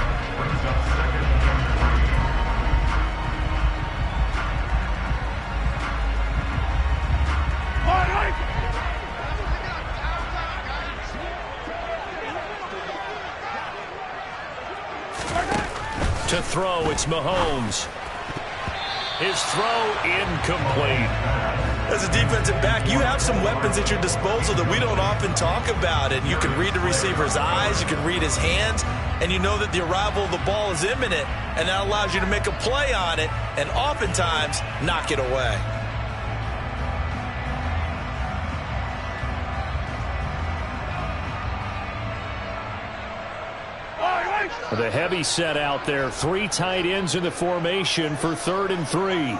Speaker 11: To throw, it's Mahomes. His throw incomplete.
Speaker 14: As a defensive back, you have some weapons at your disposal that we don't often talk about. And you can read the receiver's eyes, you can read his hands, and you know that the arrival of the ball is imminent, and that allows you to make a play on it and oftentimes knock it away.
Speaker 11: The heavy set out there. 3 tight ends in the formation for 3rd and 3.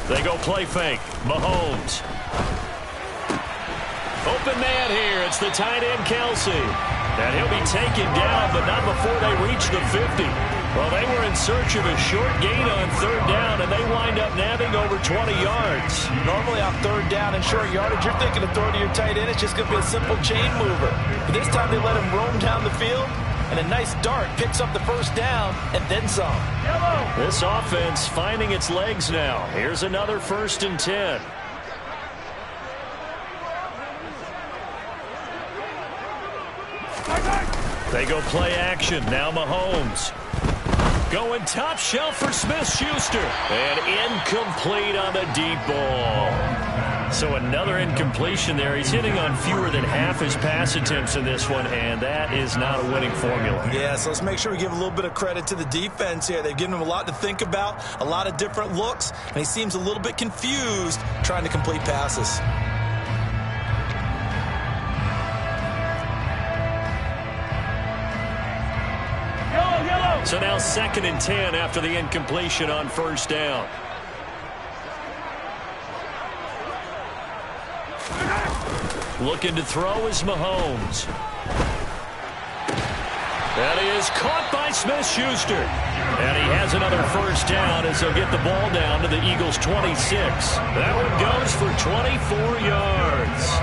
Speaker 11: They go play fake. Mahomes. Open man here. It's the tight end, Kelsey. And he'll be taken down, but not before they reach the 50. Well, they were in search of a short gain on 3rd down, and they wind up nabbing over 20 yards.
Speaker 14: Normally on 3rd down and short yardage, you're thinking of throwing to your tight end. It's just going to be a simple chain mover. But this time they let him roam down the field, and a nice dart picks up the first down and then some.
Speaker 11: This offense finding its legs now. Here's another 1st and 10. They go play action. Now Mahomes. Going top shelf for Smith-Schuster. And incomplete on the deep ball. So another incompletion there. He's hitting on fewer than half his pass attempts in this one, and that is not a winning formula.
Speaker 14: Yeah, so let's make sure we give a little bit of credit to the defense here. They've given him a lot to think about, a lot of different looks, and he seems a little bit confused trying to complete passes.
Speaker 11: So now 2nd and 10 after the incompletion on first down. Looking to throw is Mahomes. That is caught by Smith-Schuster. And he has another first down as they'll get the ball down to the Eagles' 26. That one goes for 24 yards.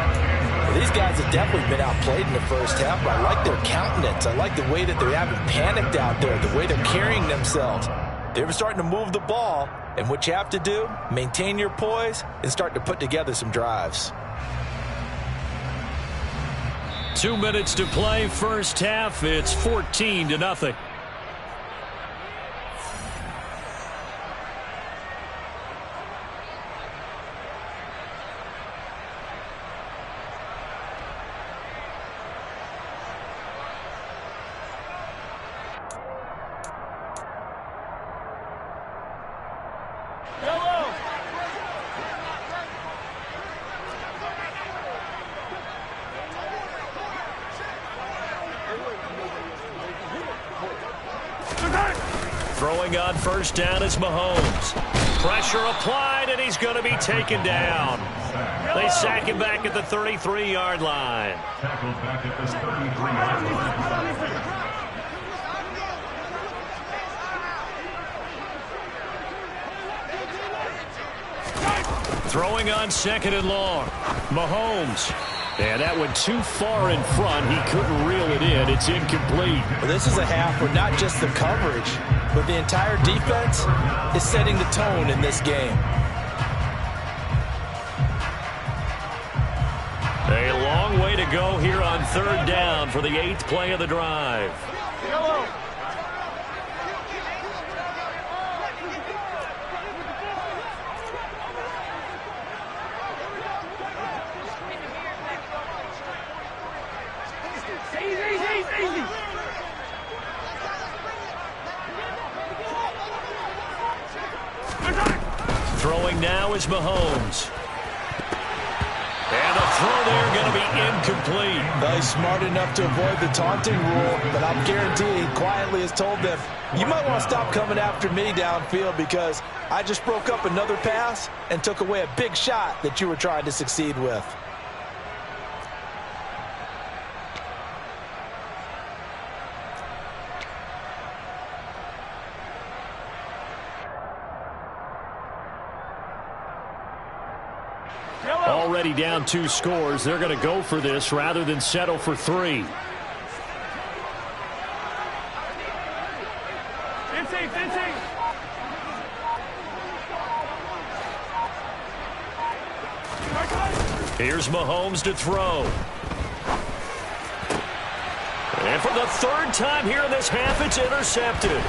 Speaker 14: These guys have definitely been outplayed in the first half, but I like their countenance. I like the way that they haven't panicked out there, the way they're carrying themselves. They're starting to move the ball, and what you have to do, maintain your poise and start to put together some drives.
Speaker 11: 2 minutes to play, first half. It's 14-0. Throwing on first down is Mahomes. Pressure applied, and he's going to be taken down. They sack him back at the 33-yard line.
Speaker 10: Tackled back at the 33-yard line.
Speaker 11: Throwing on 2nd and long. Mahomes. And that went too far in front. He couldn't reel it in. It's incomplete.
Speaker 14: Well, this is a half where not just the coverage, but the entire defense is setting the tone in this game.
Speaker 11: A long way to go here on 3rd down for the 8th play of the drive. Throwing now is Mahomes. And the throw there going to be incomplete.
Speaker 14: Well, he's smart enough to avoid the taunting rule, but I'm guaranteeing he quietly has told them, you might want to stop coming after me downfield because I just broke up another pass and took away a big shot that you were trying to succeed with.
Speaker 11: Already down 2 scores. They're going to go for this rather than settle for 3. Here's Mahomes to throw. And for the 3rd time here in this half, it's intercepted.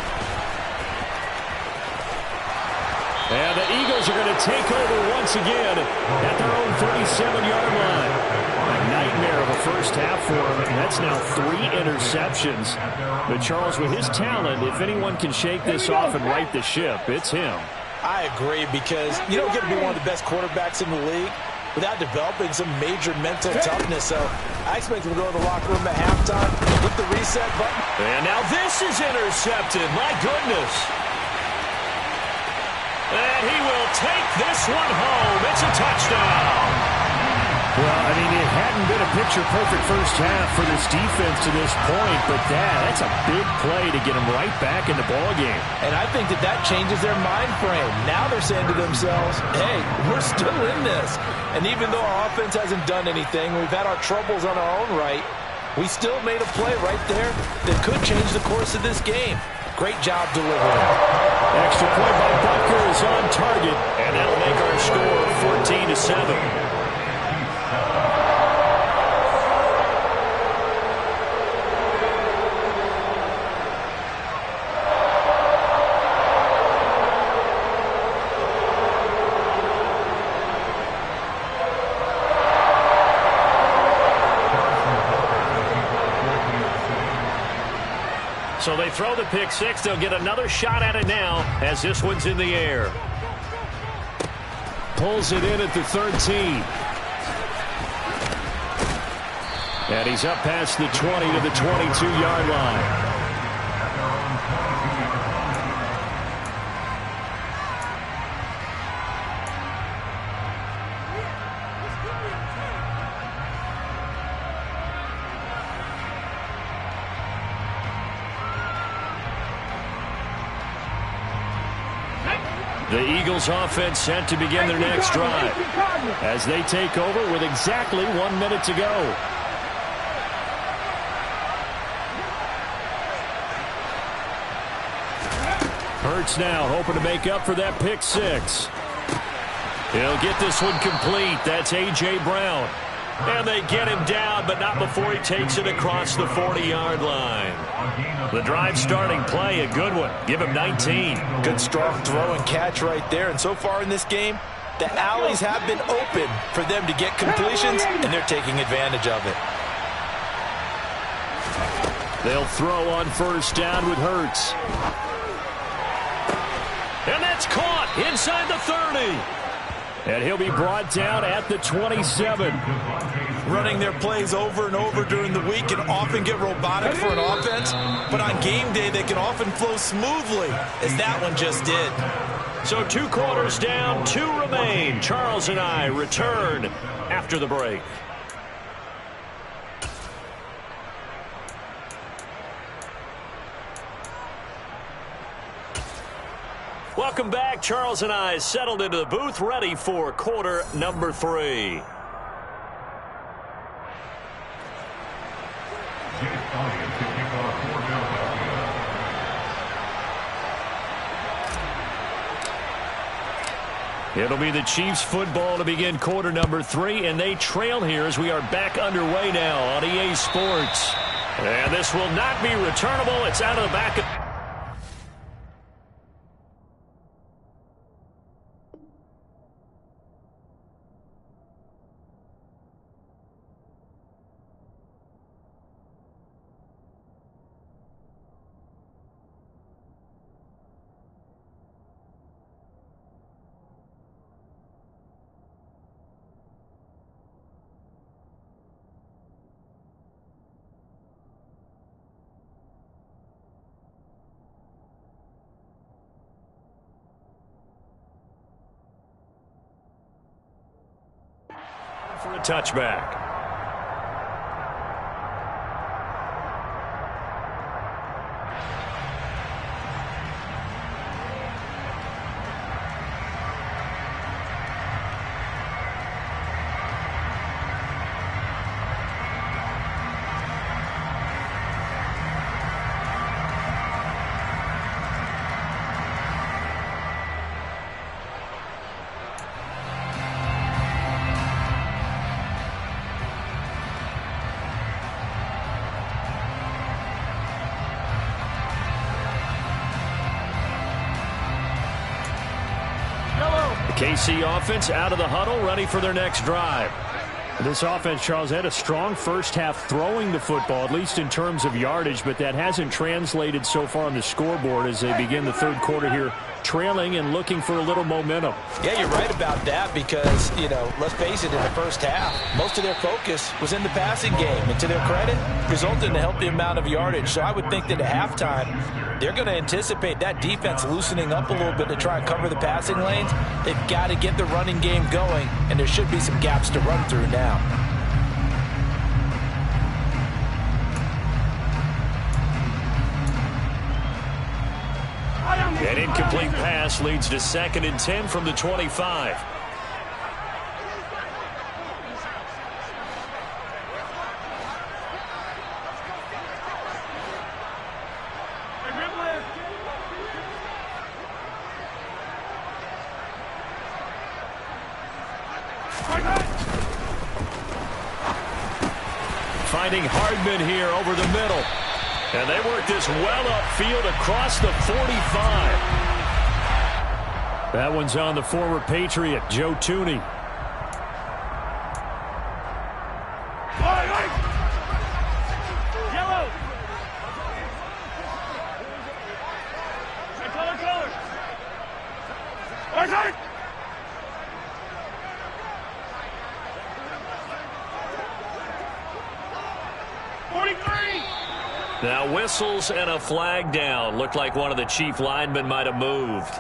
Speaker 11: And the Eagles are going to take over once again at their own 37-yard line. A nightmare of a first half for him. That's now 3 interceptions. But Charles, with his talent, if anyone can shake this off and right the ship, it's him.
Speaker 14: I agree, because you don't get to be one of the best quarterbacks in the league without developing some major mental toughness. So I expect him to go to the locker room at halftime, hit the reset button.
Speaker 11: And now this is intercepted. My goodness. And he will take this one home. It's a touchdown.
Speaker 17: Well, I mean, it hadn't been a picture-perfect first half for this defense to this point, but that's a big play to get them right back in the ballgame.
Speaker 14: And I think that changes their mind frame. Now they're saying to themselves, hey, we're still in this. And even though our offense hasn't done anything, we've had our troubles on our own right, we still made a play right there that could change the course of this game. Great job delivering.
Speaker 11: Extra point by Butker is on target, and that'll make our score 14-7. So they throw the pick six. They'll get another shot at it now as this one's in the air. Pulls it in at the 13. And he's up past the 20 to the 22-yard line. The Eagles offense set to begin their next drive as they take over with exactly 1 minute to go. Hurts now hoping to make up for that pick six. He'll get this one complete. That's A.J. Brown. And they get him down, but not before he takes it across the 40-yard line. The drive starting play, a good one. Give him 19.
Speaker 9: Good strong throw and catch right there. And so far in this game, the alleys have been open for them to get completions, and they're taking advantage of it.
Speaker 11: They'll throw on first down with Hurts. And that's caught inside the 30. And he'll be brought down at the 27.
Speaker 9: Running their plays over and over during the week can often get robotic for an offense, but on game day they can often flow smoothly, as that one just did.
Speaker 11: So 2 quarters down, 2 remain. Charles and I return after the break. Welcome back. Charles and I settled into the booth, ready for quarter number 3. It'll be the Chiefs football to begin quarter number 3, and they trail here as we are back underway now on EA Sports. And this will not be returnable. It's out of the back of... for a touchback. KC offense out of the huddle, ready for their next drive. This offense, Charles, had a strong first half throwing the football, at least in terms of yardage, but that hasn't translated so far on the scoreboard as they begin the third quarter here, trailing and looking for a little momentum.
Speaker 9: Yeah, you're right about that because, you know, let's face it, in the first half, most of their focus was in the passing game. And to their credit, resulted in a healthy amount of yardage. So I would think that at halftime, they're going to anticipate that defense loosening up a little bit to try and cover the passing lanes. They've got to get the running game going, and there should be some gaps to run through now.
Speaker 11: An incomplete pass leads to 2nd and 10 from the 25. Finding Hardman here over the middle. And they work this well upfield across the 45. That one's on the former Patriot, Joe Thuney.
Speaker 8: Now whistles and a flag down. Looked like one of the chief linemen might have moved.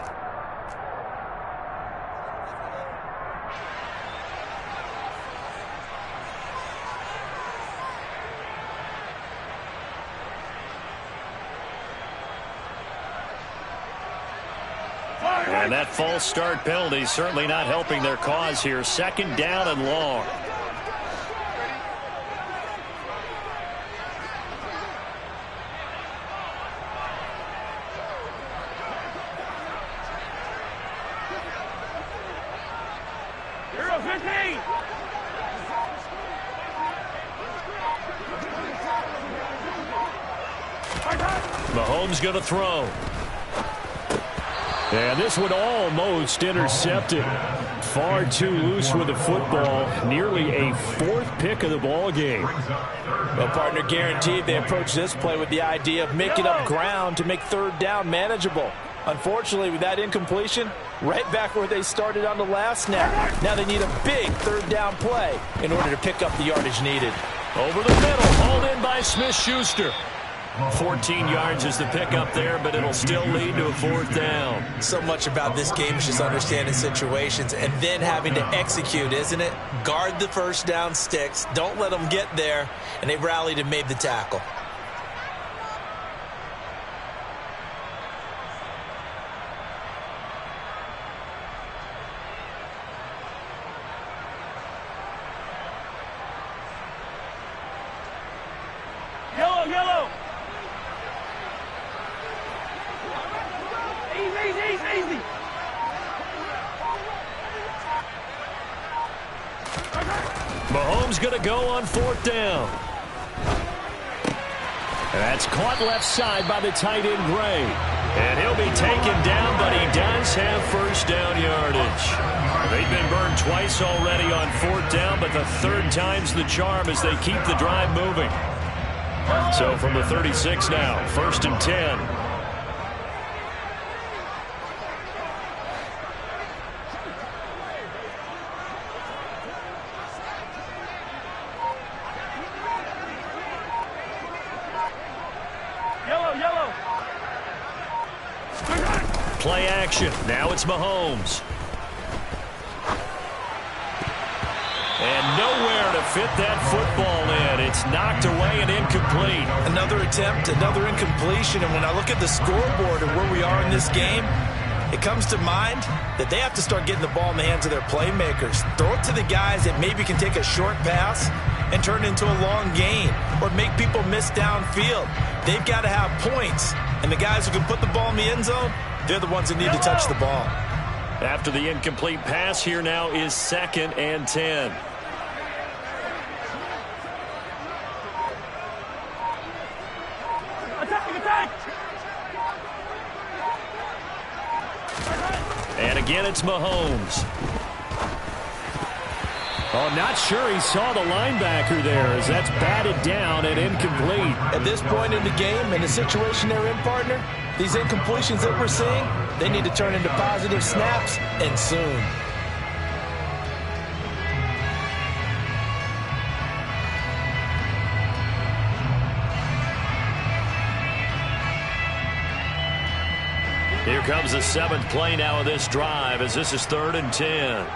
Speaker 8: And that false start penalty certainly not helping their cause here. 2nd down and long. Mahomes going to throw. And this one almost intercepted. Far too loose with the football. Nearly a 4th pick of the ball game.
Speaker 9: Well, partner, guaranteed they approach this play with the idea of making up ground to make 3rd down manageable. Unfortunately, with that incompletion, right back where they started on the last snap. Now they need a big 3rd down play in order to pick up the yardage needed.
Speaker 8: Over the middle, hauled in by Smith-Schuster. 14 yards is the pickup there, but it'll still lead to a 4th down.
Speaker 9: So much about this game is just understanding situations and then having to execute, isn't it? Guard the 1st down sticks. Don't let them get there. And they rallied and made the tackle.
Speaker 12: Yellow! Easy!
Speaker 8: Mahomes going to go on 4th down. And that's caught left side by the tight end, Gray. And he'll be taken down, but he does have 1st down yardage. They've been burned twice already on 4th down, but the 3rd time's the charm as they keep the drive moving. So from the 36 now, 1st and 10.
Speaker 12: Yellow!
Speaker 8: Play action. Now it's Mahomes. And nowhere to fit that football in. It's knocked away and incomplete.
Speaker 9: Another attempt, another incompletion. And when I look at the scoreboard and where we are in this game, it comes to mind that they have to start getting the ball in the hands of their playmakers. Throw it to the guys that maybe can take a short pass and turn it into a long gain or make people miss downfield. They've got to have points. And the guys who can put the ball in the end zone, they're the ones that need to touch the ball.
Speaker 8: After the incomplete pass, here now is 2nd and 10.
Speaker 12: Attack!
Speaker 8: And again, it's Mahomes.
Speaker 11: Oh, not sure he saw the linebacker there as that's batted down and incomplete.
Speaker 9: At this point in the game and the situation they're in, partner, these incompletions that we're seeing, they need to turn into positive snaps, and soon.
Speaker 8: Here comes the 7th play now of this drive as this is 3rd and 10.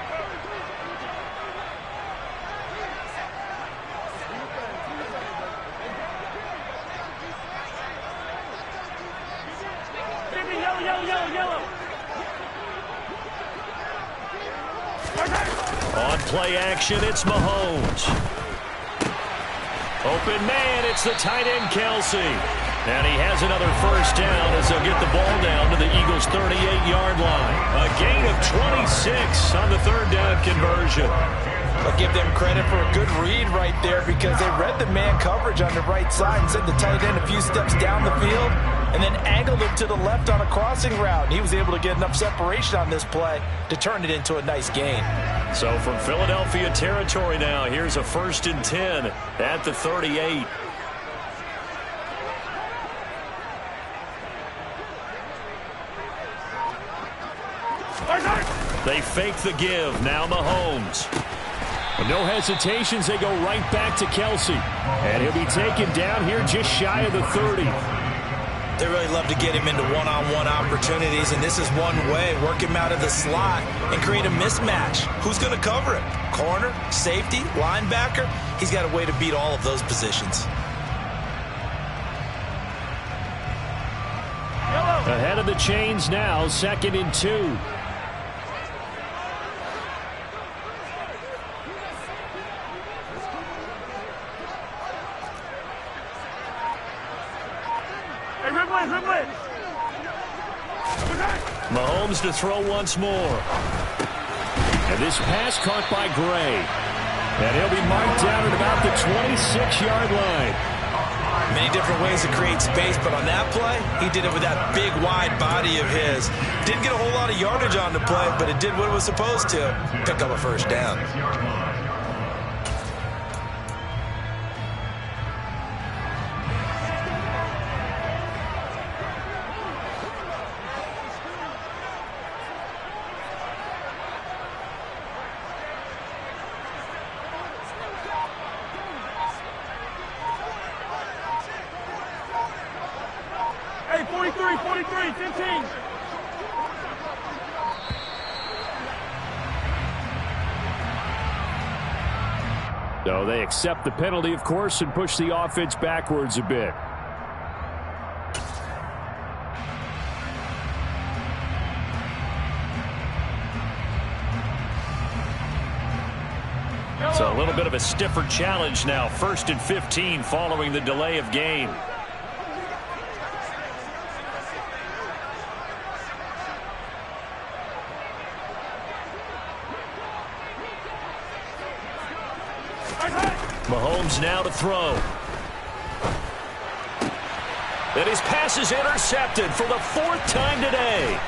Speaker 12: Yellow!
Speaker 8: On play action, it's Mahomes. Open man, it's the tight end, Kelsey. And he has another 1st down as they'll get the ball down to the Eagles' 38-yard line. A gain of 26 on the 3rd down conversion.
Speaker 9: I'll give them credit for a good read right there because they read the man coverage on the right side and sent the tight end a few steps down the field and then angled him to the left on a crossing route. And he was able to get enough separation on this play to turn it into a nice gain.
Speaker 8: So from Philadelphia territory now, here's a 1st and 10 at the 38. They fake the give. Now Mahomes.
Speaker 11: And no hesitations, they go right back to Kelce. And he'll be taken down here just shy of the 30.
Speaker 9: They really love to get him into one-on-one opportunities, and this is one way. Work him out of the slot and create a mismatch. Who's going to cover him? Corner, safety, linebacker? He's got a way to beat all of those positions.
Speaker 11: Ahead of the chains now, 2nd and 2. Mahomes to throw once more. And this pass caught by Gray. And he'll be marked down at about the 26-yard line.
Speaker 9: Many different ways to create space, but on that play, he did it with that big, wide body of his. Didn't get a whole lot of yardage on the play, but it did what it was supposed to. Pick up a first down.
Speaker 11: So they accept the penalty, of course, and push the offense backwards a bit. So a little bit of a stiffer challenge now. 1st and 15 following the delay of game. Mahomes now to throw. And his pass is intercepted for the 4th time today.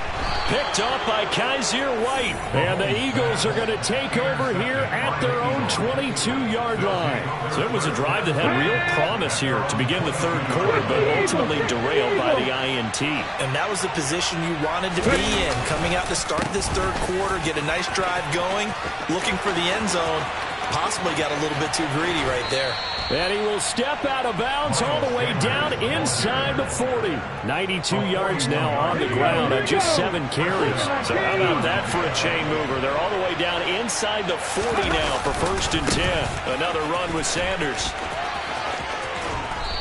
Speaker 11: Picked off by Kaiser White. And the Eagles are going to take over here at their own 22-yard line. So it was a drive that had real promise here to begin the 3rd quarter, but ultimately derailed by the INT.
Speaker 9: And that was the position you wanted to be in. Coming out to start this 3rd quarter, get a nice drive going, looking for the end zone. Possibly got a little bit too greedy right there.
Speaker 11: And he will step out of bounds all the way down inside the 40. 92 yards now on the ground on just 7 carries. So how about that for a chain mover? They're all the way down inside the 40 now for 1st and 10. Another run with Sanders.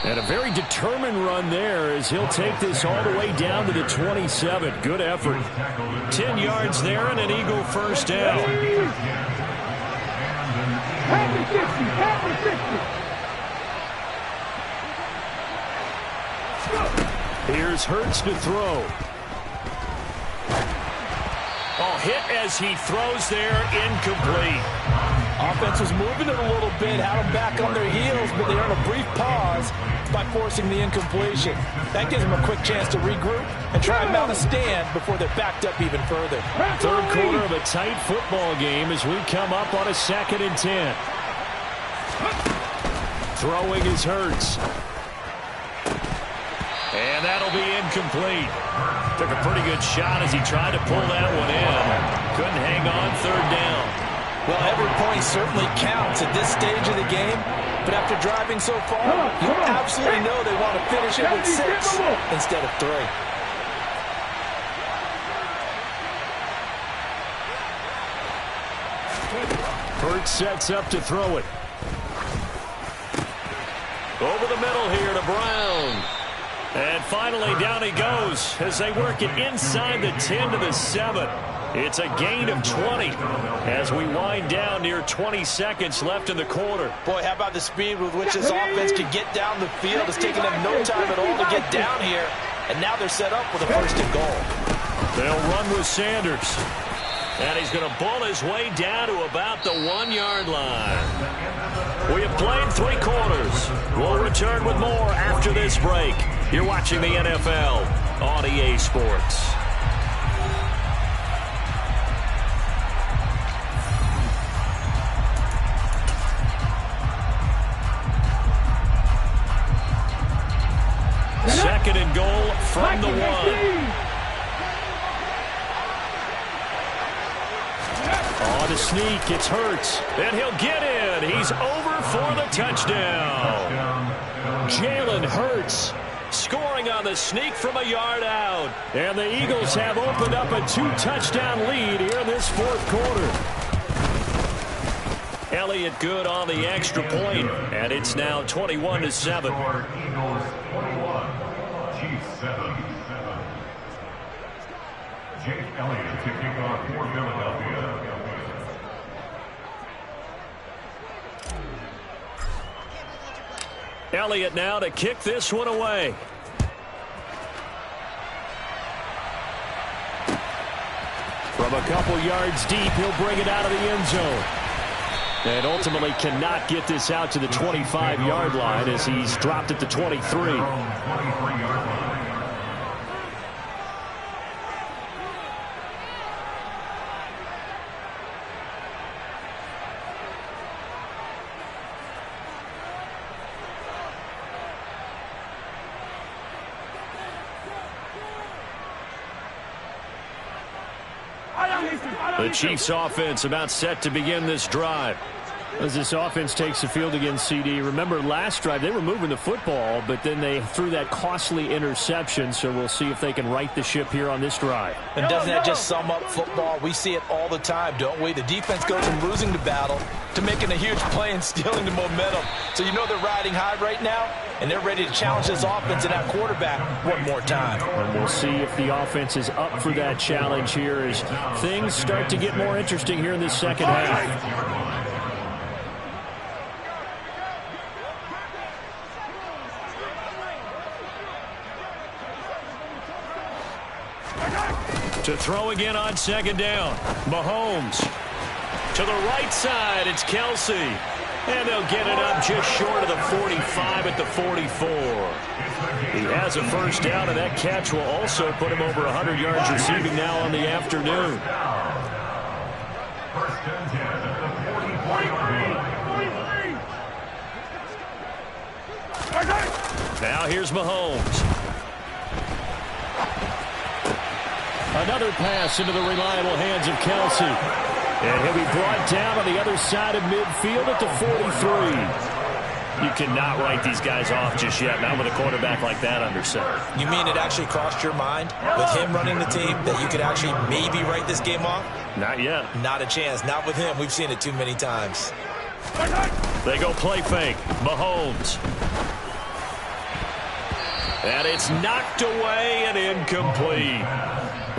Speaker 11: And a very determined run there as he'll take this all the way down to the 27. Good effort. 10 yards there and an Eagle first down. Here's Hurts to throw. Oh, hit as he throws there, incomplete.
Speaker 9: Offense was moving it a little bit, had them back on their heels, but they earned a brief pause by forcing the incompletion. That gives them a quick chance to regroup and try and mount a stand before they're backed up even further.
Speaker 11: 3rd quarter of a tight football game as we come up on a 2nd and 10. Throwing is Hurts. And that'll be incomplete. Took a pretty good shot as he tried to pull that one in. Couldn't hang on 3rd down.
Speaker 9: Well, every point certainly counts at this stage of the game. But after driving so far, you absolutely know they want to finish it with 6 instead of 3.
Speaker 11: Hurts sets up to throw it. Over the middle here to Brown. And finally down he goes as they work it inside the 10 to the 7. It's a gain of 20 as we wind down near 20 seconds left in the quarter.
Speaker 9: Boy, how about the speed with which this offense can get down the field? It's taken them no time at all to get down here. And now they're set up with a 1st and goal.
Speaker 11: They'll run with Sanders. And he's going to bull his way down to about the 1-yard line. We have played 3 quarters. We'll return with more after this break. You're watching the NFL on EA Sports. Second and goal from the 1. On the sneak, it's Hurts. And he'll get in. He's over for the touchdown. Jalen Hurts scoring on the sneak from a yard out. And the Eagles have opened up a 2-touchdown lead here in this fourth quarter. Elliott good on the extra point, and it's now 21-7.
Speaker 10: Eagles 21, Chiefs 7. Jake Elliott to kick off for Philadelphia.
Speaker 11: Elliott now to kick this one away. From a couple yards deep, he'll bring it out of the end zone. And ultimately cannot get this out to the 25-yard line as he's dropped at the 23. The Chiefs offense about set to begin this drive. As this offense takes the field against CD, remember last drive they were moving the football, but then they threw that costly interception, so we'll see if they can right the ship here on this drive.
Speaker 9: And doesn't that just sum up football? We see it all the time, don't we? The defense goes from losing the battle to making a huge play and stealing the momentum. So you know they're riding high right now, and they're ready to challenge this offense and that quarterback one more time.
Speaker 11: And we'll see if the offense is up for that challenge here as things start to get more interesting here in this second half. To throw again on second down. Mahomes. To the right side, it's Kelsey. And they'll get it up just short of the 45 at the 44. He has a first down, and that catch will also put him over 100 yards receiving now on the afternoon.
Speaker 10: First and 10 at the 44.
Speaker 11: Now here's Mahomes. Another pass into the reliable hands of Kelsey. And he'll be brought down on the other side of midfield at the 43. You cannot write these guys off just yet, not with a quarterback like that under center.
Speaker 9: You mean it actually crossed your mind with him running the team that you could actually maybe write this game off?
Speaker 11: Not yet.
Speaker 9: Not a chance. Not with him. We've seen it too many times.
Speaker 11: They go play fake. Mahomes. And it's knocked away and incomplete.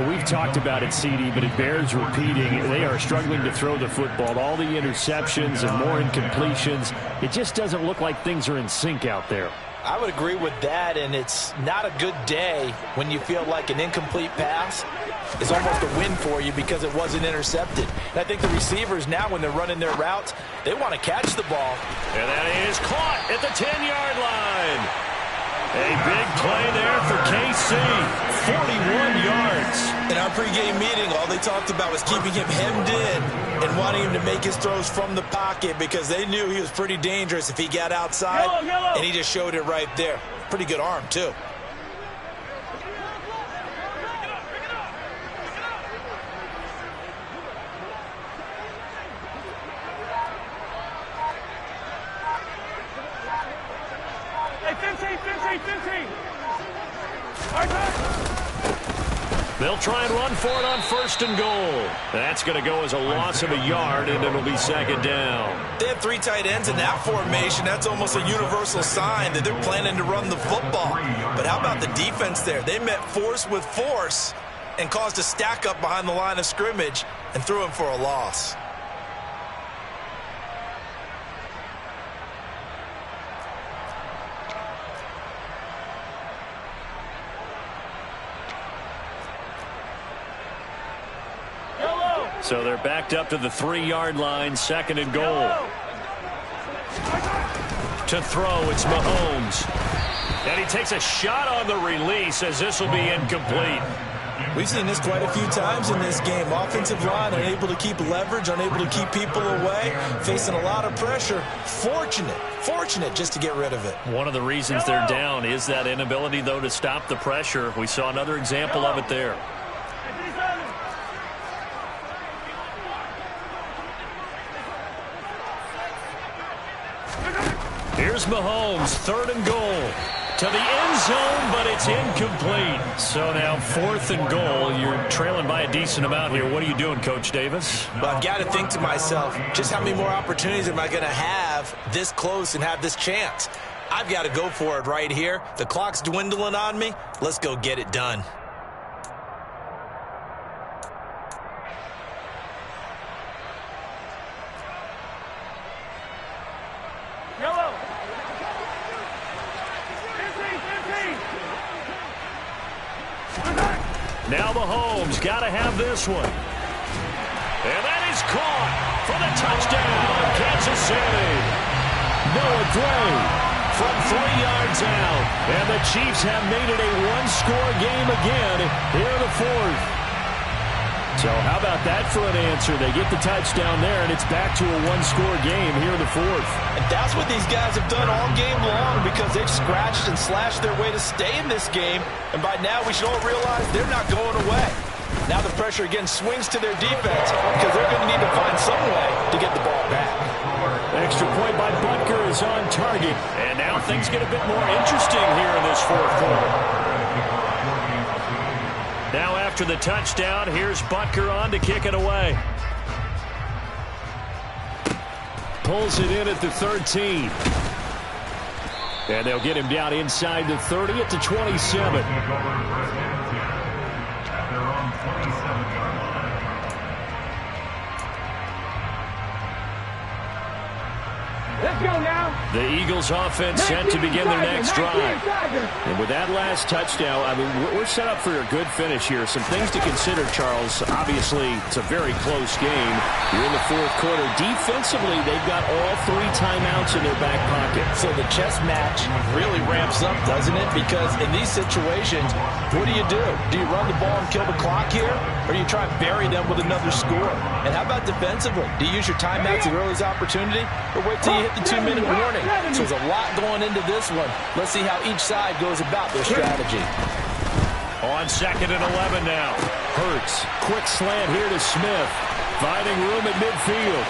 Speaker 11: We've talked about it, CD, but it bears repeating. They are struggling to throw the football. All the interceptions and more incompletions. It just doesn't look like things are in sync out there.
Speaker 9: I would agree with that, and it's not a good day when you feel like an incomplete pass is almost a win for you because it wasn't intercepted. And I think the receivers now, when they're running their routes, they want to catch the ball.
Speaker 11: And that is caught at the 10-yard line. A big play there for KC. 41 yards.
Speaker 9: In our pregame meeting, all they talked about was keeping him hemmed in and wanting him to make his throws from the pocket because they knew he was pretty dangerous if he got outside. And he just showed it right there. Pretty good arm, too.
Speaker 11: They'll try and run for it on first and goal. That's going to go as a loss of a yard, and it'll be second down.
Speaker 9: They have three tight ends in that formation. That's almost a universal sign that they're planning to run the football. But how about the defense there? They met force with force and caused a stack up behind the line of scrimmage and threw him for a loss.
Speaker 11: So they're backed up to the 3-yard line, second and goal. To throw, it's Mahomes. And he takes a shot on the release as this will be incomplete.
Speaker 9: We've seen this quite a few times in this game. Offensive line unable to keep leverage, unable to keep people away, facing a lot of pressure. Fortunate just to get rid of it.
Speaker 11: One of the reasons they're down is that inability, though, to stop the pressure. We saw another example of it there. Here's Mahomes, 3rd and goal. To the end zone, but it's incomplete. So now 4th and goal. You're trailing by a decent amount here. What are you doing, Coach Davis?
Speaker 9: Well, I've got to think to myself, just how many more opportunities am I going to have this close and have this chance? I've got to go for it right here. The clock's dwindling on me. Let's go get it done.
Speaker 11: Now Mahomes got to have this one. And that is caught for the touchdown, Kansas City. Noah Gray from 3 yards out. And the Chiefs have made it a one-score game again here in the 4th. So how about that for an answer? They get the touchdown there, and it's back to a one-score game here in the 4th.
Speaker 14: And that's what these guys have done all game long because they've scratched and slashed their way to stay in this game. And by now, we should all realize they're not going away. Now the pressure again swings to their defense because they're going to need to find some way to get the ball back.
Speaker 11: Extra point by Butker is on target. And now things get a bit more interesting here in this 4th quarter. Now after the touchdown, here's Butker on to kick it away. Pulls it in at the 13. And they'll get him down inside the 30 at the 27.
Speaker 12: Let's go now.
Speaker 11: The Eagles offense set to begin their next drive. And with that last touchdown, I mean, we're set up for a good finish here. Some things to consider, Charles. Obviously, it's a very close game. You're in the 4th quarter. Defensively, they've got all 3 timeouts in their back pocket.
Speaker 9: So the chess match really ramps up, doesn't it? Because in these situations, what do? Do you run the ball and kill the clock here? Or do you try and bury them with another score? And how about defensively? Do you use your timeouts at earliest opportunity? Or wait till you hit the 2-minute warning? So there's a lot going into this one. Let's see how each side goes about their strategy.
Speaker 11: On 2nd and 11 now. Hurts. Quick slant here to Smith. Finding room at midfield.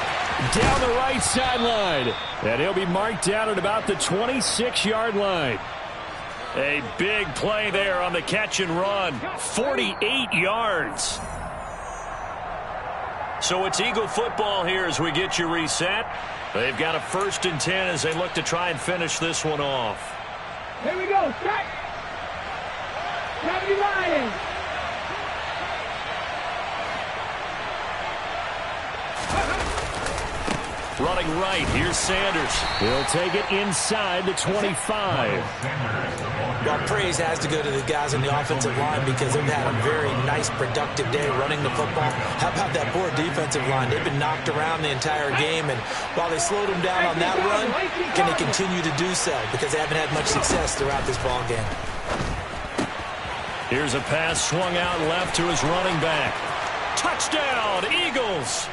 Speaker 11: Down the right sideline. And he'll be marked down at about the 26-yard line. A big play there on the catch and run. 48 yards. So it's Eagle football here as we get you reset. They've got a 1st and 10 as they look to try and finish this one off.
Speaker 12: Here we go. Strike. Gravity Lions.
Speaker 11: Running right, here's Sanders. He'll take it inside the 25.
Speaker 9: Well, praise has to go to the guys on the offensive line because they've had a very nice, productive day running the football. How about that poor defensive line? They've been knocked around the entire game, and while they slowed them down on that run, can they continue to do so? Because they haven't had much success throughout this ball game.
Speaker 11: Here's a pass swung out left to his running back. Touchdown, Eagles!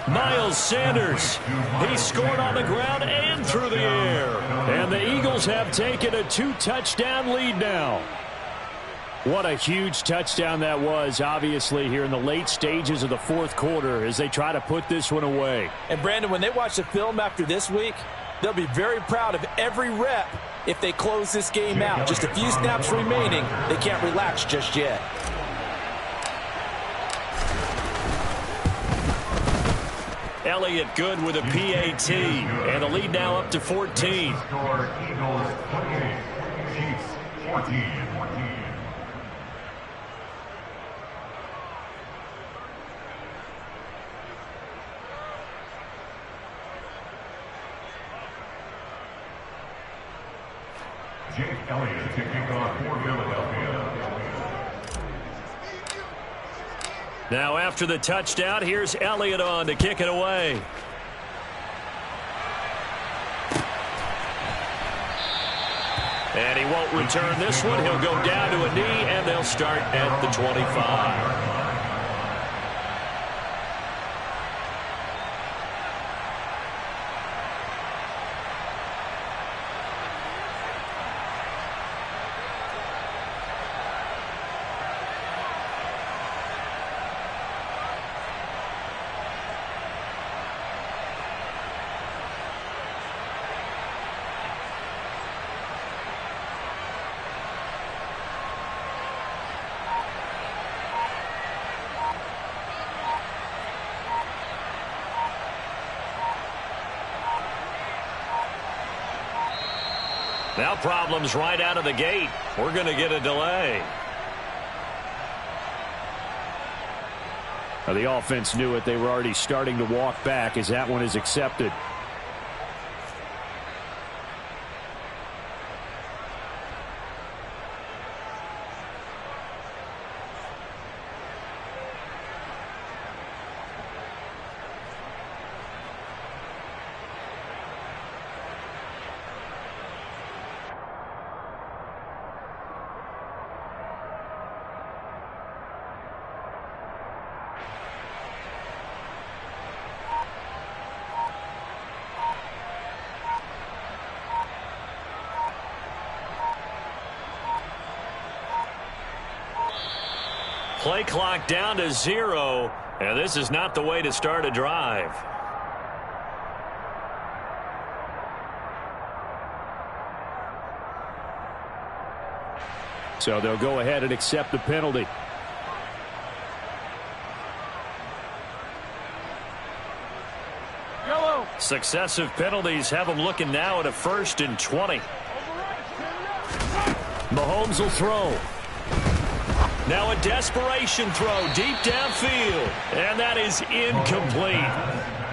Speaker 11: Miles Sanders, he scored on the ground and through the air. And the Eagles have taken a 2-touchdown lead now. What a huge touchdown that was, obviously, here in the late stages of the 4th quarter as they try to put this one away.
Speaker 9: And, Brandon, when they watch the film after this week, they'll be very proud of every rep if they close this game out. Just a few snaps remaining. They can't relax just yet.
Speaker 11: Elliott good with a PAT, and the lead now up to 14.
Speaker 10: Score Eagles 28, Chiefs 14. Jake Elliott to kick off for Philadelphia.
Speaker 11: Now after the touchdown, here's Elliott on to kick it away. And he won't return this one. He'll go down to a knee, and they'll start at the 25.
Speaker 8: Now problems right out of the gate. We're going to get a delay.
Speaker 11: Now, the offense knew it. They were already starting to walk back as that one is accepted.
Speaker 8: Play clock down to 0, and this is not the way to start a drive.
Speaker 11: So they'll go ahead and accept the penalty.
Speaker 8: Yellow. Successive penalties have them looking now at a 1st and 20. Mahomes will throw. Now a desperation throw deep downfield, and that is incomplete.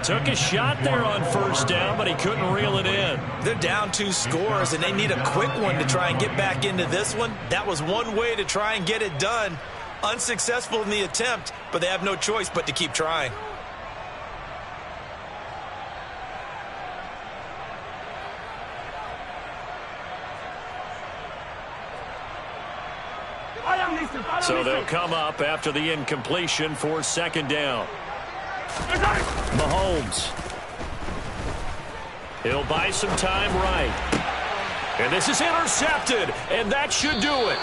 Speaker 8: Took a shot there on 1st down, but he couldn't reel it in.
Speaker 9: They're down 2 scores, and they need a quick one to try and get back into this one. That was one way to try and get it done. Unsuccessful in the attempt, but they have no choice but to keep trying.
Speaker 8: So they'll come up after the incompletion for 2nd down.
Speaker 11: Mahomes.
Speaker 8: He'll buy some time right. And this is intercepted, and that should do it.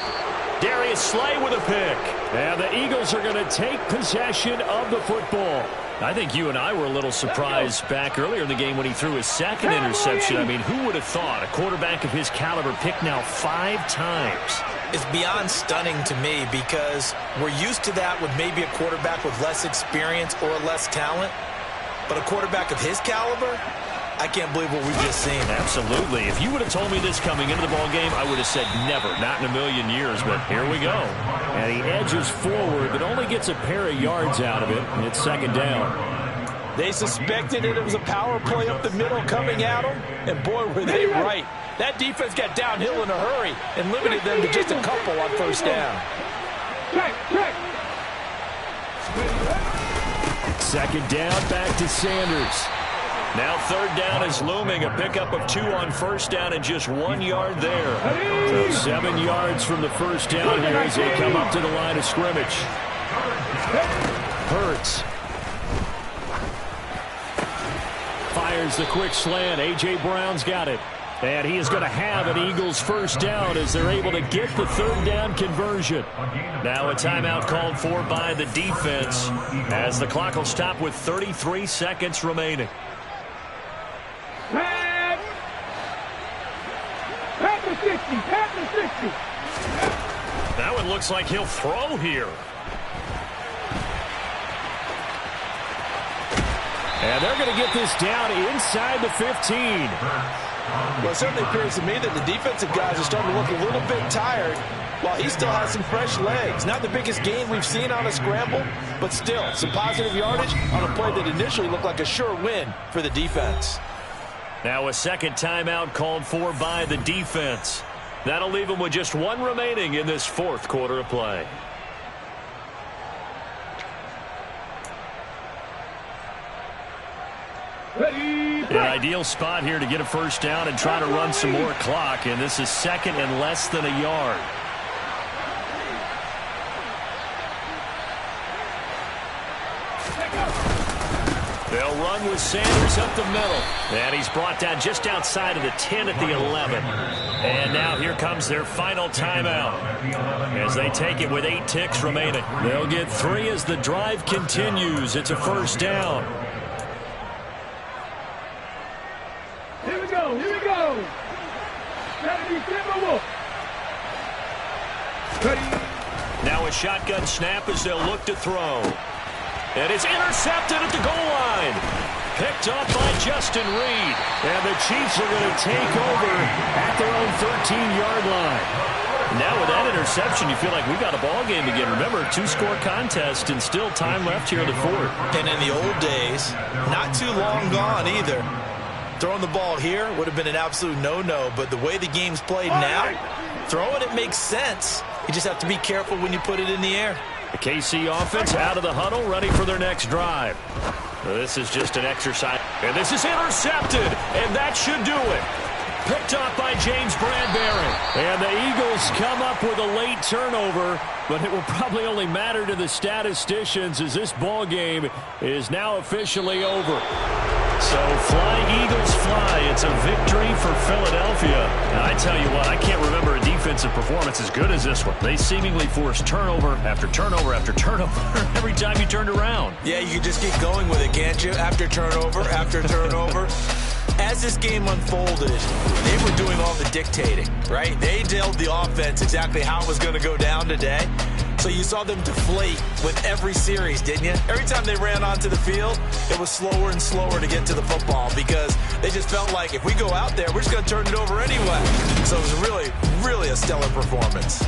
Speaker 8: Darius Slay with a pick.
Speaker 11: And the Eagles are going to take possession of the football.
Speaker 8: I think you and I were a little surprised back earlier in the game when he threw his 2nd interception. I mean, who would have thought a quarterback of his caliber picked now 5 times?
Speaker 9: It's beyond stunning to me because we're used to that with maybe a quarterback with less experience or less talent. But a quarterback of his caliber, I can't believe what we've just seen.
Speaker 8: Absolutely. If you would have told me this coming into the ballgame, I would have said never, not in a million years. But here we go.
Speaker 11: And he edges forward, but only gets a pair of yards out of it. And it's 2nd down.
Speaker 9: They suspected it was a power play up the middle coming at them. And boy, were they right. That defense got downhill in a hurry and limited them to just a couple on 1st down.
Speaker 11: 2nd down, back to Sanders.
Speaker 8: Now 3rd down is looming. A pickup of 2 on 1st down and just 1 yard there.
Speaker 11: So 7 yards from the 1st down here as they come up to the line of scrimmage. Hurts. Fires the quick slant. A.J. Brown's got it. And he is going to have an Eagles 1st down as they're able to get the 3rd down conversion.
Speaker 8: Now a timeout called for by the defense as the clock will stop with 33 seconds remaining. That one looks like he'll throw here.
Speaker 11: And they're going to get this down inside the 15.
Speaker 9: Well, it certainly appears to me that the defensive guys are starting to look a little bit tired while he still has some fresh legs. Not the biggest gain we've seen on a scramble, but still some positive yardage on a play that initially looked like a sure win for the defense.
Speaker 8: Now a 2nd timeout called for by the defense. That'll leave them with just 1 remaining in this 4th quarter of play. An ideal spot here to get a 1st down and try to run some more clock, and this is 2nd and less than a yard. They'll run with Sanders up the middle, and he's brought down just outside of the 10 at the 11. And now here comes their final timeout as they take it with 8 ticks remaining. They'll get 3 as the drive continues. It's a 1st down.
Speaker 12: Here we go.
Speaker 8: Now a shotgun snap as they'll look to throw. And it's intercepted at the goal line.
Speaker 11: Picked off by Justin Reed. And the Chiefs are going to take over at their own 13-yard line. Now with that interception, you feel like we got a ball game again. Remember, 2-score contest and still time left here in the fourth.
Speaker 9: And in the old days, not too long gone either, throwing the ball here would have been an absolute no-no. But the way the game's played now, throwing it makes sense. You just have to be careful when you put it in the air.
Speaker 11: The KC offense out of the huddle, ready for their next drive. This is just an exercise. And this is intercepted, and that should do it. Picked off by James Bradbury. And the Eagles come up with a late turnover, but it will probably only matter to the statisticians as this ball game is now officially over. So fly, Eagles, fly. It's a victory for Philadelphia. And I tell you what, I can't remember a defensive performance as good as this one. They seemingly forced turnover after turnover after turnover every time you turned around.
Speaker 9: Yeah, you can just keep going with it, can't you? After turnover, after turnover. As this game unfolded, they were doing all the dictating, right? They told the offense exactly how it was going to go down today. So you saw them deflate with every series, didn't you? Every time they ran onto the field, it was slower and slower to get to the football because they just felt like if we go out there, we're just going to turn it over anyway. So it was really, really a stellar performance.